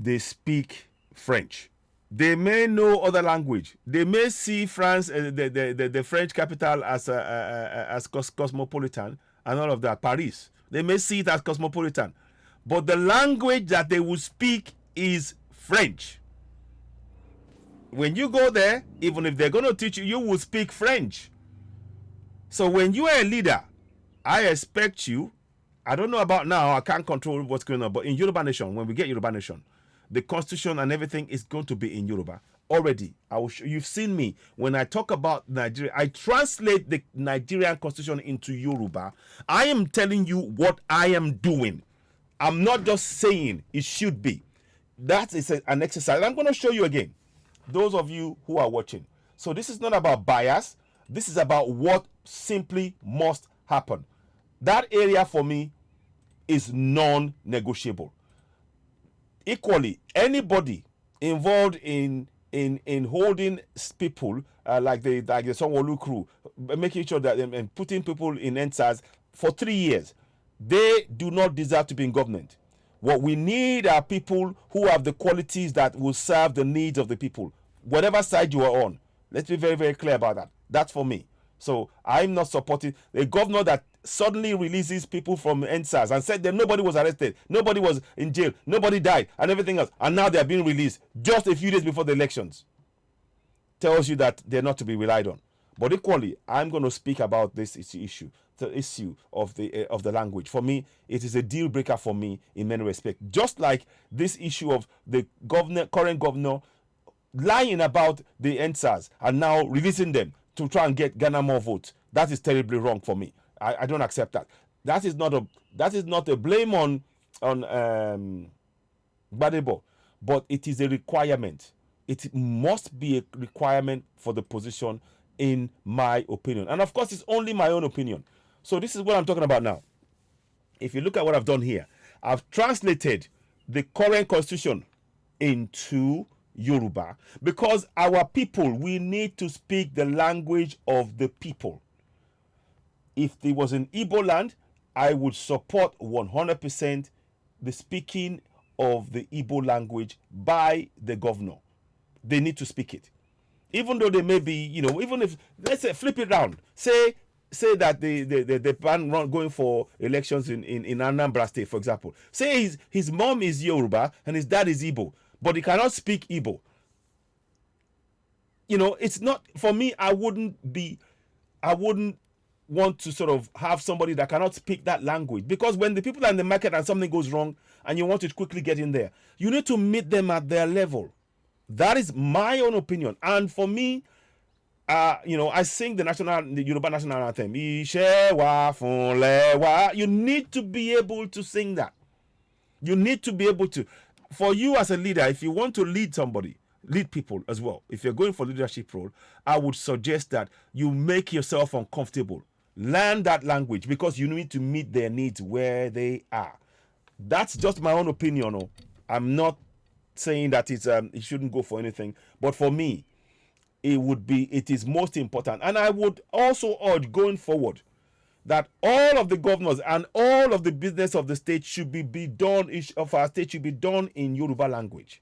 they speak French. They may know other language. They may see France, the French capital, as cosmopolitan and all of that. Paris, they may see it as cosmopolitan, but the language that they will speak is French. When you go there, even if they're going to teach you, you will speak French. So when you are a leader, I expect you, I don't know about now, I can't control what's going on, but in Yoruba Nation, when we get Yoruba Nation, the constitution and everything is going to be in Yoruba. Already, you've seen me, when I talk about Nigeria, I translate the Nigerian constitution into Yoruba. I am telling you what I am doing. I'm not just saying it should be. That is an exercise. I'm going to show you again, those of you who are watching. So this is not about bias. This is about what simply must happen. That area for me is non-negotiable. Equally, anybody involved in holding people like the Sanwo-Olu crew, making sure that and putting people in NSAS for 3 years, they do not deserve to be in government. What we need are people who have the qualities that will serve the needs of the people, whatever side you are on. Let's be very, very clear about that. That's for me. So I'm not supporting a governor that suddenly releases people from NSAS and said that nobody was arrested, nobody was in jail, nobody died, and everything else, and now they're being released just a few days before the elections. Tells you that they're not to be relied on. But equally, I'm going to speak about this issue, the issue of the language. For me, it is a deal breaker for me in many respects. Just like this issue of the current governor lying about the NSAS and now releasing them to try and garner more votes. That is terribly wrong for me. I don't accept that. That is not a blame on Gbadebo, but it is a requirement. It must be a requirement for the position, in my opinion. And of course, it's only my own opinion. So this is what I'm talking about now. If you look at what I've done here, I've translated the current constitution into Yoruba, because our people, we need to speak the language of the people. If it was in Igbo land, I would support 100% the speaking of the Igbo language by the governor. They need to speak it. Even though they may be, even if, let's say, flip it around. Say that the ban going for elections in Anambra State, for example. Say his mom is Yoruba and his dad is Igbo, but he cannot speak Igbo. It's not, for me, I wouldn't want to sort of have somebody that cannot speak that language, because when the people are in the market and something goes wrong and you want to quickly get in there, you need to meet them at their level. That is my own opinion. And for me, I sing the Yoruba national anthem. You need to be able to sing that. You need to be able to. For you as a leader, if you want to lead people as well, if you're going for leadership role, I would suggest that you make yourself uncomfortable. Learn that language, because you need to meet their needs where they are. That's just my own opinion. I'm not saying that it shouldn't go for anything, but for me, it is most important. And I would also urge going forward that all of the governors and all of the business of the state should be done in Yoruba language.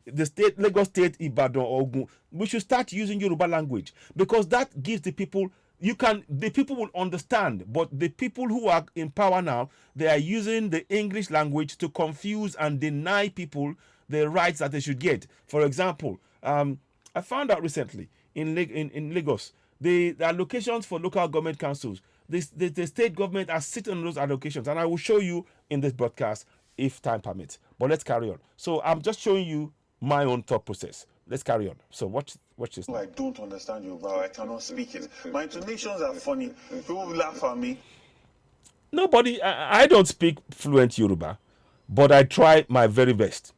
the state, Lagos State, Ibadan, Ogun, we should start using Yoruba language, because that gives the people, the people will understand. But the people who are in power now, they are using the English language to confuse and deny people the rights that they should get. For example, I found out recently in Lagos, the allocations for local government councils, the state government are sitting on those allocations, and I will show you in this broadcast if time permits. But let's carry on. So I'm just showing you my own thought process. Let's carry on. So watch this. I don't understand Yoruba. I cannot speak it. My intonations are funny. People laugh at me. Nobody, I don't speak fluent Yoruba, but I try my very best,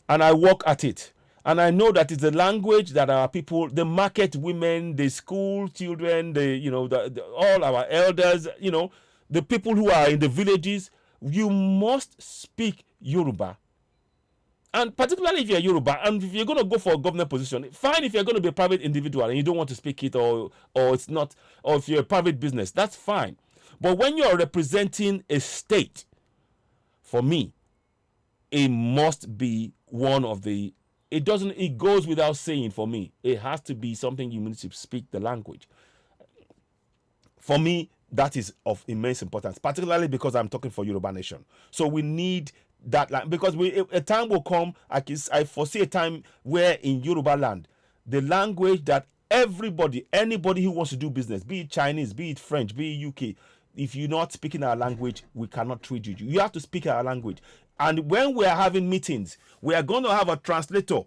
and I work at it. And I know that it's a language that our people, the market women, the school children, all our elders, the people who are in the villages, you must speak Yoruba. And particularly if you're Yoruba, and if you're going to go for a government position, fine if you're going to be a private individual and you don't want to speak it, or it's not, or if you're a private business, that's fine. But when you're representing a state, for me, it must be one of the, it goes without saying for me. It has to be something you need to speak the language. For me, that is of immense importance, particularly because I'm talking for Yoruba Nation. So we need that, because a time will come, I foresee a time where in Yoruba land, the language that anybody who wants to do business, be it Chinese, be it French, be it UK, if you're not speaking our language, we cannot treat you. You have to speak our language. And when we are having meetings, we are going to have a translator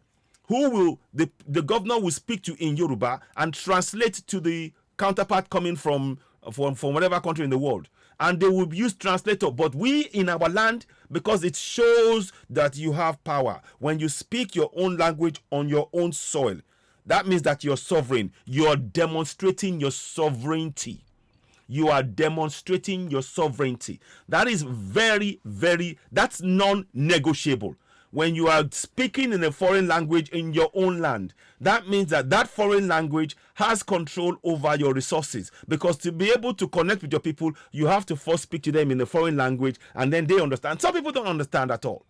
who will, the governor will speak to in Yoruba and translate to the counterpart coming from whatever country in the world. And they will use translator. But we in our land, because it shows that you have power. When you speak your own language on your own soil, that means that you're sovereign. You're demonstrating your sovereignty. You are demonstrating your sovereignty. That is very, very, that's non-negotiable. When you are speaking in a foreign language in your own land, that means that that foreign language has control over your resources. Because to be able to connect with your people, you have to first speak to them in a foreign language, and then they understand. Some people don't understand at all.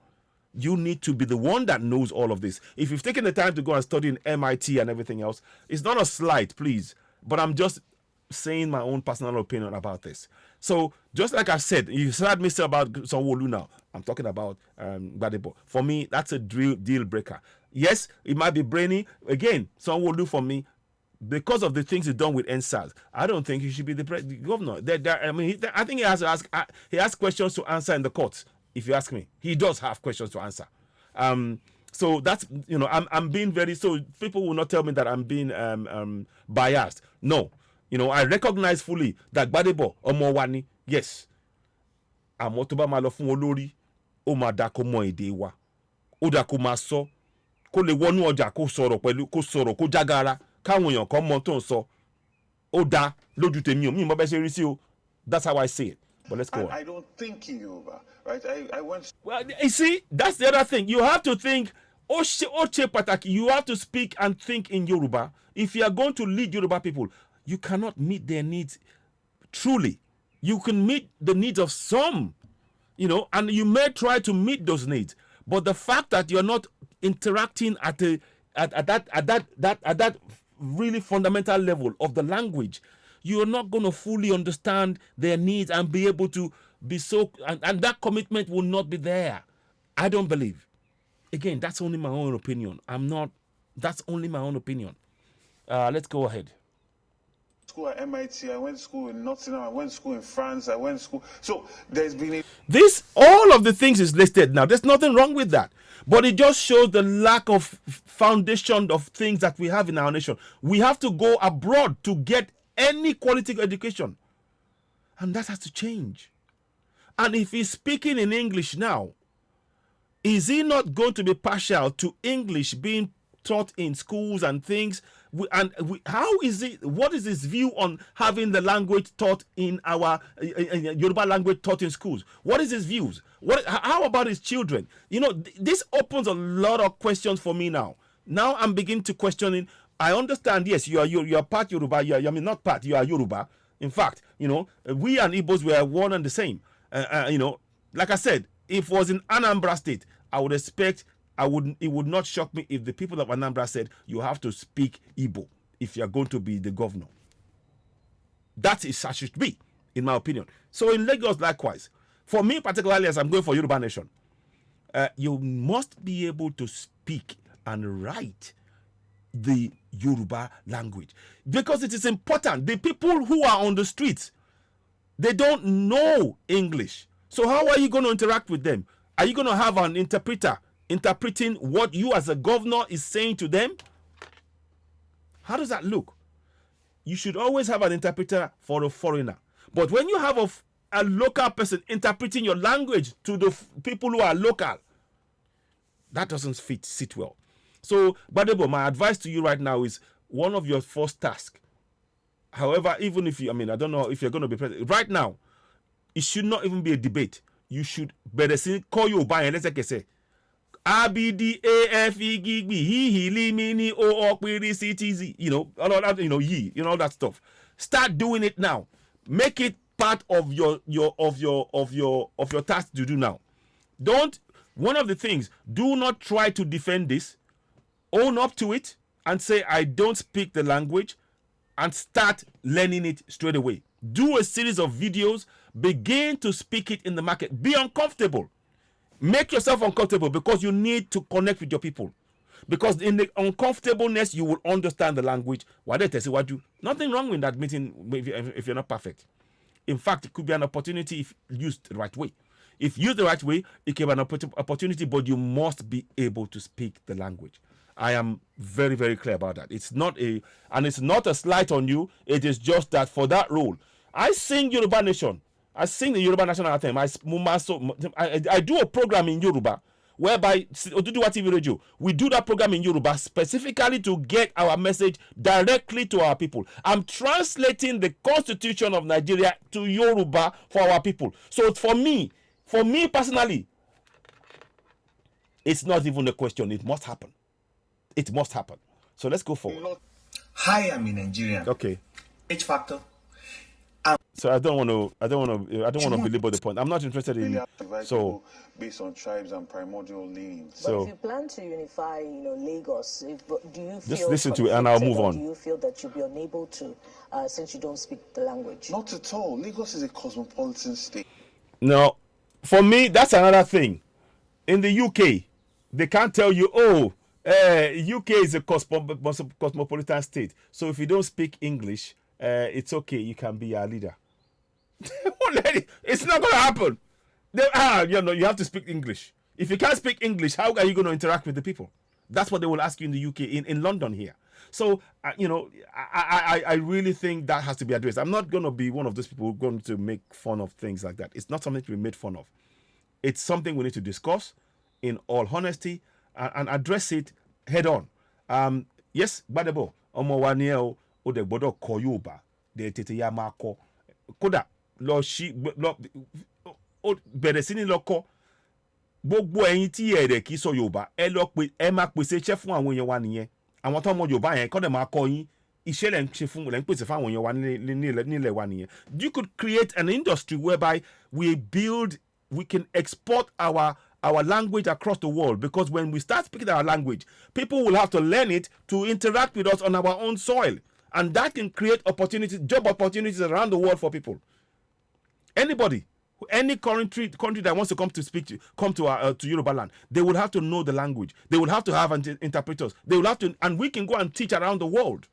You need to be the one that knows all of this. If you've taken the time to go and study in MIT and everything else, it's not a slight, please. But I'm just saying my own personal opinion about this. So just like I said, you heard me say about Sanwo-Olu now. I'm talking about Gbadebo. For me, that's a deal breaker. Yes, it might be brainy. Again, Sanwo-Olu for me, because of the things he's done with NSAS, I don't think he should be the governor. I think he has questions to answer in the courts. If you ask me, he does have questions to answer. So that's, I'm being very, so people will not tell me that I'm being biased. No. I recognize fully that Gbadebo Omowani, yes. Àmọ́ tó bá máa lọ fún olórí, ó máa dá kó mọ èdè wa. Ó dá kó máa sọ, kó lè wọnú ọjà kó sọ̀rọ̀ kó jágara, káwọn èèyàn kan mọ tó ń sọ. Ó dá lójú tèmi o, mi mọ bẹ́ ṣe rí sí o. That's how I see it. But let's go on. I don't think in Yoruba, right? I went. Well, you see, that's the other thing. You have to think. Oche Pataki, you have to speak and think in Yoruba. If you are going to lead Yoruba people, you cannot meet their needs truly. You can meet the needs of some, and you may try to meet those needs. But the fact that you're not interacting at that really fundamental level of the language, you're not going to fully understand their needs and be able to be so, and that commitment will not be there. I don't believe. Again, that's only my own opinion. That's only my own opinion. Let's go ahead. School at MIT, I went to school in Nottingham, I went to school in France, I went to school. So there's been all of the things is listed now. There's nothing wrong with that. But it just shows the lack of foundation of things that we have in our nation. We have to go abroad to get any quality education. And that has to change. And if he's speaking in English now, is he not going to be partial to English being taught in schools and things? How is it? What is his view on having the language taught in our Yoruba language taught in schools? What is his views? How about his children? This opens a lot of questions for me now. Now I'm beginning to questioning. I understand. Yes, you are part Yoruba. Not part. You are Yoruba. In fact, we and Igbos were one and the same. Like I said, if it was in Anambra State, I would expect It would not shock me if the people of Anambra said you have to speak Igbo if you are going to be the governor. That is as it should be, in my opinion. So in Lagos, likewise, for me particularly, as I'm going for Yoruba Nation, you must be able to speak and write the Yoruba language, because it is important. The people who are on the streets, they don't know English. So how are you going to interact with them? Are you going to have an interpreter interpreting what you as a governor is saying to them? How does that look? You should always have an interpreter for a foreigner. But when you have a local person interpreting your language to the people who are local, that doesn't sit well. So, Badebo, my advice to you right now is one of your first tasks. However, even if you, I don't know if you're going to be president right now, it should not even be a debate. You should better call you by and let's say ABDAFEGB CTZ, all of that, all that stuff. Start doing it now. Make it part of your task to do now. One of the things, do not try to defend this. Own up to it and say, I don't speak the language, and start learning it straight away. Do a series of videos, begin to speak it in the market. Be uncomfortable. Make yourself uncomfortable, because you need to connect with your people. Because in the uncomfortableness, you will understand the language. Nothing wrong with that meeting if you're not perfect. In fact, it could be an opportunity if used the right way. If used the right way, it can be an opportunity, but you must be able to speak the language. I am very, very clear about that. It's not a slight on you. It is just that for that role, I sing Yoruba Nation. I sing the Yoruba National Anthem. I do a program in Yoruba whereby Oduduwa TV Radio, we do that program in Yoruba specifically to get our message directly to our people. I'm translating the Constitution of Nigeria to Yoruba for our people. So for me personally, it's not even a question. It must happen. It must happen. So let's go forward. Hi, I'm in Nigeria. Okay. H factor. So I don't want to belabor the point. I'm not interested in so based on tribes and primordial names. But if you plan to unify, Lagos, do you feel just listen to it and I'll move on. Do you feel that you'll be unable to, since you don't speak the language? Not at all. Lagos is a cosmopolitan state. No, for me, that's another thing. In the UK, they can't tell you, UK is a cosmopolitan state. So if you don't speak English, it's okay. You can be our leader. It's not going to happen. You have to speak English. If you can't speak English, how are you going to interact with the people? That's what they will ask you in the UK, in London here. So, I really think that has to be addressed. I'm not going to be one of those people who are going to make fun of things like that. It's not something to be made fun of. It's something we need to discuss in all honesty and address it head on. Yes, Badebo, Omo wa ni o de gbodo ko Yoruba, de tete ya ma ko. Kódà lọ bẹ̀rẹ̀ sí ní lọ kọ́ gbogbo ẹ̀yin tí ẹ̀rẹ̀ kì í sọ Yorùbá ẹ máa pèsè iṣẹ́ fún àwọn èèyàn wa nìyẹn. Àwọn tó mọ Yorùbá yẹn kọ́ dẹ̀ máa kọ́ yín iṣẹ́ lẹ́ ń pèsè fún àwọn èèyàn wa nílẹ̀ wa nìyẹn. You could create an industry whereby we can export our language across the world, because when we start speaking our language, people will have to learn it to interact with us on our own soil. And that can create job opportunities around the world for people. Anybody, any country that wants to come to Yoruba land, they will have to know the language. They will have to have interpreters. They will have to, and we can go and teach around the world.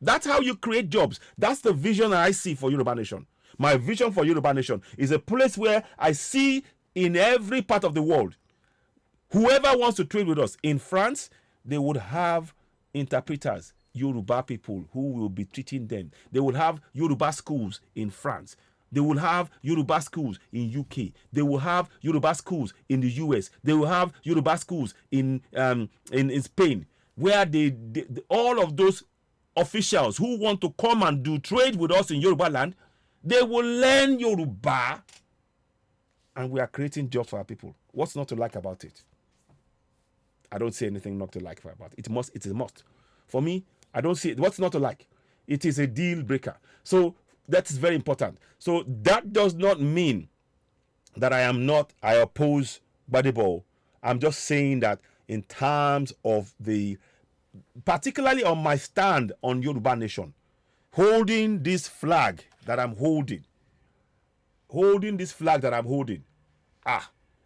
That's how you create jobs. That's the vision I see for Yoruba Nation. My vision for Yoruba Nation is a place where I see in every part of the world, whoever wants to trade with us. In France, they would have interpreters, Yoruba people who will be treating them. They will have Yoruba schools in France. They will have Yoruba schools in UK. They will have Yoruba schools in the US. They will have Yoruba schools in Spain, where all of those officials who want to come and do trade with us in Yoruba land, they will learn Yoruba, and we are creating jobs for our people. What's not to like about it? I don't see anything not to like about it. It is a must. For me, I don't see it. What's not to like? It is a deal breaker. So that is very important. So that does not mean that I oppose Badebo. I'm just saying that in terms of particularly on my stand on Yoruba Nation, holding this flag that I'm holding.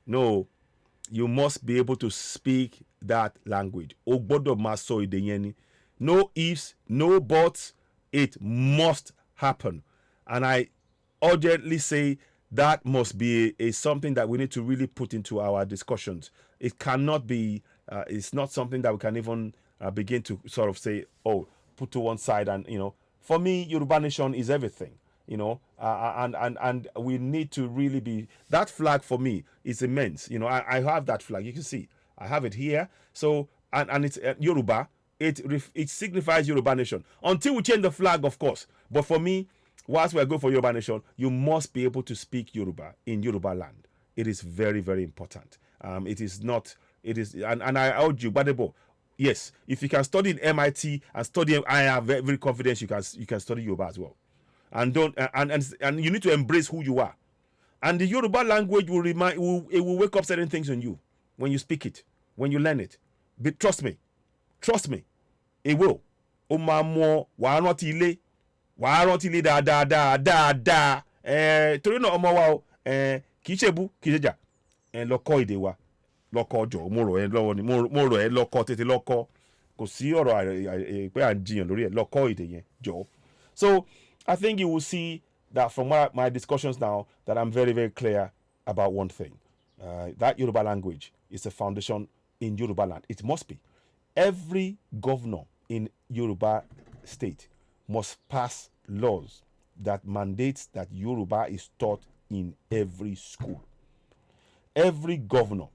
No, you must be able to speak that language. O gbọ́dọ̀ máa sọ èdè yẹn ni. No ifs, no buts. It must happen. And I urgently say that must be something that we need to really put into our discussions. It cannot be, it's not something that we can even begin to sort of say, oh, put to one side. And, for me, Yoruba Nation is everything, and we need to really be, that flag for me is immense. I have that flag. You can see, I have it here. So, and it's Yoruba. It signifies Yoruba Nation until we change the flag, of course. But for me, whilst we are going for Yoruba Nation, you must be able to speak Yoruba in Yoruba land. It is very, very important. And I urge you, Badebo, yes, if you can study in MIT and study, I have very, very confidence you can study Yoruba as well. And you need to embrace who you are. And the Yoruba language will wake up certain things in you when you speak it, when you learn it. But trust me, it will. O máa mọ wàá rántí ilé dáadáa. Torí náà ọmọ wa o, kì í ṣe bú, kì í ṣe jà. Lọ kọ́ èdè wa, lọ kọ́ jọ̀ọ́, mo rọ̀ ẹ́ lọ́wọ́ ni, mo rọ̀ ẹ́ lọ kọ́, tètè lọ kọ́. Kò sí ọ̀rọ̀ pé à ń jiyàn lórí ẹ̀, lọ kọ́ èdè yẹn jọ̀ọ́. So I think you will see that from my discussions now that I'm very, very clear about one thing. That Yoruba language is a foundation in Yoruba land. It must be. Every governor in Yoruba state must pass laws that mandates that Yoruba is taught in every school. Every governor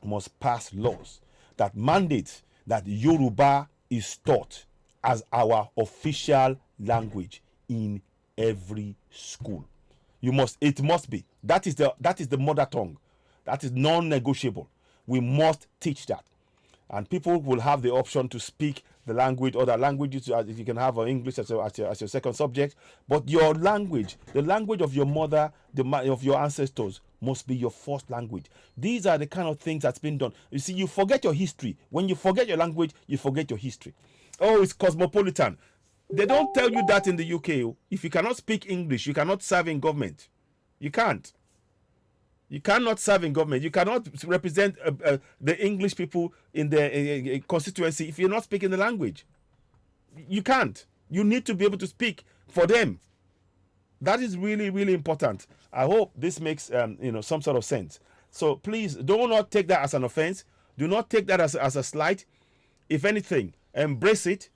must pass laws that mandates that Yoruba is taught as our official language in every school. It must be. That is the mother tongue. That is non-negotiable. We must teach that. And people will have the option to speak the language, other languages. You can have English as your second subject, but your language, the language of your mother, of your ancestors, must be your first language. These are the kind of things that's been done. You see, you forget your history. When you forget your language, you forget your history. Oh, it's cosmopolitan. They don't tell you that in the UK. If you cannot speak English, you cannot serve in government. You can't. You cannot serve in government. You cannot represent the English people in the constituency if you're not speaking the language. You can't. You need to be able to speak for them. That is really, really important. I hope this makes some sort of sense. So please do not take that as an offense. Do not take that as a slight. If anything, embrace it.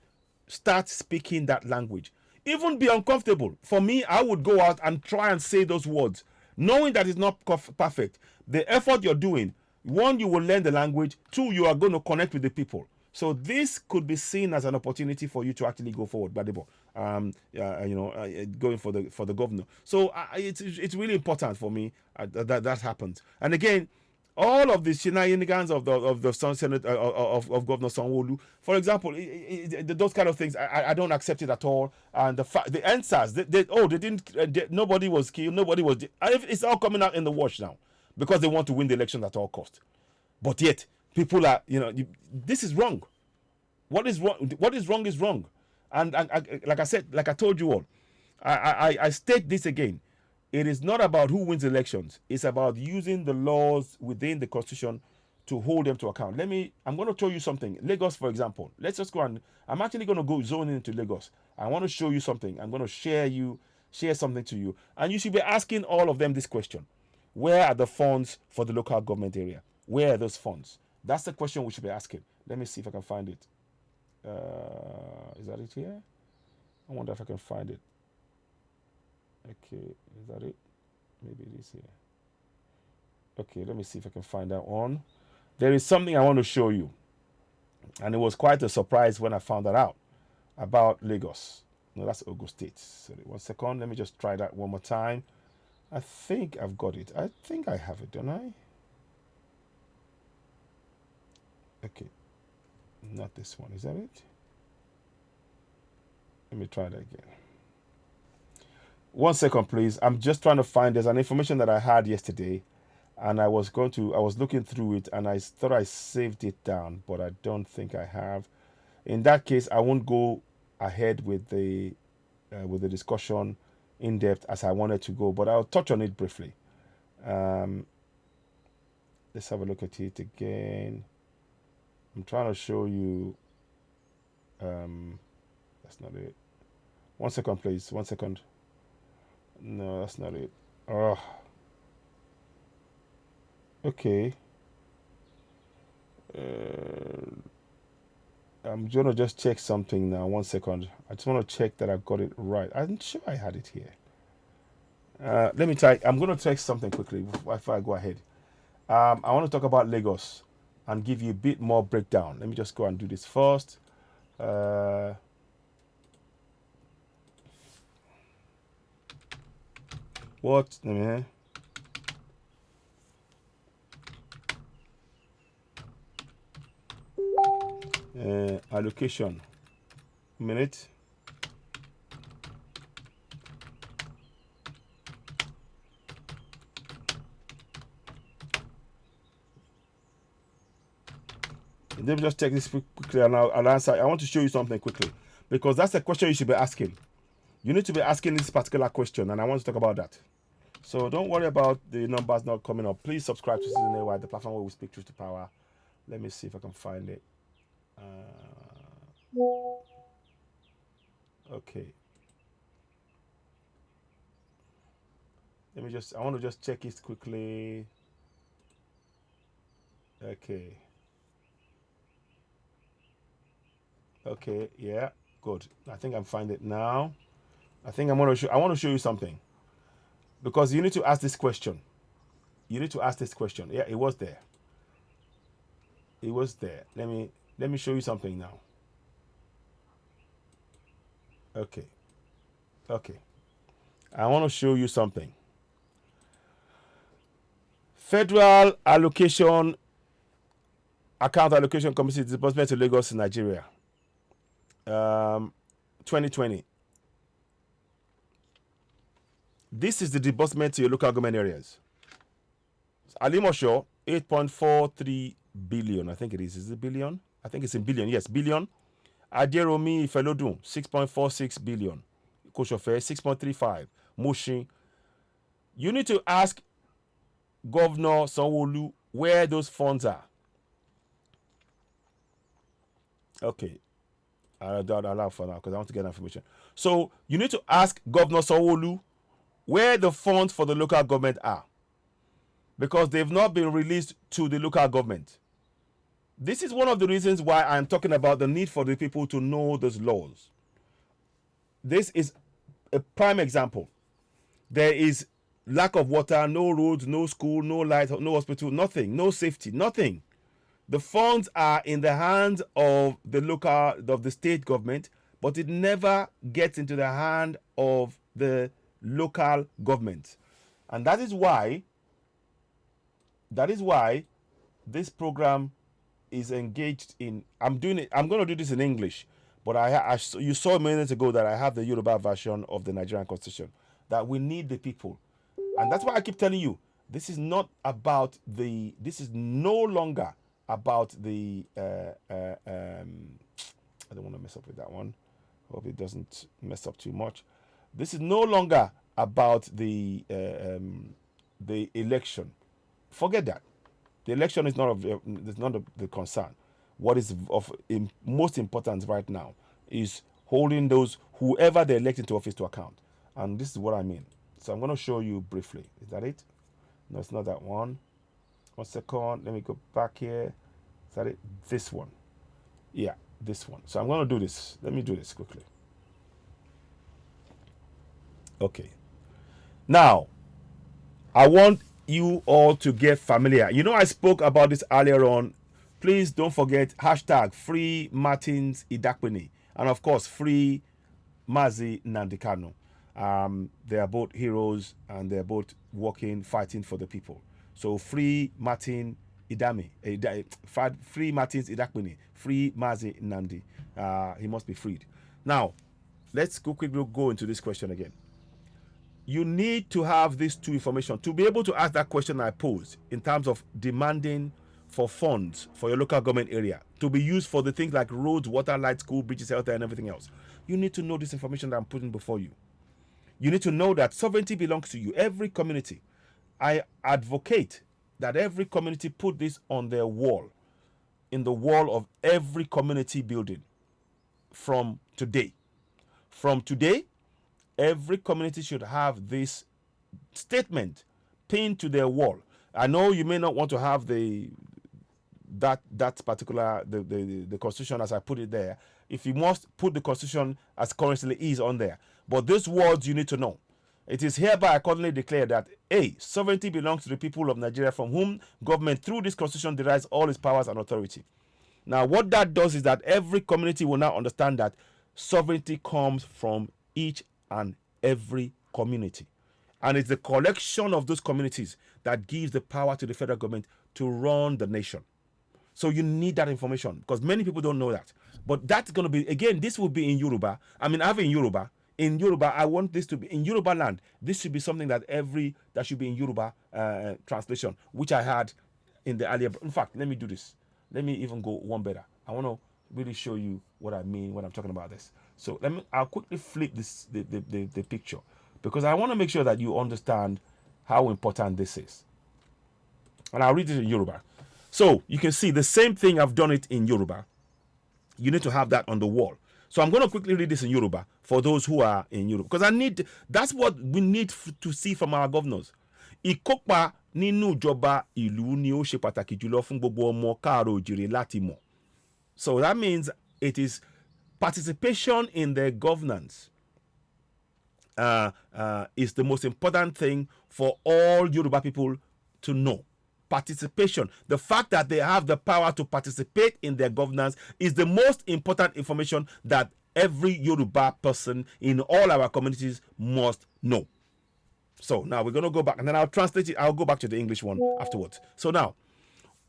Start speaking that language. Even be uncomfortable. For me, I would go out and try and say those words, knowing that it's not perfect. The effort you're doing, one, you will learn the language. Two, you are going to connect with the people. So this could be seen as an opportunity for you to actually go forward, Badebo. Going for the governor. So it's really important for me that happens. And again, all of the shenanigans of the Senate of Governor Sanwo-Olu, for example, those kind of things, I don't accept it at all. And the answers, nobody was killed, nobody was. It's all coming out in the wash now because they want to win the election at all cost. But yet, people are, this is wrong. What is wrong? What is wrong is wrong. And like I said, like I told you all, I state this again. It is not about who wins elections. It's about using the laws within the constitution to hold them to account. I'm going to show you something. Lagos, for example. Let's just go I'm actually going to go zone into Lagos. I want to show you something. I'm going to share something to you. And you should be asking all of them this question. Where are the funds for the local government area? Where are those funds? That's the question we should be asking. Let me see if I can find it. Is that it here? I wonder if I can find it. Okay, is that it? Maybe it is here. Okay, let me see if I can find that one. There is something I want to show you. And it was quite a surprise when I found that out about Lagos. No, that's Ogun State. Sorry, 1 second. Let me just try that one more time. I think I've got it. I think I have it, don't I? Okay. Not this one. Is that it? Let me try that again. 1 second, please. I'm just trying to find. There's an information that I had yesterday, and I was looking through it, and I thought I saved it down, but I don't think I have. In that case, I won't go ahead with the discussion in depth as I wanted to go, but I'll touch on it briefly. Let's have a look at it again. I'm trying to show you. That's not it. 1 second, please. 1 second. No, that's not it. Oh. Okay. I'm gonna just check something now. 1 second. I just want to check that I got it right. I'm sure I had it here. Let me try. I'm gonna check something quickly before I go ahead. I want to talk about Lagos and give you a bit more breakdown. Let me just go and do this first. What? Allocation. Minute. Let me just check this quickly and I'll answer. I want to show you something quickly because that's the question you should be asking. You need to be asking this particular question, and I want to talk about that. So don't worry about the numbers not coming up. Please subscribe to Season AY, the platform where we speak truth to power. Let me see if I can find it. Okay. I want to just check it quickly. Okay. Okay, yeah, good. I think I'm finding it now. I want to show you something. Because you need to ask this question. You need to ask this question. Yeah, it was there. It was there. Let me show you something now. Okay. Okay. I want to show you something. Federal allocation account allocation committee disbursement to Lagos, Nigeria. 2020. This is the disbursement to your local government areas. Alimosho, 8.43 billion. I think it is. Is it billion? I think it's in billion. Yes, billion. Aderomi Ifelodun, 6.46 billion. Koshofe, 6.35. Mushin. You need to ask Governor Sanwo-Olu where those funds are. Okay. I don't allow for now because I want to get information. So you need to ask Governor Sanwo-Olu where the funds for the local government are, because they've not been released to the local government. This is one of the reasons why I'm talking about the need for the people to know those laws. This is a prime example. There is lack of water, no roads, no school, no light, no hospital, nothing, no safety, nothing. The funds are in the hands of the state government, but it never gets into the hand of the local government. And that is why this program is engaged in. I'm going to do this in English, but you saw a minute ago that I have the Yoruba version of the Nigerian Constitution, that we need the people. And that's why I keep telling you, this is no longer about the I don't want to mess up with that one. Hope it doesn't mess up too much. This is no longer about the election. Forget that. The election is not the concern. What is of most importance right now is holding whoever they elect into office to account. And this is what I mean. So I'm going to show you briefly. Is that it? No, it's not that one. 1 second. Let me go back here. Is that it? This one. Yeah, this one. So I'm going to do this. Let me do this quickly. Okay. Now, I want you all to get familiar. You know, I spoke about this earlier on. Please don't forget hashtag Free Martins Idakpini. And of course, Free Mazi Nandikano. They are both heroes and they're both fighting for the people. So Free Martin Idami, Free Martins Idakpini, Free Mazi Nandi. He must be freed. Now, let's quickly go into this question again. you need to have these two information to be able to ask that question I posed in terms of demanding for funds for your local government area to be used for the things like roads, water, light, school, bridges, health, and everything else. You need to know this information that I'm putting before you. You need to know that sovereignty belongs to you, every community. I advocate that every community put this on their wall, in the wall of every community building from today. From today, every community should have this statement pinned to their wall. I know you may not want to have that particular the constitution as I put it there. If you must put the constitution as currently is on there, but these words you need to know. It is hereby accordingly declared that A, sovereignty belongs to the people of Nigeria, from whom government through this constitution derives all its powers and authority. Now what that does is that every community will now understand that sovereignty comes from each and every community, and it's the collection of those communities that gives the power to the federal government to run the nation. So you need that information, because many people don't know that. But that's going to be, again, this will be in Yoruba. I mean, I have in Yoruba. In Yoruba, I want this to be in Yoruba land. This should be something that should be in Yoruba translation, which I had in the earlier. In fact, let me do this. Let me even go one better. I want to really show you what I mean when I'm talking about this. So I'll quickly flip the picture, because I want to make sure that you understand how important this is. And I'll read it in Yoruba. So you can see the same thing. I've done it in Yoruba. You need to have that on the wall. So I'm going to quickly read this in Yoruba for those who are in Europe, because that's what we need to see from our governors. Ìkópa nínú ìjọba ìlú ni ó ṣe pàtàkì jùlọ fún gbogbo ọmọ káàárọ̀ oòjíire láti mọ̀. So that means it is participation in their governance is the most important thing for all Yoruba people to know. Participation, the fact that they have the power to participate in their governance, is the most important information that every Yoruba person in all our communities must know. So now we're going to go back, and then I'll translate it. I'll go back to the English one afterwards. So now,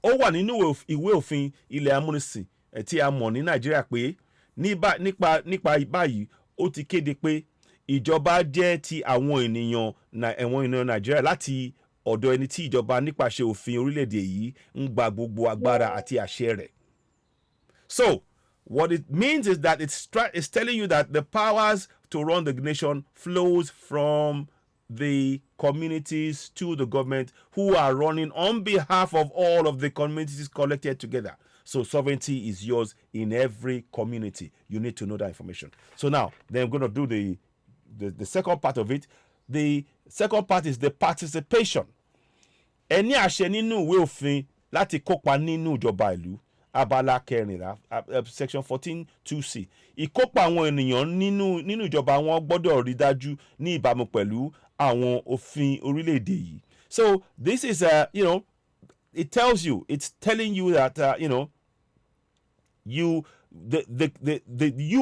ó wà nínú ìwé òfin ilẹ̀ amúnisìn tí a mọ̀ ní Nàìjíríà pé nípa báyìí ó ti kéde pé ìjọba jẹ́ ti àwọn ènìyàn Nàìjíríà láti ọ̀dọ̀ ẹni tí ìjọba nípasẹ̀ òfin orílẹ̀-èdè yìí ń gba gbogbo agbára àti àṣẹ rẹ̀. So what it means is that it's telling you that the powers to run the nation flows from the communities to the government, who are running on behalf of all of the communities collected together. So sovereignty is yours in every community. You need to know that information. So now, then I'm going to do the second part of it. The second part is the participation. Ẹni àṣẹ nínú ìwé òfin láti kópa nínú ìjọba ìlú, abala kẹrìnlá, section 14(2)c. Ìkópa àwọn ènìyàn nínú ìjọba wọn gbọ́dọ̀ rí dájú ní ìbámu pẹ̀lú àwọn òfin orílẹ̀-èdè yìí. So this is it's telling you that you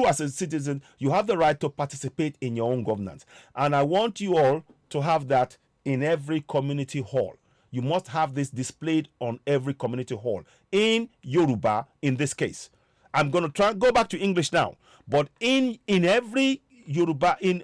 as a citizen, you have the right to participate in your own governance. And I want you all to have that in every community hall. You must have this displayed on every community hall in Yoruba in this case. I'm going to go back to English now, but in every Yoruba, in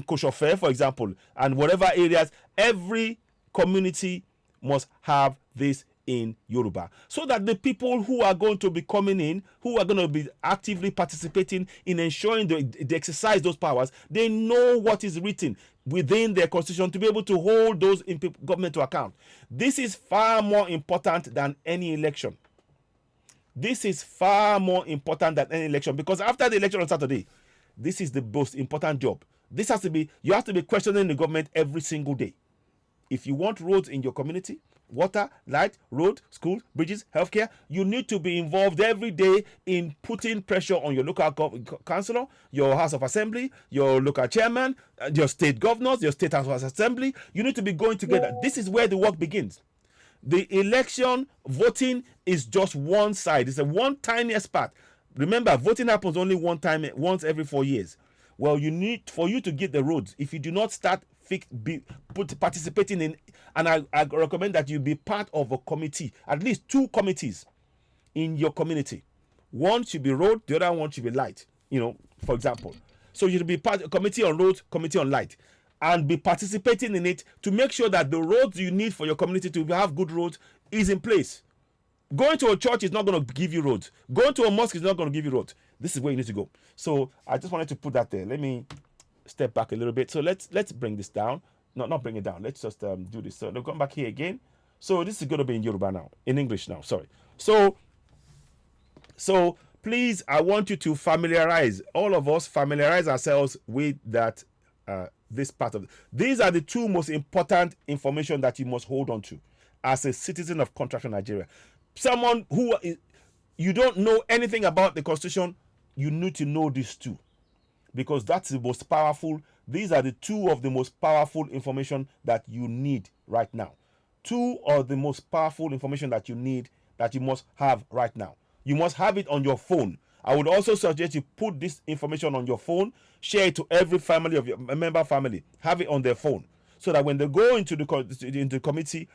Koshofe, for example, and whatever areas, every community must have this in Yoruba, so that the people who are going to be coming in, who are going to be actively participating in ensuring they exercise those powers, they know what is written within their constitution to be able to hold those in government to account. This is far more important than any election. This is far more important than any election, because after the election on Saturday, this is the most important job. You have to be questioning the government every single day. If you want roads in your community, water, light, road, school, bridges, healthcare, you need to be involved every day in putting pressure on your local councillor, your House of Assembly, your local chairman, your state governors, your state House of Assembly. You need to be going together. This is where the work begins. The election voting is just one side. It's a one tiniest part. Remember, voting happens only once every 4 years. Well, for you to get the roads, if you do not start participating in, and I recommend that you be part of a committee, at least 2 committees in your community. One should be road, the other one should be light, for example. So you should be part of a committee on road, committee on light. and be participating in it to make sure that the roads you need for your community to have good roads is in place. Going to a church is not going to give you roads. Going to a mosque is not going to give you roads. This is where you need to go. So I just wanted to put that there. Let me step back a little bit. So let's bring this down. No, not bring it down. Let's just do this. So come back here again. So this is going to be in Yoruba now, in English now. Sorry. So please, I want you to familiarize ourselves with that. This part of these are the two most important information that you must hold on to as a citizen of contractual Nigeria. Someone who you don't know anything about the Constitution, you need to know these two, because that's the most powerful. These are the two of the most powerful information that you need right now. Two of the most powerful information that you need, that you must have right now. You must have it on your phone. I would also suggest you put this information on your phone, share it to every family of your member family, have it on their phone, so that when they go into the community,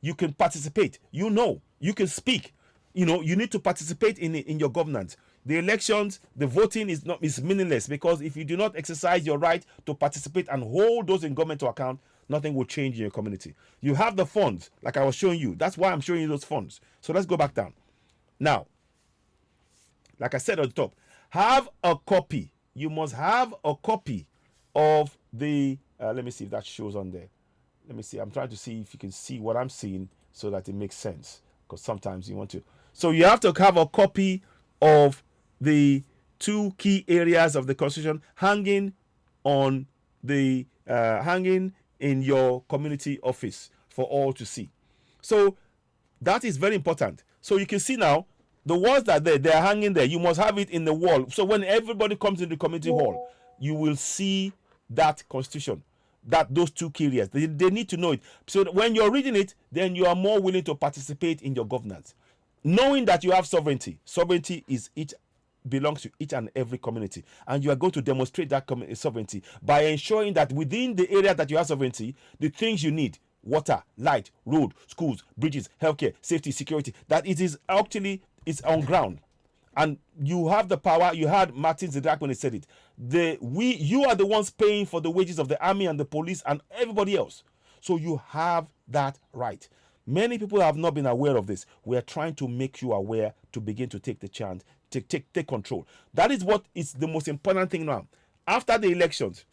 you can participate. You can speak. You need to participate in your governance. The elections, the voting is meaningless, because if you do not exercise your right to participate and hold those in government to account, nothing will change in your community. You have the funds, like I was showing you. That's why I'm showing you those funds. So let's go back down. Now, like I said on the top, have a copy. You must have a copy of the, let me see if that shows on there. Let me see. I'm trying to see if you can see what I'm seeing so that it makes sense, because sometimes you want to. So you have to have a copy of the two key areas of the Constitution hanging on the, hanging in your community office for all to see. So that is very important. So you can see now, the ones that they're hanging there, you must have it in the wall. So when everybody comes in the community hall, you will see that Constitution, those two key areas. They need to know it. So when you're reading it, then you are more willing to participate in your governance. Knowing that you have sovereignty. Sovereignty belongs to each and every community. And you are going to demonstrate that sovereignty by ensuring that within the area that you have sovereignty, the things you need, water, light, road, schools, bridges, healthcare, safety, security, that it is actually on ground. And you have the power. You had Martin Idakpini said it. You are the ones paying for the wages of the army and the police and everybody else. So you have that right. Many people have not been aware of this. We are trying to make you aware to begin to take the chance, take control. That is what is the most important thing now. After the elections,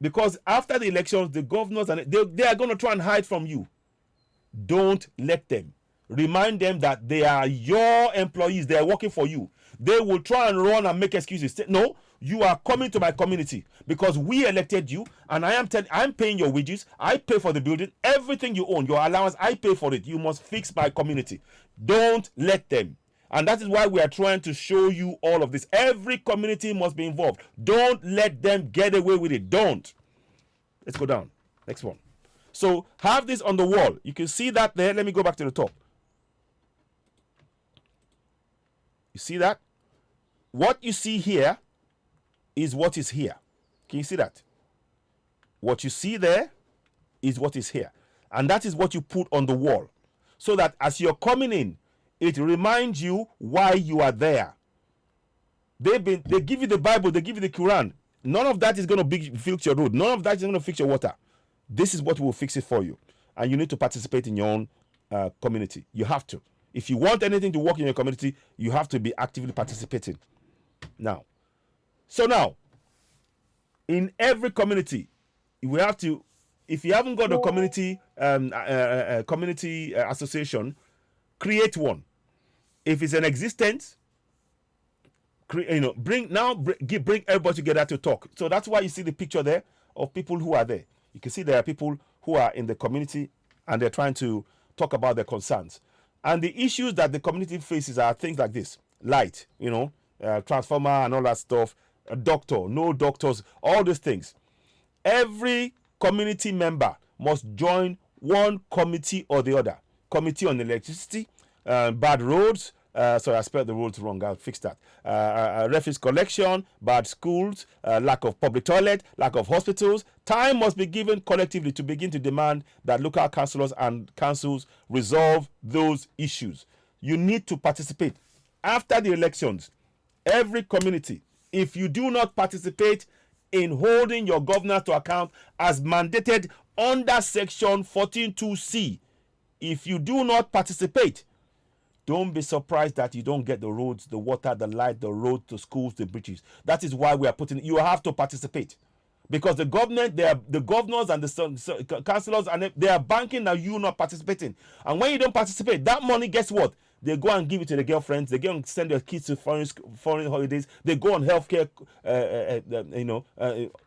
because after the elections, the governors and they are going to try and hide from you. Don't let them. Remind them that they are your employees. They are working for you. They will try and run and make excuses. No, you are coming to my community because we elected you, and I'm paying your wages. I pay for the building. Everything you own, your allowance, I pay for it. You must fix my community. Don't let them. And that is why we are trying to show you all of this. Every community must be involved. Don't let them get away with it. Don't. Let's go down. Next one. So have this on the wall. You can see that there. Let me go back to the top. You see that? What you see here is what is here. Can you see that? What you see there is what is here. And that is what you put on the wall. So that as you're coming in, it reminds you why you are there. They give you the Bible, they give you the Quran. None of that is going to fix your road. None of that is going to fix your water. This is what will fix it for you. And you need to participate in your own community. You have to. If you want anything to work in your community, you have to be actively participating. Now, in every community, we have to, if you haven't got a community association, create one. If it's an existence, bring everybody together to talk. So that's why you see the picture there of people who are there. You can see there are people who are in the community and they're trying to talk about their concerns. And the issues that the community faces are things like this: light, transformer and all that stuff, a doctor, no doctors, all these things. Every community member must join one committee or the other. Committee on electricity, bad roads. Sorry, I spelled the roads wrong. I'll fix that. Refuse collection, bad schools, lack of public toilet, lack of hospitals. Time must be given collectively to begin to demand that local councillors and councils resolve those issues. You need to participate. After the elections, every community, if you do not participate in holding your governor to account as mandated under section 14(2)(c). If you do not participate, don't be surprised that you don't get the roads, the water, the light, the road, the schools, the bridges. That is why we are putting, you have to participate. Because the government, the governors and the councillors, and they are banking that you not participating. And when you don't participate, that money, guess what? They go and give it to the girlfriends. They go and send their kids to foreign holidays. They go on healthcare,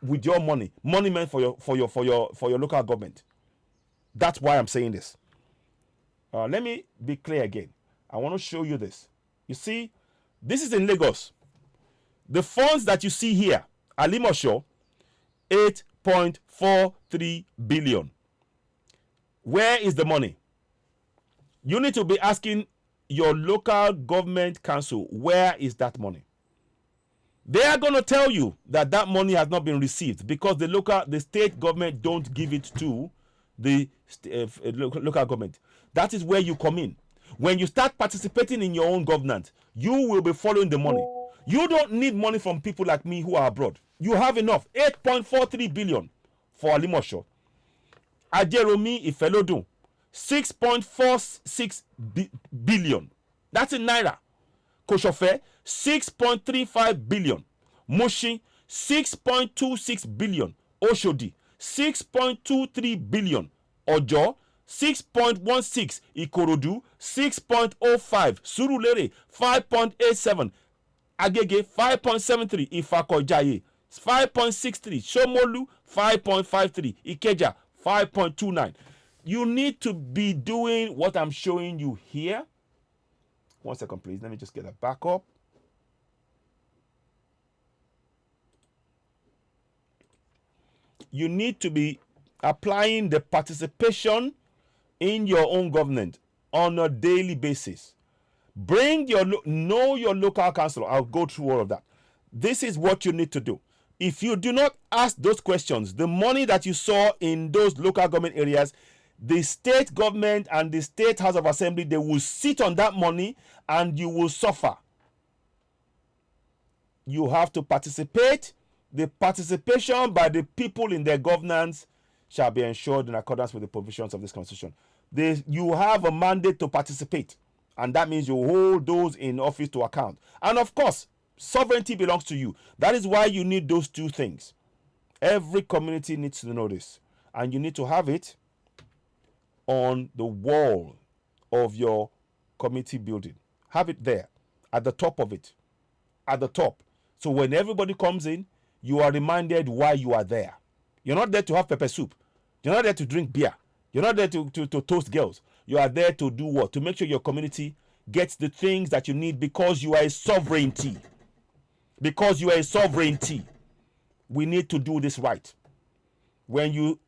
with your money meant for your local government. That's why I'm saying this. Let me be clear again. I want to show you this. You see, this is in Lagos. The funds that you see here, Alimosho, 8.43 billion. Where is the money? You need to be asking your local government council, where is that money? They are going to tell you that that money has not been received because the state government don't give it to the local government. That is where you come in. When you start participating in your own governance, you will be following the money. You don't need money from people like me who are abroad. You have enough. 8.43 billion for Alimosho. Ajeromi Ifelodun, 6.46 billion. That's in Naira. Koshofe, 6.35 billion. Mushin, 6.26 billion. Oshodi, 6.23 billion. Ojo, 6.16, Ikorodu 6.05, Surulere 5.87, Agege 5.73, Ifakojaye 5.63, Shomolu 5.53, Ikeja 5.29. You need to be doing what I'm showing you here. 1 second, please. Let me just get a back up. You need to be applying the participation in your own government on a daily basis. Know your local council. I'll go through all of that. This is what you need to do. If you do not ask those questions, the money that you saw in those local government areas, the state government and the state house of assembly, they will sit on that money and you will suffer. You have to participate. The participation by the people in their governance shall be ensured in accordance with the provisions of this constitution. You have a mandate to participate, and that means you hold those in office to account. And of course, sovereignty belongs to you. That is why you need those two things. Every community needs to know this, and you need to have it on the wall of your community building. Have it there, at the top of it, at the top. So when everybody comes in, you are reminded why you are there. You're not there to have pepper soup. You're not there to drink beer. You're not there to toast girls. You are there to do what? To make sure your community gets the things that you need because you are a sovereignty. Because you are a sovereignty. We need to do this right. When you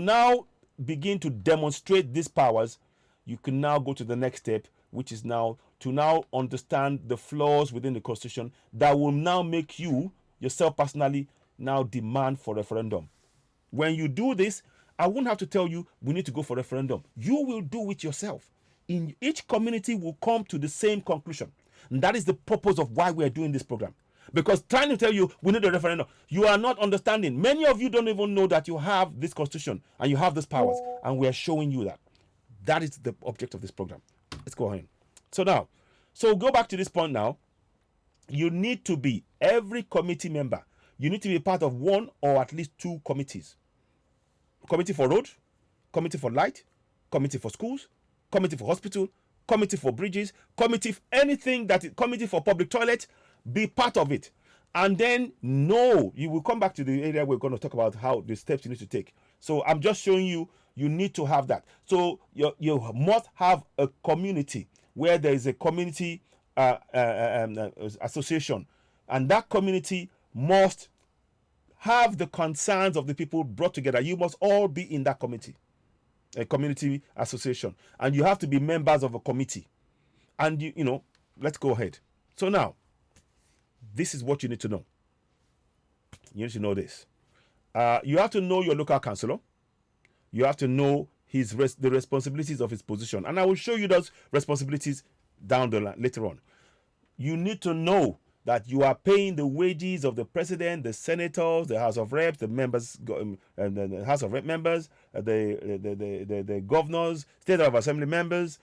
now begin to demonstrate these powers, you can now go to the next step, which is now to understand the flaws within the Constitution that will now make you, yourself personally, now demand for referendum. When you do this, I won't have to tell you we need to go for referendum. You will do it yourself. In each community will come to the same conclusion. And that is the purpose of why we are doing this program. Because trying to tell you we need a referendum, you are not understanding. Many of you don't even know that you have this constitution and you have these powers, and we are showing you that. That is the object of this program. Let's go ahead. So go back to this point now. You need to be, every committee member, you need to be part of one or at least two committees. Committee for road, committee for light, committee for schools, committee for hospital, committee for bridges, committee committee for public toilet. Be part of it. And then you will come back to the area we're going to talk about how the steps you need to take. So I'm just showing you need to have that. So you must have a community where there is a community association, and that community must have the concerns of the people brought together. You must all be in that committee, a community association, and you have to be members of a committee. And let's go ahead. So now, this is what you need to know. You need to know this. You have to know your local councillor. You have to know the responsibilities of his position, and I will show you those responsibilities down the line later on. You need to know that you are paying the wages of the president, the senators, the House of Reps, the members, and the House of Rep members, the governors, state of assembly members,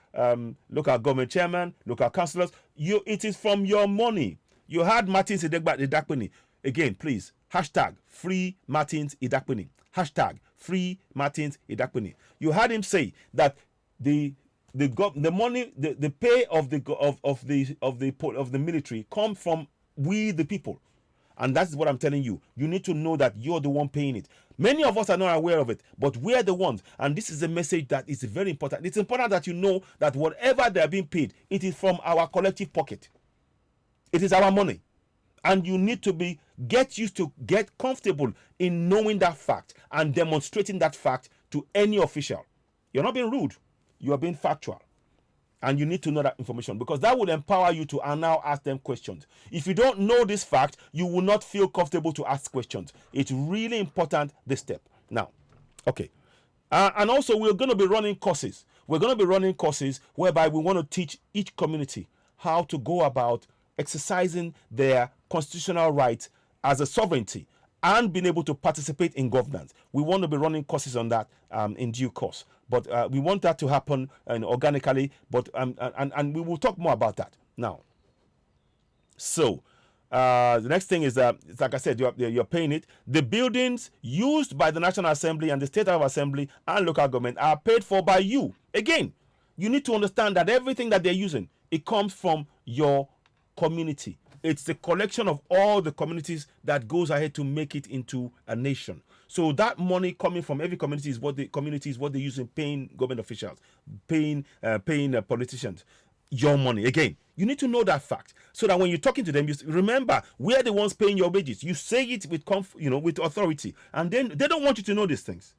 local government chairman, local councillors. It is from your money. You had Martins Idakpini. Again, please, hashtag free Martins Idakpini. Hashtag free Martins Idakpini. You heard him say that the money, the pay of the military come from we the people, and that's what I'm telling you. You need to know that you're the one paying it. Many of us are not aware of it, but we're the ones, and this is a message that is very important. It's important that you know that whatever they are being paid, it is from our collective pocket. It is our money, and you need to get comfortable in knowing that fact and demonstrating that fact to any official. You're not being rude. You are being factual, and you need to know that information, because that will empower you to now ask them questions. If you don't know this fact, you will not feel comfortable to ask questions. It's really important, this step. Now, okay, and also we're going to be running courses. We're going to be running courses whereby we want to teach each community how to go about exercising their constitutional rights as a sovereignty and being able to participate in governance. We want to be running courses on that in due course. But we want that to happen organically. But and we will talk more about that now. So the next thing is like I said, you're paying it. The buildings used by the National Assembly and the State of Assembly and local government are paid for by you. Again, you need to understand that everything that they're using, it comes from your community. It's the collection of all the communities that goes ahead to make it into a nation. So that money coming from every community is what they use in paying government officials, paying politicians. Your money. Again, you need to know that fact so that when you're talking to them, you remember we're the ones paying your wages. You say it with with authority, and then they don't want you to know these things.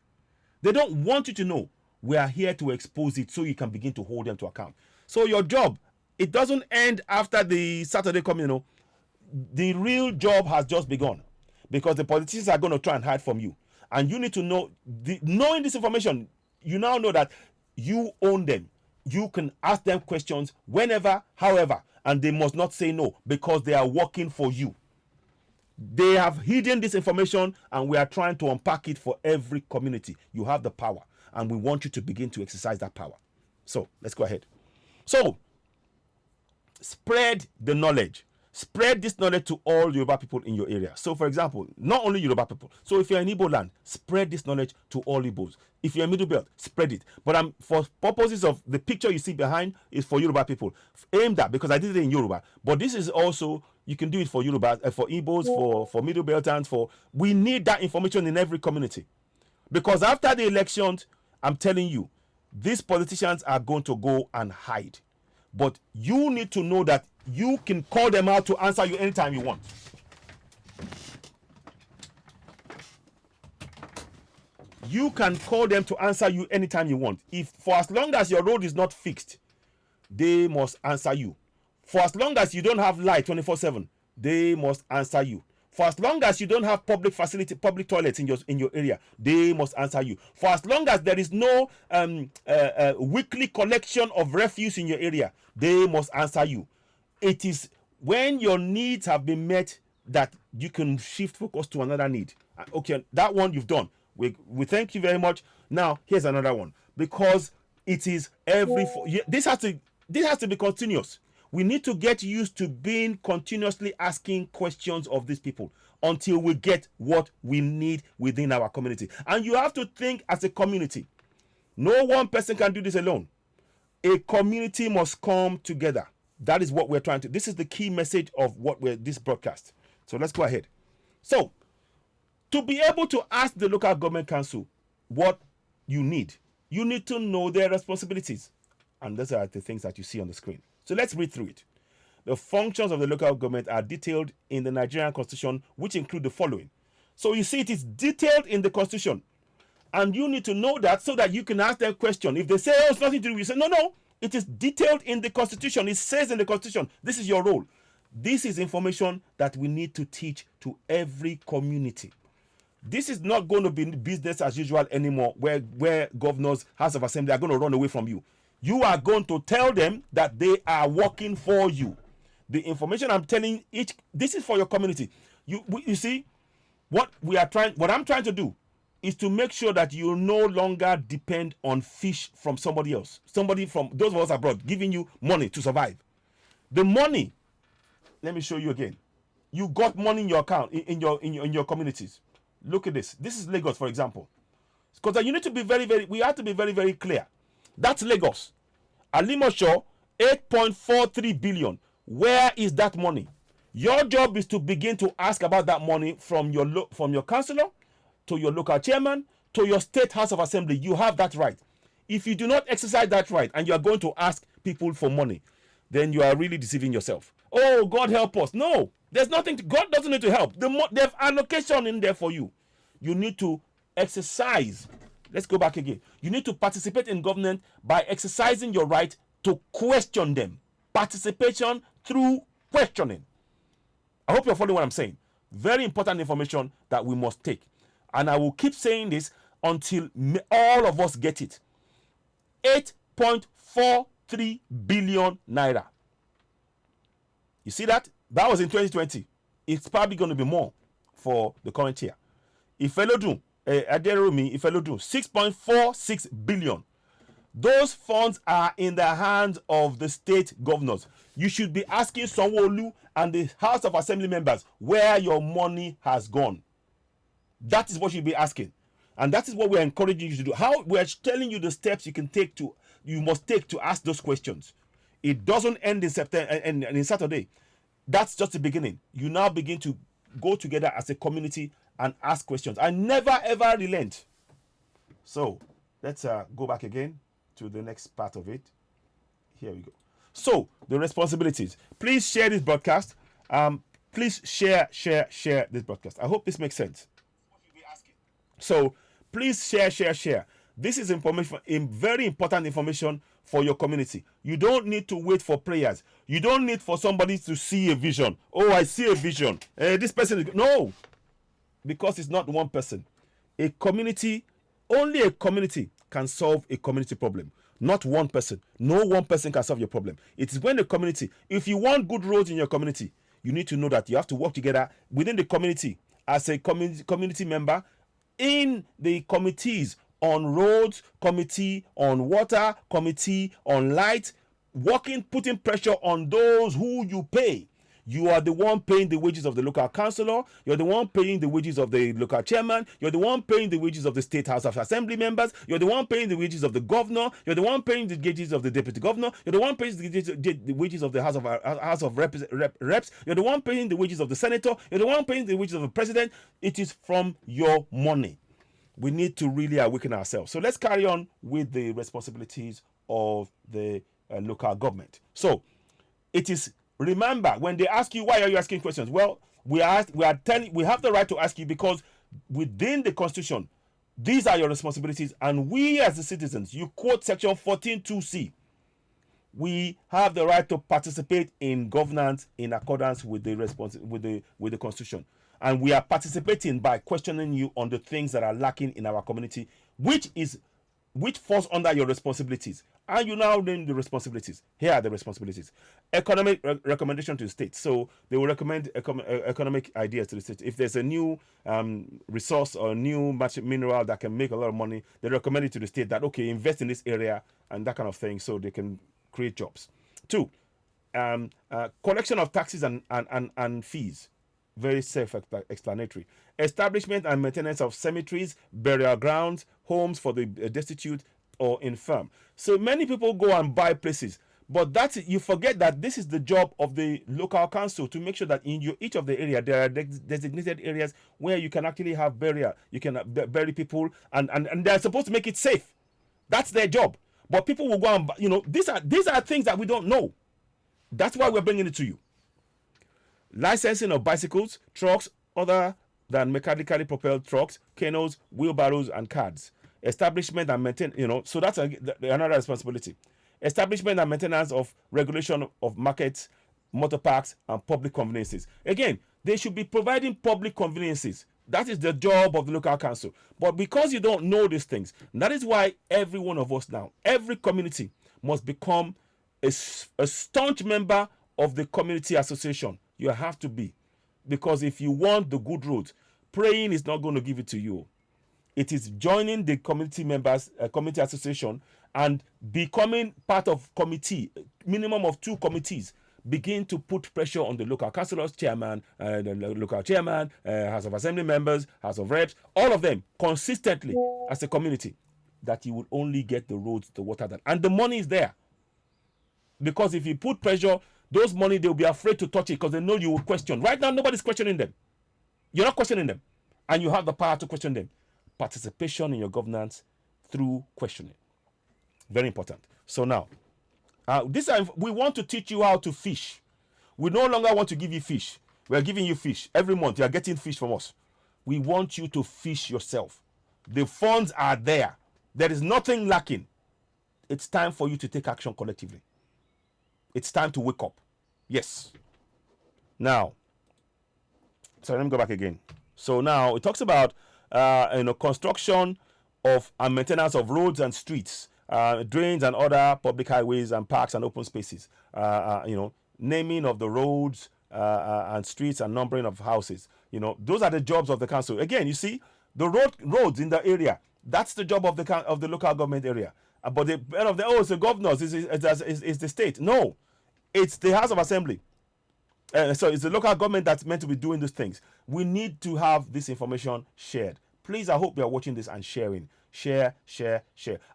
They don't want you to know. We are here to expose it so you can begin to hold them to account. So your job, it doesn't end after the Saturday coming. The real job has just begun, because the politicians are going to try and hide from you, and you need to know. Knowing this information, you now know that you own them. You can ask them questions whenever, however, and they must not say no, because they are working for you. They have hidden this information, and we are trying to unpack it for every community. You have the power, and we want you to begin to exercise that power. So let's go ahead. So spread the knowledge. Spread this knowledge to all Yoruba people in your area. So, for example, not only Yoruba people. So, if you're in Igbo land, spread this knowledge to all Igbos. If you're in Middle Belt, spread it. But for purposes of the picture you see behind is for Yoruba people. Aimed at, because I did it in Yoruba. But this is also, you can do it for Yoruba, for Igbos, for Middle Beltans, we need that information in every community. Because after the elections, I'm telling you, these politicians are going to go and hide. But you need to know that you can call them out to answer you anytime you want. You can call them to answer you anytime you want. For as long as your road is not fixed, they must answer you. For as long as you don't have light 24/7, they must answer you. For as long as you don't have public toilets in your area, they must answer you. For as long as there is no weekly collection of refuse in your area, they must answer you. It is when your needs have been met that you can shift focus to another need. Okay, that one you've done. We thank you very much. Now here's another one, because it is this has to be continuous. We need to get used to being continuously asking questions of these people until we get what we need within our community. And you have to think as a community. No one person can do this alone. A community must come together. That is what we're trying to. This is the key message of this broadcast. So let's go ahead. So, to be able to ask the local government council what you need to know their responsibilities. And those are the things that you see on the screen. So let's read through it. The functions of the local government are detailed in the Nigerian Constitution, which include the following. So you see it is detailed in the Constitution. And you need to know that so that you can ask them a question. If they say, oh, it's nothing to do, you say, no. It is detailed in the Constitution. It says in the Constitution, this is your role. This is information that we need to teach to every community. This is not going to be business as usual anymore, where governors, House of Assembly are going to run away from you. You are going to tell them that they are working for you. The information I'm telling each, this is for your community. You see, what I'm trying to do is to make sure that you no longer depend on fish from somebody else. Somebody from those of us abroad giving you money to survive. The money, let me show you again. You got money in your account, in your communities. Look at this. This is Lagos, for example. Because you need to be we have to be very, very clear. That's Lagos. Alimosho, 8.43 billion. Where is that money? Your job is to begin to ask about that money from your councillor, to your local chairman, to your state house of assembly. You have that right. If you do not exercise that right and you are going to ask people for money, then you are really deceiving yourself. Oh, God help us. No, there's nothing. God doesn't need to help. There's allocation in there for you. You need to exercise. Let's go back again. You need to participate in government by exercising your right to question them. Participation through questioning. I hope you're following what I'm saying. Very important information that we must take. And I will keep saying this until all of us get it. 8.43 billion naira. You see that? That was in 2020. It's probably going to be more for the current year. Ifelodun, Aderumi, Ifelodun, 6.46 billion. Those funds are in the hands of the state governors. You should be asking Sanwo-Olu and the House of Assembly members where your money has gone. That is what you'll be asking. And that is what we're encouraging you to do. How we're telling you the steps you must take to ask those questions. It doesn't end in September and in Saturday. That's just the beginning. You now begin to go together as a community and ask questions. I never ever relent. So let's go back again to the next part of it. Here we go. So the responsibilities. Please share this broadcast. Please share this broadcast. I hope this makes sense. So please share. This is information, very important information for your community. You don't need to wait for prayers. You don't need for somebody to see a vision. Oh, I see a vision. This person is... No, because it's not one person. A community, only a community can solve a community problem. Not one person. No one person can solve your problem. It is when the community, if you want good roads in your community, you need to know that you have to work together within the community as a community member in the committees on roads, committee on water, committee on light, putting pressure on those who you pay. You are the one paying the wages of the local councillor. You're the one paying the wages of the local chairman. You're the one paying the wages of the state house of assembly members. You're the one paying the wages of the governor. You're the one paying the wages of the deputy governor. You're the one paying the wages of the house of reps. You're the one paying the wages of the senator. You're the one paying the wages of the president. It is from your money. We need to really awaken ourselves. So let's carry on with the responsibilities of the local government. So it is, remember, when they ask you, why are you asking questions? Well, we have the right to ask you because within the Constitution, these are your responsibilities. And we as the citizens, you quote section 14(2)(c), we have the right to participate in governance in accordance with the Constitution. And we are participating by questioning you on the things that are lacking in our community, which falls under your responsibilities. And you now name the responsibilities. Here are the responsibilities. Economic recommendation to the state. So they will recommend economic ideas to the state. If there's a new resource or new mineral that can make a lot of money, they recommend it to the state that, okay, invest in this area and that kind of thing so they can create jobs. 2, collection of taxes and fees. Very self-explanatory. Establishment and maintenance of cemeteries, burial grounds, homes for the destitute or infirm. So many people go and buy places, but you forget that this is the job of the local council to make sure that in each of the area there are designated areas where you can actually have burial. You can bury people, and they're supposed to make it safe. That's their job. But people will go and these are things that we don't know. That's why we're bringing it to you. Licensing of bicycles, trucks, other than mechanically propelled trucks, canoes, wheelbarrows, and carts. Establishment and maintenance, so that's another responsibility. Establishment and maintenance of regulation of markets, motor parks, and public conveniences. Again, they should be providing public conveniences. That is the job of the local council. But because you don't know these things, that is why every one of us now, every community must become a staunch member of the community association. You have to be. Because if you want the good roads, praying is not going to give it to you. It is joining the community members, community association, and becoming part of committee, minimum of 2 committees. Begin to put pressure on the local councillors, chairman, the local chairman, House of Assembly members, House of Reps, all of them consistently as a community, that you will only get the roads, the water, and the money is there. Because if you put pressure, those money, they'll be afraid to touch it because they know you will question. Right now, nobody's questioning them. You're not questioning them. And you have the power to question them. Participation in your governance through questioning. Very important. So now, we want to teach you how to fish. We no longer want to give you fish. We are giving you fish. Every month, you are getting fish from us. We want you to fish yourself. The funds are there. There is nothing lacking. It's time for you to take action collectively. It's time to wake up. Yes. Now, sorry, let me go back again. So now it talks about construction of and maintenance of roads and streets, drains and other public highways and parks and open spaces. Naming of the roads and streets and numbering of houses. Those are the jobs of the council. Again, you see the roads in the area. That's the job of the local government area. But the end of it's the governors, is the state. No, it's the House of Assembly. So it's the local government that's meant to be doing these things. We need to have this information shared. Please, I hope you are watching this and sharing. Share.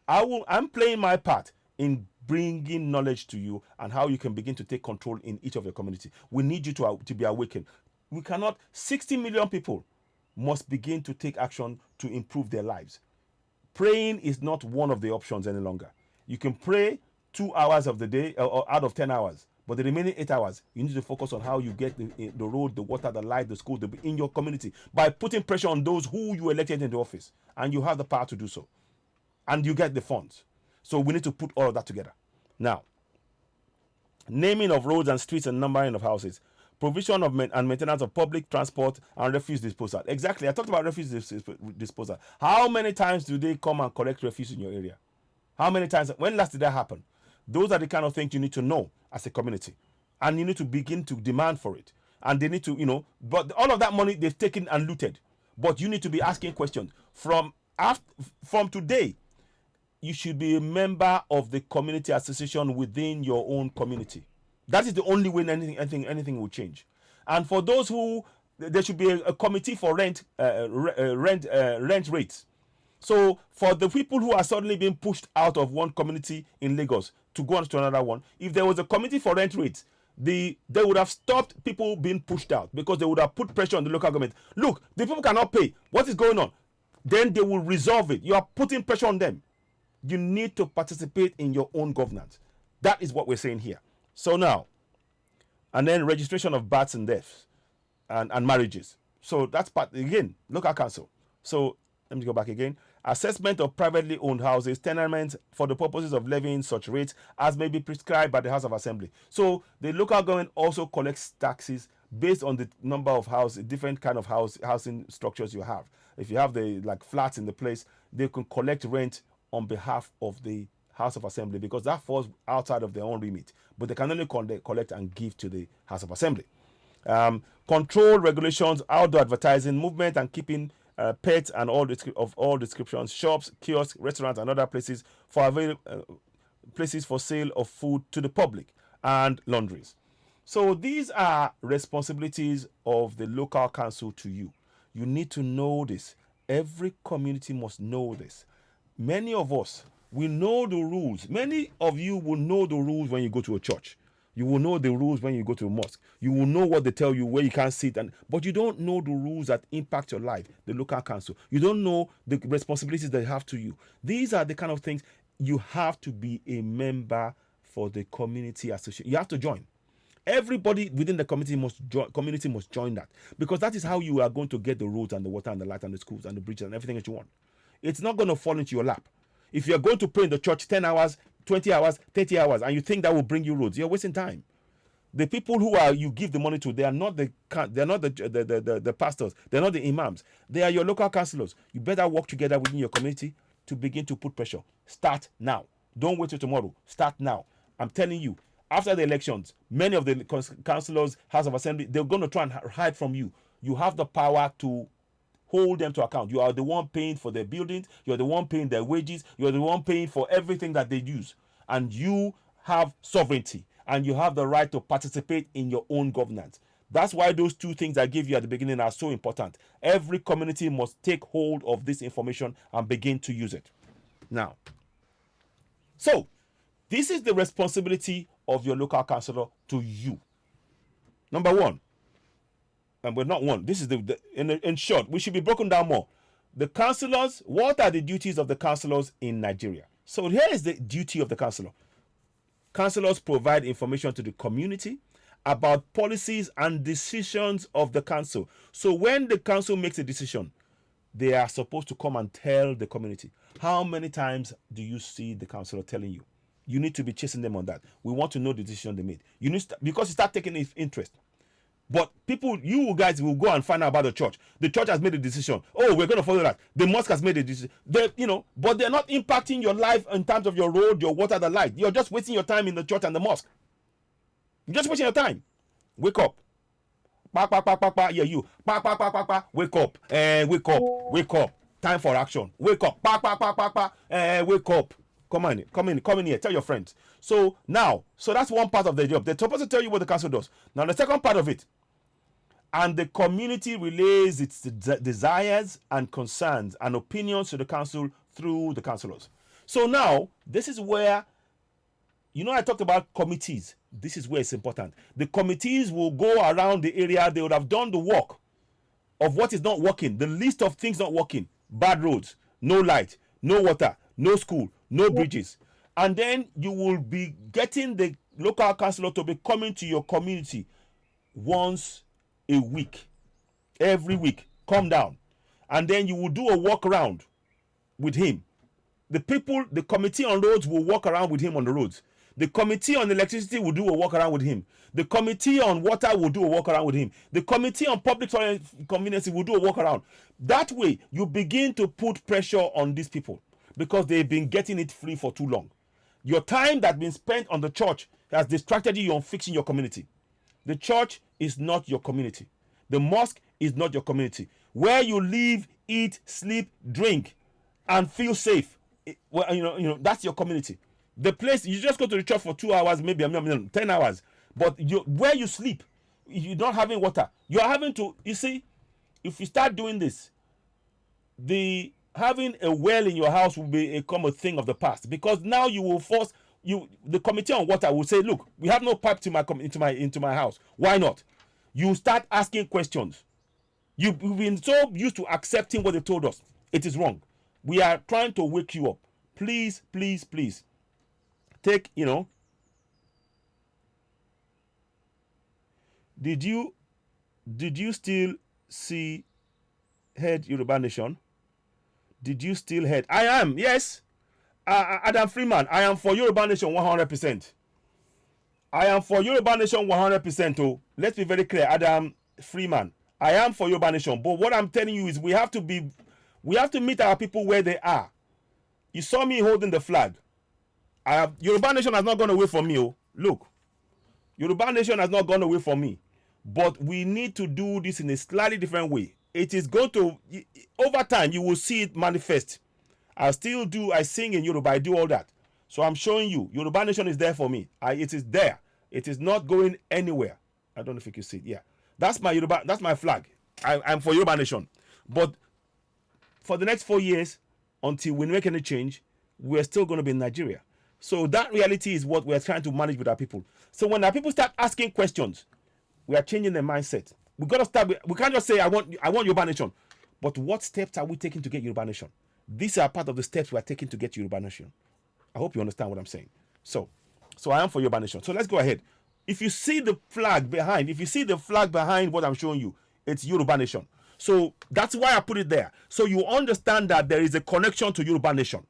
I'm playing my part in bringing knowledge to you and how you can begin to take control in each of your community. We need you to be awakened. We cannot. 60 million people must begin to take action to improve their lives. Praying is not one of the options any longer. You can pray 2 hours of the day or out of 10 hours, but the remaining 8 hours, you need to focus on how you get the road, the water, the light, the school in your community by putting pressure on those who you elected into office, and you have the power to do so, and you get the funds. So we need to put all of that together. Now, naming of roads and streets and numbering of houses, provision of and maintenance of public transport and refuse disposal. Exactly, I talked about refuse disposal. How many times do they come and collect refuse in your area? How many times? When last did that happen? Those are the kind of things you need to know as a community, and you need to begin to demand for it. And they need to, but all of that money they've taken and looted. But you need to be asking questions. From today, you should be a member of the community association within your own community. That is the only way anything will change. And for those who, there should be a committee for rent rates. So for the people who are suddenly being pushed out of one community in Lagos to go on to another one, if there was a committee for rent rates, they would have stopped people being pushed out, because they would have put pressure on the local government. Look, the people cannot pay. What is going on? Then they will resolve it. You are putting pressure on them. You need to participate in your own governance. That is what we're saying here. So now, and then registration of births and deaths and marriages. So that's part, again, local council. So let me go back again. Assessment of privately owned houses, tenements, for the purposes of levying such rates as may be prescribed by the House of Assembly. So the local government also collects taxes based on the number of houses, different kind of housing structures you have. If you have the flats in the place, they can collect rent on behalf of the House of Assembly, because that falls outside of their own remit. But they can only collect and give to the House of Assembly. Control regulations, outdoor advertising, movement and keeping pets and all descriptions, shops, kiosks, restaurants, and other places places for sale of food to the public, and laundries. So these are responsibilities of the local council to you. You need to know this. Every community must know this. Many of us, we know the rules. Many of you will know the rules when you go to a church. You will know the rules when you go to a mosque. You will know what they tell you, where you can't sit, but you don't know the rules that impact your life, the local council. You don't know the responsibilities they have to you. These are the kind of things you have to be a member for the community association. You have to join. Everybody within the community must join that, because that is how you are going to get the roads and the water and the light and the schools and the bridges and everything that you want. It's not going to fall into your lap. If you're going to pray in the church 10 hours, 20 hours, 30 hours, and you think that will bring you roads, you're wasting time. The people you give the money to, they are not the pastors, they're not the imams. They are your local councillors. You better work together within your community to begin to put pressure. Start now. Don't wait till tomorrow. Start now. I'm telling you, After the elections, many of the councillors, House of Assembly, they're going to try and hide from you. You have the power to hold them to account. You are the one paying for their buildings. You're the one paying their wages. You're the one paying for everything that they use. And you have sovereignty. And you have the right to participate in your own governance. That's why those two things I gave you at the beginning are so important. Every community must take hold of this information and begin to use it. Now, so this is the responsibility of your local councillor to you. Number one, and we're not one. This is in short, we should be broken down more. The councillors, what are the duties of the councillors in Nigeria? So here is the duty of the councillor. Councillors provide information to the community about policies and decisions of the council. So when the council makes a decision, they are supposed to come and tell the community. How many times do you see the councillor telling you? You need to be chasing them on that. We want to know the decision they made. You need to, because you start taking interest. But people, you guys will go and find out about the church. The church has made a decision. Oh, we're going to follow that. The mosque has made a decision. But they're not impacting your life in terms of your road, your water, the light. You're just wasting your time in the church and the mosque. You're just wasting your time. Wake up. Yeah, you. Wake up. Wake up. Wake up. Time for action. Wake up. Wake up. Come in here. Tell your friends. So that's one part of the job. They're supposed to tell you what the council does. Now, the second part of it, and the community relays its desires and concerns and opinions to the council through the councillors. So now, this is where, I talked about committees. This is where it's important. The committees will go around the area. They would have done the work of what is not working, the list of things not working, bad roads, no light, no water, no school, no bridges. And then you will be getting the local councillor to be coming to your community once a week, every week. Come down. And then you will do a walk around with him. The committee on roads will walk around with him on the roads. The committee on electricity will do a walk around with him. The committee on water will do a walk around with him. The committee on public convenience will do a walk around. That way, you begin to put pressure on these people because they've been getting it free for too long. Your time that's been spent on the church has distracted you on fixing your community. The church is not your community. The mosque is not your community. Where you live, eat, sleep, drink, and feel safe, that's your community. The place, you just go to the church for 2 hours, maybe 10 hours, but where you sleep, you're not having water. You're having to, you see, if you start doing this, having a well in your house will become a thing of the past, because now you will force the committee on water will say, look, we have no pipe into my house. Why not? You start asking questions. You've been so used to accepting what they told us. It is wrong. We are trying to wake you up. Please, please, please. Take, did you still see head Yoruba Nation? Did you still head? I am, yes. Adam Freeman, I am for Yoruba Nation 100%. I am for Yoruba Nation 100%. Oh, let's be very clear, Adam Freeman. I am for Yoruba Nation, but what I'm telling you is we have to meet our people where they are. You saw me holding the flag. Yoruba Nation has not gone away from me. Oh, look, Yoruba Nation has not gone away from me, but we need to do this in a slightly different way. It is going to, over time, you will see it manifest. I sing in Yoruba, I do all that. So I'm showing you, Yoruba Nation is there for me. It is there. It is not going anywhere. I don't know if you can see it. Yeah, that's my Yoruba, that's my flag. I'm for Yoruba Nation. But for the next 4 years, until we make any change, we're still going to be in Nigeria. So that reality is what we're trying to manage with our people. So when our people start asking questions, we are changing their mindset. We got to start. We can't just say, I want Yoruba Nation. But what steps are we taking to get Yoruba Nation? These are part of the steps we are taking to get Yoruba Nation. I hope you understand what I'm saying. So I am for Yoruba Nation. So let's go ahead. If you see the flag behind what I'm showing you, it's Yoruba Nation. So that's why I put it there. So you understand that there is a connection to Yoruba Nation.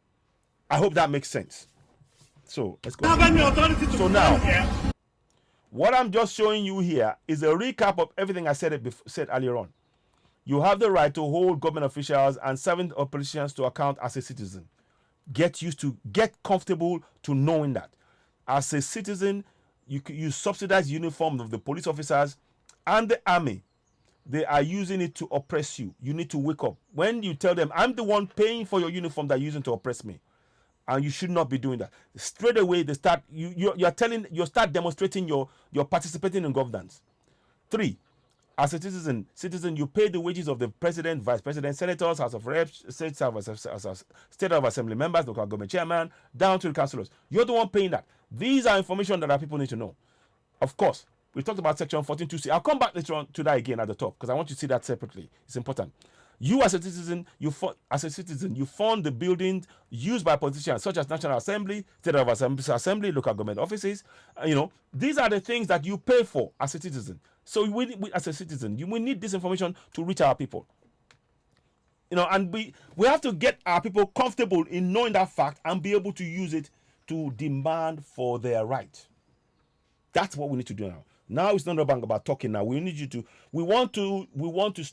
I hope that makes sense. So let's go. So now, what I'm just showing you here is a recap of everything I said earlier on. You have the right to hold government officials and serving politicians to account as a citizen. Get comfortable to knowing that. As a citizen, you subsidize the uniform of the police officers and the army. They are using it to oppress you. You need to wake up. When you tell them, I'm the one paying for your uniform that you're using to oppress me, and you should not be doing that. Straight away, they start you start demonstrating your participating in governance. 3, as a citizen, you pay the wages of the president, vice president, senators, house of reps, state of assembly members, local government chairman, down to the councillors. You're the one paying that. These are information that our people need to know. Of course, we talked about section 14.2c. I'll come back later on to that again at the top, because I want you to see that separately. It's important. You as a citizen, you fund the buildings used by politicians such as National Assembly, State of Assembly, local government offices. These are the things that you pay for as a citizen. So as a citizen, we need this information to reach our people. And we have to get our people comfortable in knowing that fact and be able to use it to demand for their right. That's what we need to do now. Now it's not about talking. Now we need you to. We want to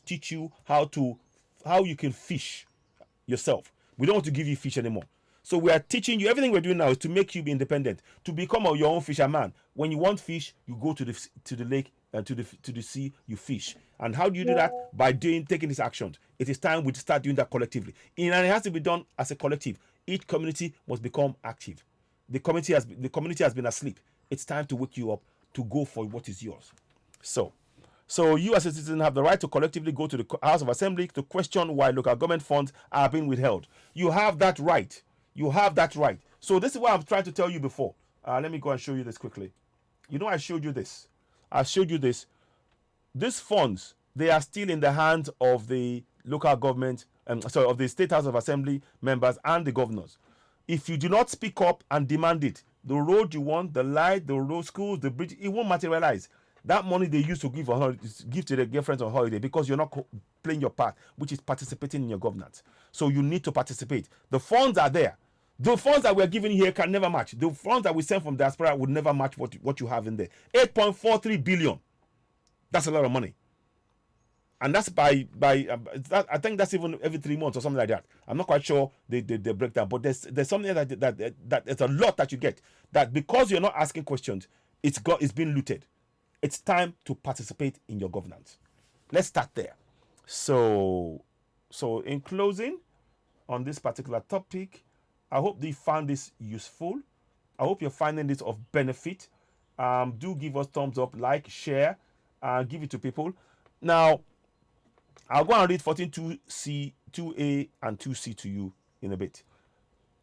teach you how you can fish yourself. We don't want to give you fish anymore. So we are teaching you. Everything we're doing now is to make you be independent, to become your own fisherman. When you want fish, you go to the lake and to the sea. You fish. And how do you do that? By taking these actions. It is time we start doing that collectively. And it has to be done as a collective. Each community must become active. The community has been asleep. It's time to wake you up to go for what is yours. So you as a citizen have the right to collectively go to the House of Assembly to question why local government funds are being withheld. You have that right. You have that right. So this is what I'm trying to tell you before. Let me go and show you this quickly. I showed you this. These funds, they are still in the hands of the local government, of the State House of Assembly members and the governors. If you do not speak up and demand it, the road you want, the light, the road, schools, the bridge, it won't materialize. That money they used to give to their girlfriends on holiday because you're not playing your part, which is participating in your governance. So you need to participate. The funds are there. The funds that we're giving here can never match. The funds that we send from diaspora would never match what you have in there. 8.43 billion. That's a lot of money. And that's I think that's even every 3 months or something like that. I'm not quite sure the breakdown, but there's something that it's a lot that you get. That because you're not asking questions, it's been looted. It's time to participate in your governance. Let's start there. So in closing on this particular topic, I hope you found this useful. I hope you're finding this of benefit. Do give us thumbs up, like, share, give it to people. Now, I'll go and read 14.2c, 2a, and 2c to you in a bit.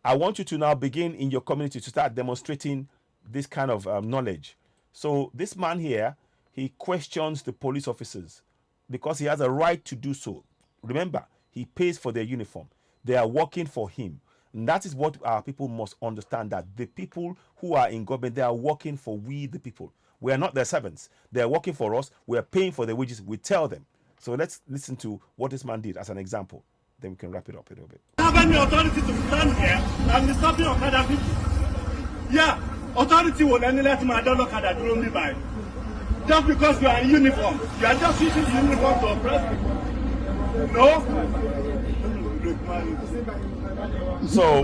I want you to now begin in your community to start demonstrating this kind of knowledge. So this man here, he questions the police officers because he has a right to do so. Remember, he pays for their uniform. They are working for him. And that is what our people must understand, that the people who are in government, they are working for we, the people. We are not their servants. They are working for us. We are paying for their wages. We tell them. So let's listen to what this man did as an example. Then we can wrap it up a little bit. Have any authority to stand here and be stopping Okada people? Yeah, authority will only let my dog Okada throw me by. Just because you are in uniform. You are just using the uniform to oppress people. No? So,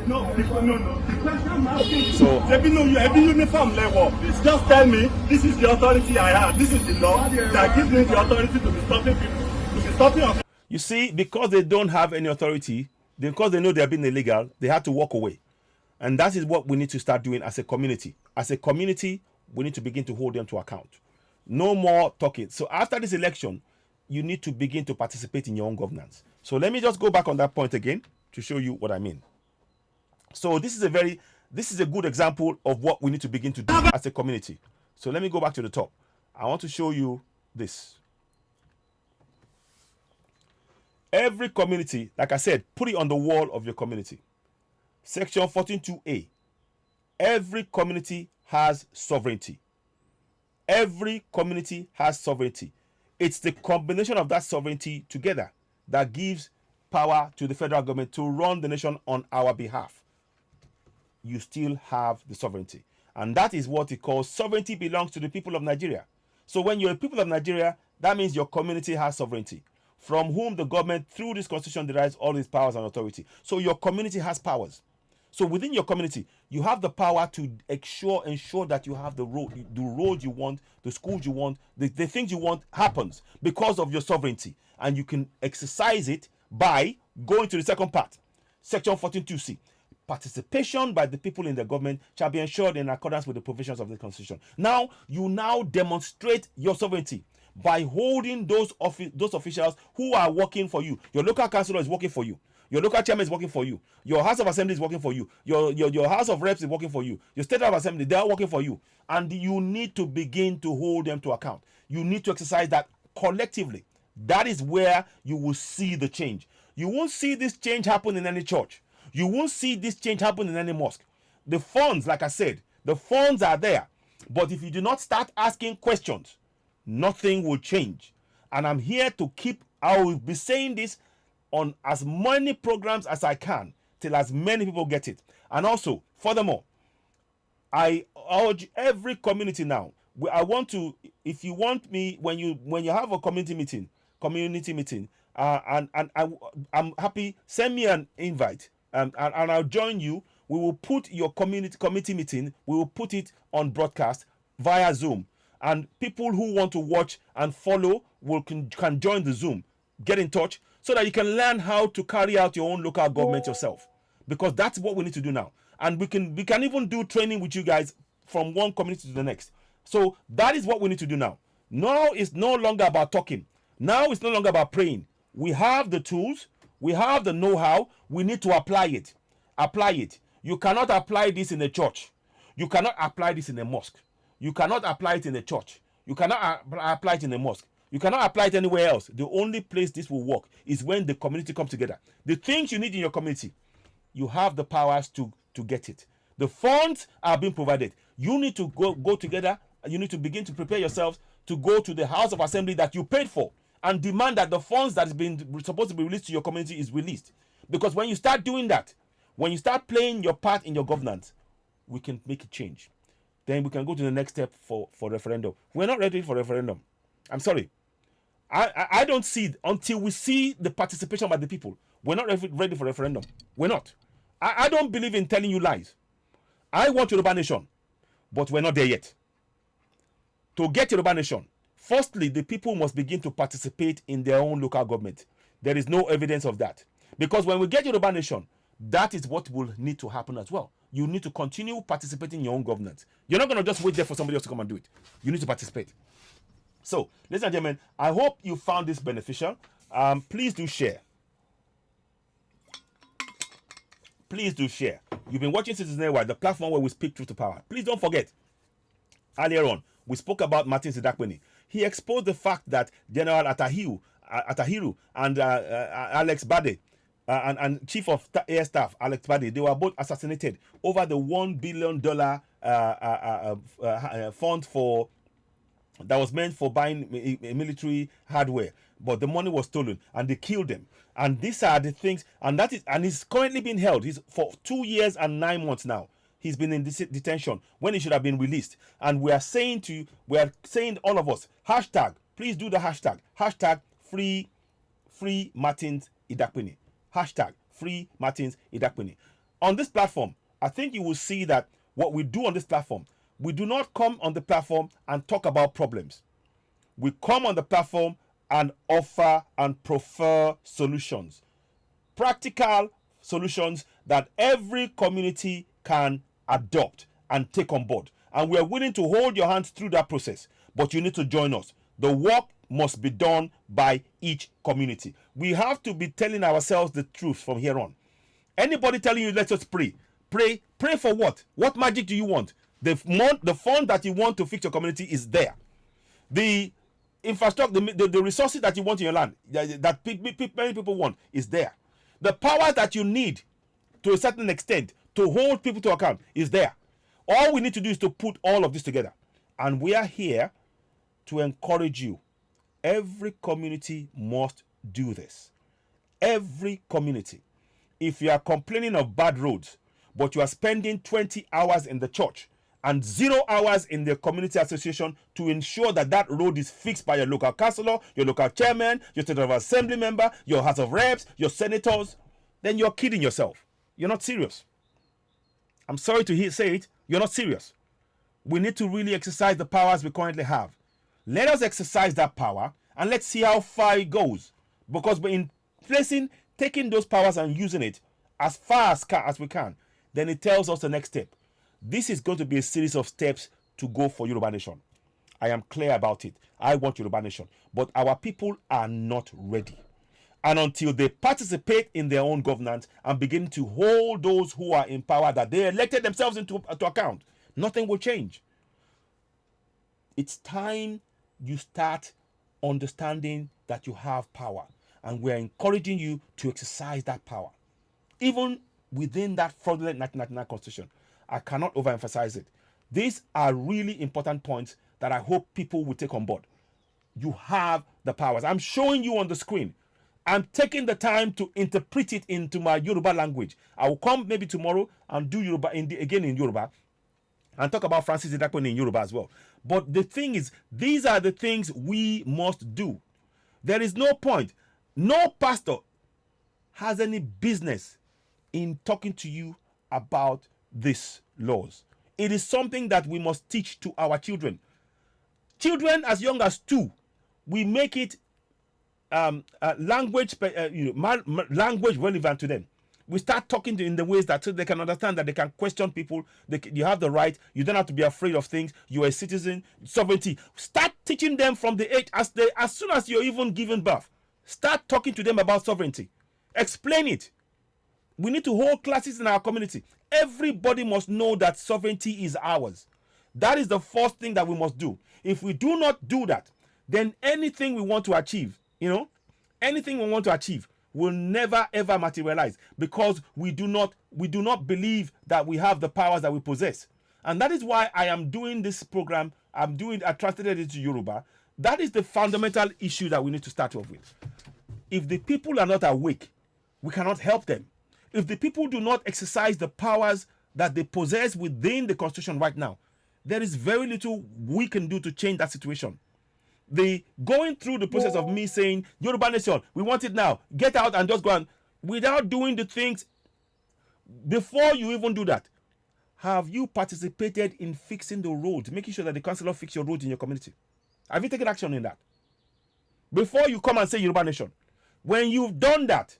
no. The question I'm asking you have uniform level. Just tell me, this is the authority I have. This is the law that gives me the authority to be stopping people. To be stopping. You see, because they don't have any authority, because they know they're being illegal, they have to walk away. And that is what we need to start doing as a community. As a community, we need to begin to hold them to account. No more talking. So after this election, you need to begin to participate in your own governance. So let me just go back on that point again to show you what I mean. So this is a good example of what we need to begin to do as a community. So let me go back to the top. I want to show you this. Every community, like I said, put it on the wall of your community. Section 14.2a. Every community has sovereignty. Every community has sovereignty. It's the combination of that sovereignty together that gives power to the federal government to run the nation on our behalf. You still have the sovereignty. And that is what it calls sovereignty belongs to the people of Nigeria. So when you're a people of Nigeria, that means your community has sovereignty, from whom the government, through this constitution, derives all its powers and authority. So your community has powers. So within your community, you have the power to ensure that you have the road you want, the schools you want, the things you want happens because of your sovereignty. And you can exercise it by going to the second part, section 14.2c. Participation by the people in the government shall be ensured in accordance with the provisions of the Constitution. Now, you now demonstrate your sovereignty by holding those officials who are working for you. Your local councillor is working for you. Your local chairman is working for you. Your House of Assembly is working for you. Your House of Reps is working for you. Your State of Assembly, they are working for you. And you need to begin to hold them to account. You need to exercise that collectively. That is where you will see the change. You won't see this change happen in any church. You won't see this change happen in any mosque. The funds, like I said, the funds are there. But if you do not start asking questions, nothing will change. And I'm here to I will be saying this on as many programs as I can till as many people get it. And also, furthermore, I urge every community now. I want to, if you want me, when you have a community meeting, and I'm happy, send me an invite, and I'll join you. We will put your committee meeting, we will put it on broadcast via Zoom. And people who want to watch and follow can join the Zoom. Get in touch so that you can learn how to carry out your own local government yourself. Because that's what we need to do now. And we can even do training with you guys from one community to the next. So that is what we need to do now. Now it's no longer about talking. Now it's no longer about praying. We have the tools. We have the know-how. We need to apply it. Apply it. You cannot apply this in a church. You cannot apply this in a mosque. You cannot apply it in a church. You cannot apply it in a mosque. You cannot apply it anywhere else. The only place this will work is when the community comes together. The things you need in your community, you have the powers to get it. The funds are being provided. You need to go together. You need to begin to prepare yourselves to go to the House of Assembly that you paid for and demand that the funds that is supposed to be released to your community is released. Because when you start doing that, when you start playing your part in your governance, we can make a change. Then we can go to the next step for referendum. We're not ready for referendum. I'm sorry. I don't see it until we see the participation by the people. We're not ready for referendum. We're not. I don't believe in telling you lies. I want Yoruba Nation, but we're not there yet. To get Yoruba Nation, firstly, the people must begin to participate in their own local government. There is no evidence of that. Because when we get Yoruba Nation, that is what will need to happen as well. You need to continue participating in your own governance. You're not going to just wait there for somebody else to come and do it. You need to participate. So, ladies and gentlemen, I hope you found this beneficial. Please do share. Please do share. You've been watching Citizen Network, the platform where we speak truth to power. Please don't forget, earlier on, we spoke about Martin Idakpini. He exposed the fact that General Atahiru and Alex Bade, and Chief of Air Staff Alex Bade, they were both assassinated over the $1 billion fund that was meant for buying military hardware, but the money was stolen and they killed them. And these are the things, and he's currently being held. He's for 2 years and 9 months now. He's been in detention when he should have been released. And we are saying all of us, please do the hashtag free Martins Idakpini. Hashtag free Martins Idakpini. On this platform, I think you will see that what we do on this platform, we do not come on the platform and talk about problems. We come on the platform and offer and prefer solutions. Practical solutions that every community can adopt and take on board. And we are willing to hold your hands through that process. But you need to join us. The work must be done by each community. We have to be telling ourselves the truth from here on. Anybody telling you, let us pray. Pray for what? What magic do you want? The fund that you want to fix your community is there. The infrastructure, the resources that you want in your land, that many people want, is there. The power that you need to a certain extent to hold people to account is there. All we need to do is to put all of this together. And we are here to encourage you. Every community must do this. Every community. If you are complaining of bad roads, but you are spending 20 hours in the church and 0 hours in the community association to ensure that that road is fixed by your local councillor, your local chairman, your state of assembly member, your House of Reps, your senators, then you're kidding yourself. You're not serious. I'm sorry to say it, you're not serious. We need to really exercise the powers we currently have. Let us exercise that power and let's see how far it goes. Because in taking those powers and using it as far as we can, then it tells us the next step. This is going to be a series of steps to go for Yoruba Nation. I am clear about it. I want Yoruba Nation. But our people are not ready. And until they participate in their own governance and begin to hold those who are in power that they elected themselves into account, nothing will change. It's time you start understanding that you have power. And we're encouraging you to exercise that power. Even within that fraudulent 1999 Constitution. I cannot overemphasize it. These are really important points that I hope people will take on board. You have the powers. I'm showing you on the screen. I'm taking the time to interpret it into my Yoruba language. I will come maybe tomorrow and do Yoruba again in Yoruba and talk about Francis Idakpini in Yoruba as well. But the thing is, these are the things we must do. There is no point. No pastor has any business in talking to you about these laws. It is something that we must teach to our children. Children as young as 2, we make it language relevant to them. We start talking in the ways that so they can understand that they can question people. You have the right. You don't have to be afraid of things. You're a citizen. Sovereignty. Start teaching them from the age as soon as you're even given birth. Start talking to them about sovereignty. Explain it. We need to hold classes in our community. Everybody must know that sovereignty is ours. That is the first thing that we must do. If we do not do that, then anything we want to achieve, anything we want to achieve will never ever materialize, because we do not believe that we have the powers that we possess. And that is why I am doing this program. I translated it to Yoruba. That is the fundamental issue that we need to start off with. If the people are not awake, we cannot help them. If the people do not exercise the powers that they possess within the Constitution right now, there is very little we can do to change that situation. Going through the process of me saying, Yoruba Nation, we want it now, get out and just go on, without doing the things, before you even do that, have you participated in fixing the road, making sure that the councillor fix your road in your community? Have you taken action in that? Before you come and say Yoruba Nation, when you've done that,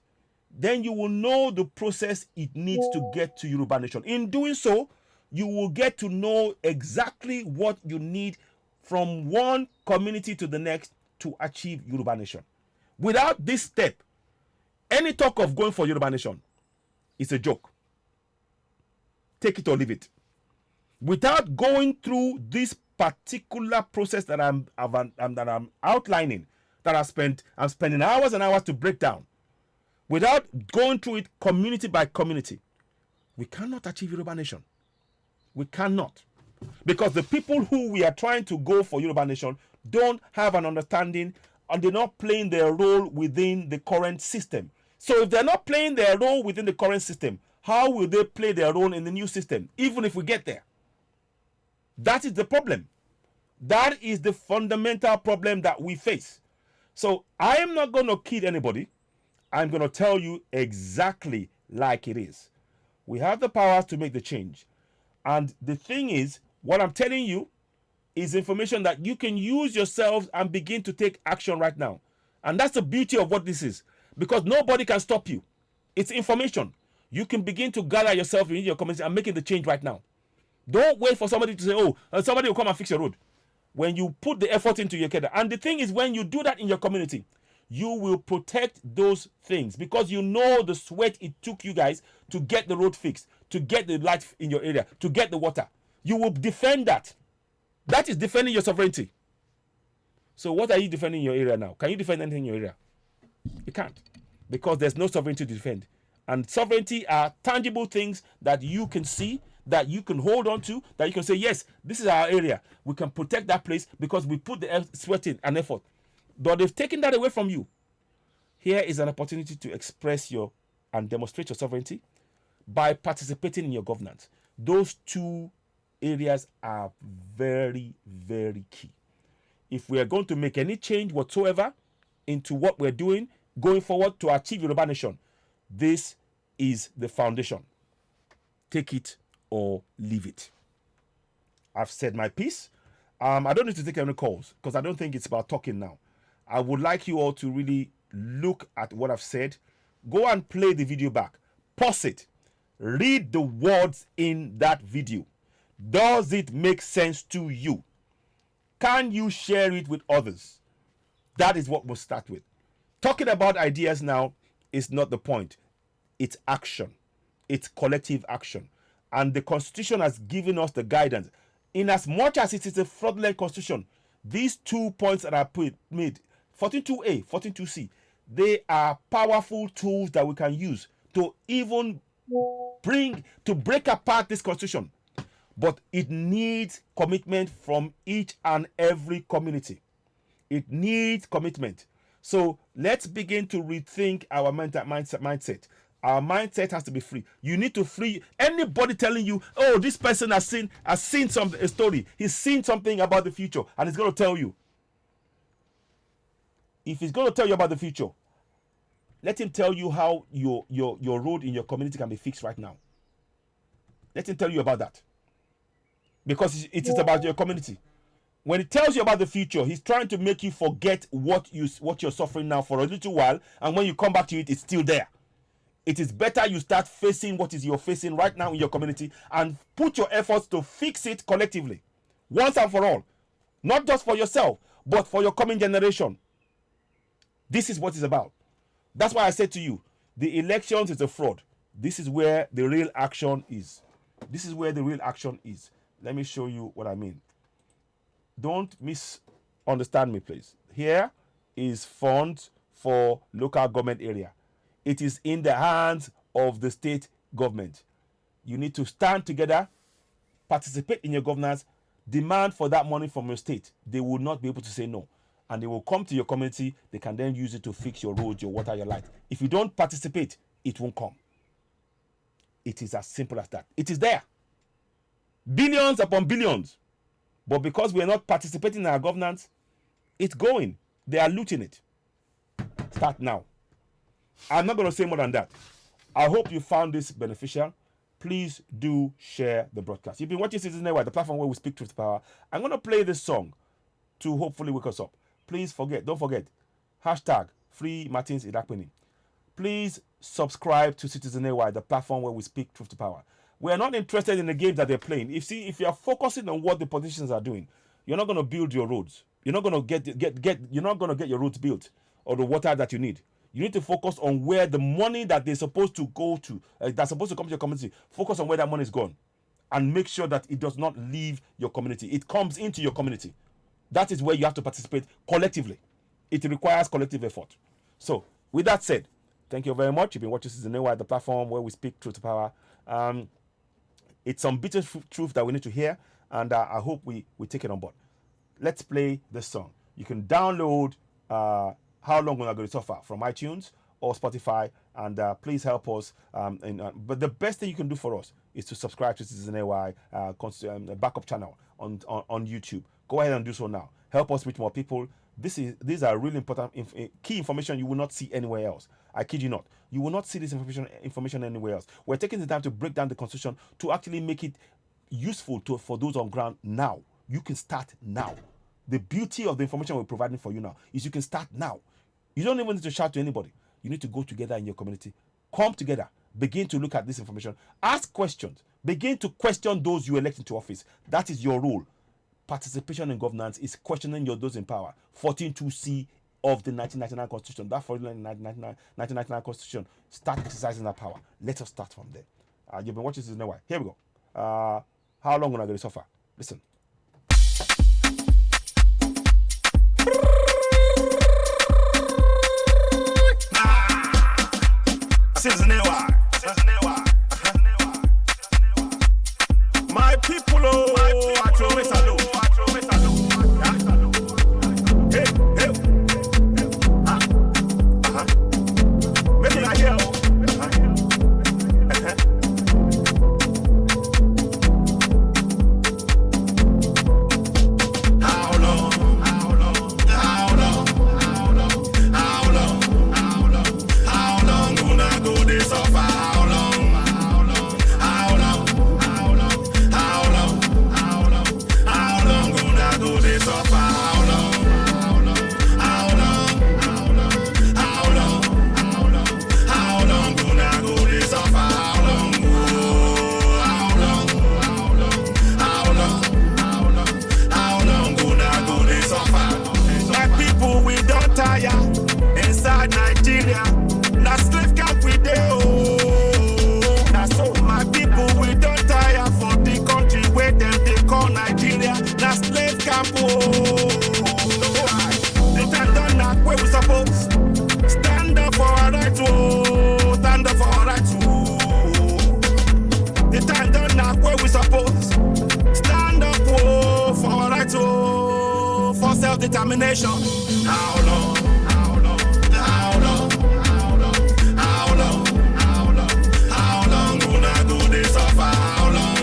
then you will know the process it needs to get to Yoruba Nation. In doing so, you will get to know exactly what you need from one community to the next to achieve Yoruba Nation. Without this step, any talk of going for Yoruba Nation is a joke. Take it or leave it. Without going through this particular process that I'm outlining, that I'm spending hours and hours to break down, without going through it community by community, we cannot achieve Yoruba Nation. We cannot. Because the people who we are trying to go for Yoruba Nation don't have an understanding, and they're not playing their role within the current system. So if they're not playing their role within the current system, how will they play their role in the new system, even if we get there? That is the problem. That is the fundamental problem that we face. So I am not going to kid anybody. I'm going to tell you exactly like it is. We have the powers to make the change. And the thing is, what I'm telling you is information that you can use yourselves and begin to take action right now. And that's the beauty of what this is. Because nobody can stop you. It's information. You can begin to gather yourself in your community and making the change right now. Don't wait for somebody to say, oh, somebody will come and fix your road. When you put the effort into your career. And the thing is, when you do that in your community, you will protect those things, because you know the sweat it took you guys to get the road fixed, to get the light in your area, to get the water. You will defend that. That is defending your sovereignty. So what are you defending in your area now? Can you defend anything in your area? You can't, because there's no sovereignty to defend. And sovereignty are tangible things that you can see, that you can hold on to, that you can say, yes, this is our area. We can protect that place because we put the sweat in and effort. But they've taken that away from you. Here is an opportunity to express and demonstrate your sovereignty by participating in your governance. Those two areas are very, very key. If we are going to make any change whatsoever into what we're doing going forward to achieve Yoruba Nation, this is the foundation. Take it or leave it. I've said my piece. I don't need to take any calls because I don't think it's about talking now. I would like you all to really look at what I've said. Go and play the video back. Pause it. Read the words in that video. Does it make sense to you? Can you share it with others? That is what we'll start with. Talking about ideas now is not the point. It's action. It's collective action. And the Constitution has given us the guidance. In as much as it is a fraudulent Constitution, these 2 points that I made, 14.2a, 14.2c, they are powerful tools that we can use to even break apart this Constitution. But it needs commitment from each and every community. It needs commitment. So let's begin to rethink our mindset. Our mindset has to be free. You need to free anybody telling you, oh, this person has seen a story. He's seen something about the future, and he's going to tell you. If he's going to tell you about the future, let him tell you how your road in your community can be fixed right now. Let him tell you about that. Because it is about your community. When he tells you about the future, he's trying to make you forget what you're suffering now for a little while, and when you come back to it, it's still there. It is better you start facing what is you're facing right now in your community and put your efforts to fix it collectively, once and for all. Not just for yourself, but for your coming generation. This is what it's about. That's why I said to you, the elections is a fraud. This is where the real action is. This is where the real action is. Let me show you what I mean. Don't misunderstand me, please. Here is funds for local government area. It is in the hands of the state government. You need to stand together, participate in your governance, demand for that money from your state. They will not be able to say no. And they will come to your community. They can then use it to fix your roads, your water, your light. If you don't participate, it won't come. It is as simple as that. It is there. Billions upon billions. But because we are not participating in our governance, it's going. They are looting it. Start now. I'm not going to say more than that. I hope you found this beneficial. Please do share the broadcast. You've been watching Citizen Network, the platform where we speak truth to power. I'm going to play this song to hopefully wake us up. Please don't forget, hashtag Free Martins Idakpini. Please subscribe to Citizen Network, the platform where we speak truth to power. We are not interested in the games that they're playing. If you are focusing on what the politicians are doing, you're not going to build your roads. You're not going to you're not going to get your roads built or the water that you need. You need to focus on where the money that they're supposed to go to, that's supposed to come to your community. Focus on where that money is gone, and make sure that it does not leave your community. It comes into your community. That is where you have to participate collectively. It requires collective effort. So, with that said, thank you very much. You've been watching Citizen Network, the platform where we speak truth to power. It's some bitter truth that we need to hear, and I hope we take it on board. Let's play this song. You can download How Long Will I Go to Suffer from iTunes or Spotify, and please help us. But the best thing you can do for us is to subscribe to Citizen AY backup channel on YouTube. Go ahead and do so now. Help us reach more people. These are really important key information you will not see anywhere else. I kid you not. You will not see this information anywhere else. We're taking the time to break down the Constitution to actually make it useful for those on ground now. You can start now. The beauty of the information we're providing for you now is you can start now. You don't even need to shout to anybody. You need to go together in your community. Come together. Begin to look at this information. Ask questions. Begin to question those you elect into office. That is your role. Participation in governance is questioning those in power. 14.2c of the 1999 Constitution. That 1999 Constitution. Start exercising that power. Let us start from there. You've been watching this now. Here we go. How long will I go to suffer? Listen. Citizen AY. My people, I throw it alone. Hey, hey. Make it like hell. How long? How long will I go this suffer? self-determination. How long? How long? How long? How long? How long? How long? How long gonna go this suffer? How long?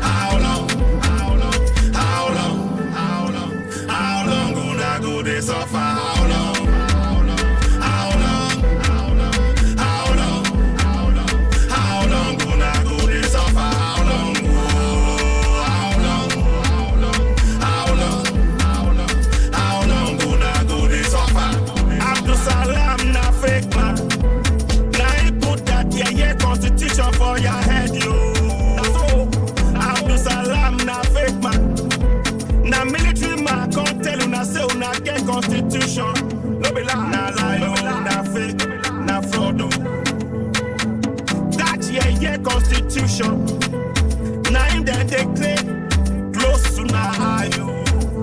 How long? How long? How long? How long? How long gonna go this suffer? How long? How long? How long? How long? How long? How long gonna go this suffer? How long? How long? How long? How long? How long gonna go this suffer? Abdul Salam na fake man. Now he put that constitution for your head, yo. So Abdul Salam na fake man. Na military man can't tell you na say una get constitution. No be lie, na lie, yo. Na fake, na fraud, oh. That constitution. Now him then they claim close to now, yo.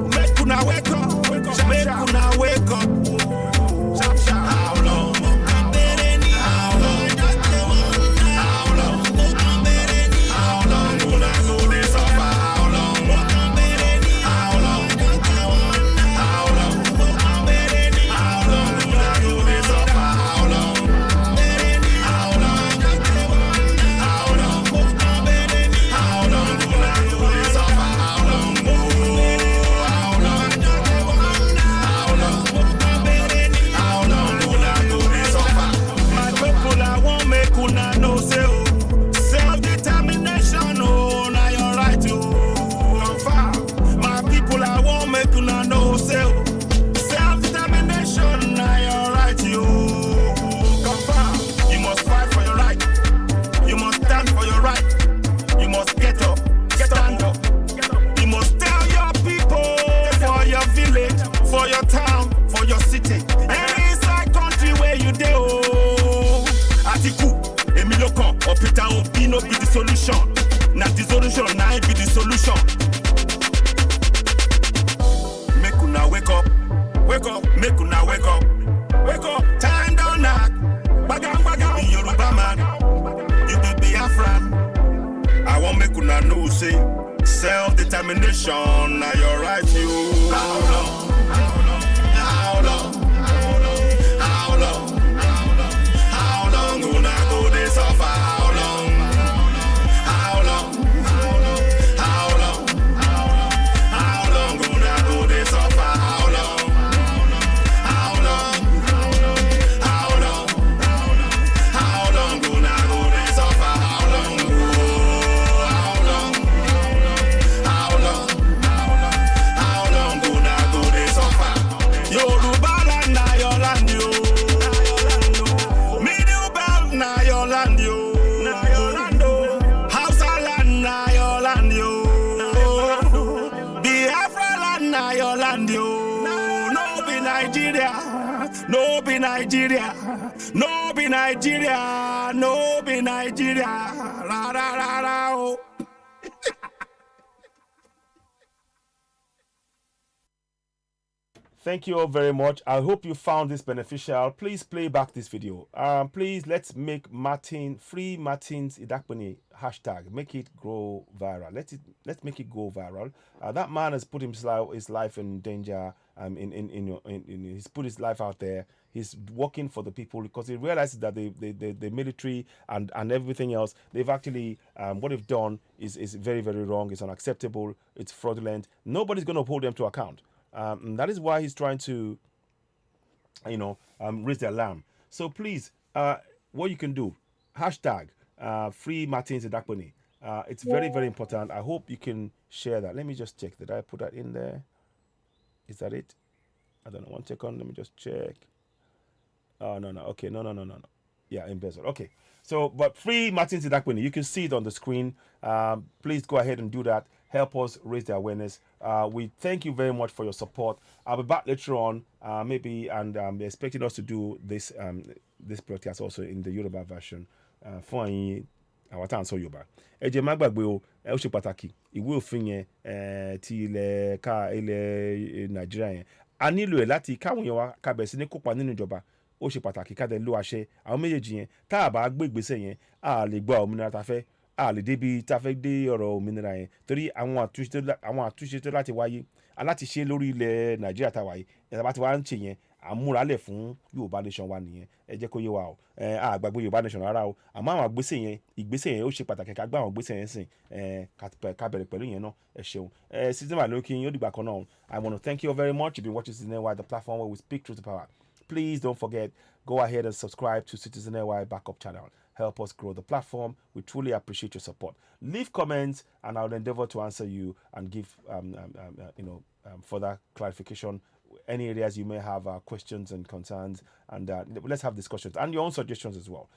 Make una wake up, make una wake up. Sharp, sharp. How long? How long? How long? How long gonna go this suffer? How long? How long? How long? How long gonna go this suffer? How long? How long? How long? How long gonna go this suffer? How long? How long? How long? How long gonna go this suffer? My people, I won't make una know say oh. Self-determination, oh, now you're right, oh. Confirm. My people, I won't make una know say oh. Self-determination, now you're right, oh. Confirm. You must fight for your right. You must stand for your right. You must get up, stand up. You must tell your people for your village, for your town, for your city. Any inside country where you dey, oh. Atiku, Emilokan, or Peter Obi no be the solution. Not the solution, now it be the solution. Make una wake up, make una wake up. Wake up, time down knock. Bagam, bagam, be Yoruba man. You be Biafran. I won't make una know say self-determination. Now you're right, you. How long? How long? How long? How long? How long gonna go this suffer? How long? How long? How long? How long gonna go this suffer? How long? How long? How long? How long gonna go this suffer? How long? How long? How long? How long gonna go this suffer? Yoruba land na your land, yo. Middle belt na your land, yo. Hausa land na your land, yo. Biafra land na your land, yo. No be Nigeria, no be Nigeria, no be Nigeria, no be Nigeria. La la la la. Oh. Thank you all very much. I hope you found this beneficial. Please play back this video. Please let's make free Martin's Idakpini hashtag. Make it go viral. Let's make it go viral. That man has put his life in danger. He's put his life out there. He's working for the people because he realizes that the military and everything else, they've actually what they've done is very, very wrong. It's unacceptable. It's fraudulent. Nobody's going to hold them to account. That is why he's trying to, raise the alarm. So please, what you can do, hashtag free Martins Idakpini. It's very, very important. I hope you can share that. Let me just check. Did I put that in there? Is that it? I don't know. One second. Let me just check. Oh, no. Okay. No. Yeah, embezzle. Okay. So, but free Martins Idakpini. You can see it on the screen. Please go ahead and do that. Help us raise the awareness. We thank you very much for your support. I'll be back later on, maybe, and they're expecting us to do this broadcast also in the Yoruba version. For our time, so Yoruba. Ẹ jẹ́ má gbàgbé o, ẹ ó ṣe pàtàkì. Ìwé òfin yẹn ti ilẹ̀ Nàìjíríà yẹn. A nílò ẹ̀ láti káwọn èèyàn wa ká bẹ̀rẹ̀ sí ní kópa nínú ìjọba. Ó ṣe pàtàkì ká dẹ̀ lo àṣẹ àwọn méjèèjì yẹn. Tá a bá gbé ìgbésẹ̀ yẹn, a lè gba òmìnira tá a fẹ́. A lè débi tá a fẹ́ dé ọ̀rọ̀ òmìnira yẹn torí àwọn àtúnṣe tó láti wáyé aláti ṣe lórí ilẹ̀ Nàìjíríà táwa yìí ẹ̀ bá ti wá ń ṣe yẹn àmúralẹ̀ fún Yorùbá nation wa nìyẹn ẹ jẹ́ kó yé wa o àgbàgbé Yorùbá nation rárá o àmọ́ àwọn ìgbésẹ̀ yẹn ó ṣe pàtàkì ká gbá àwọn ìgbésẹ̀ yẹn sìn ká bẹ̀rẹ̀ pẹ̀lú yẹn náà ẹ ṣeun Citizen Wide ló kí yín ó dìgbà kan náà I want to thank you very much. You've been watching Citizen Wide, the platform where we speak truth to power. Please don't forget, go ahead and subscribe to Citizen Wide backup channel. Help us grow the platform. We truly appreciate your support. Leave comments and I'll endeavor to answer you and give further clarification. Any areas you may have questions and concerns, and let's have discussions and your own suggestions as well.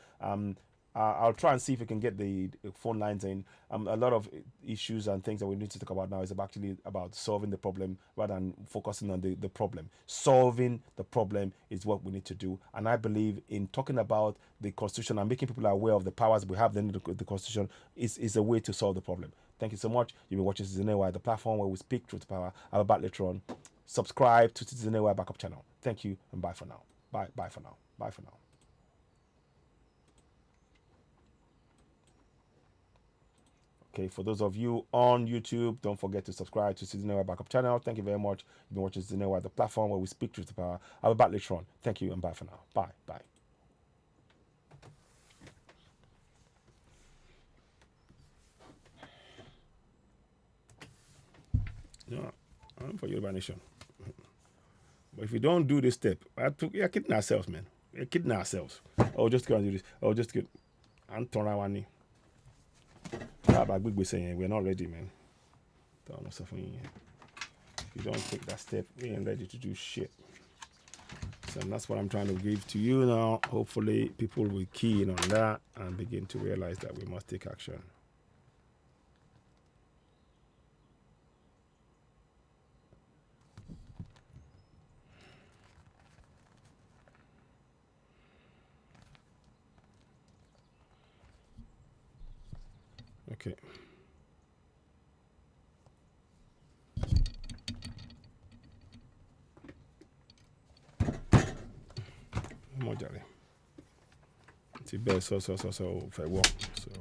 I'll try and see if we can get the phone lines in. A lot of issues and things that we need to talk about now is actually about solving the problem rather than focusing on the problem. Solving the problem is what we need to do. And I believe in talking about the Constitution and making people aware of the powers we have in the Constitution is a way to solve the problem. Thank you so much. You've been watching Citizen Wide, the platform where we speak truth to power. I'll be back later on. Subscribe to Citizen Wide backup channel. Thank you and bye for now. Bye for now. Bye for now. Okay, for those of you on YouTube, don't forget to subscribe to Citizen Wide backup channel. Thank you very much. You've been watching Citizen Wide, the platform where we speak truth to power. I'll be back later on. Thank you and bye for now. Bye. Yeah, I'm for Yoruba Nation. But if we don't do this step, we're kidding ourselves, man. We're kidding ourselves. Oh, just go and do this. Oh, just get. I'm turning around. We're not ready, man. If you don't take that step, we ain't ready to do shit. So that's what I'm trying to give to you now. Hopefully, people will key in on that and begin to realize that we must take action. Okay. More jolly. It's the best so for work. So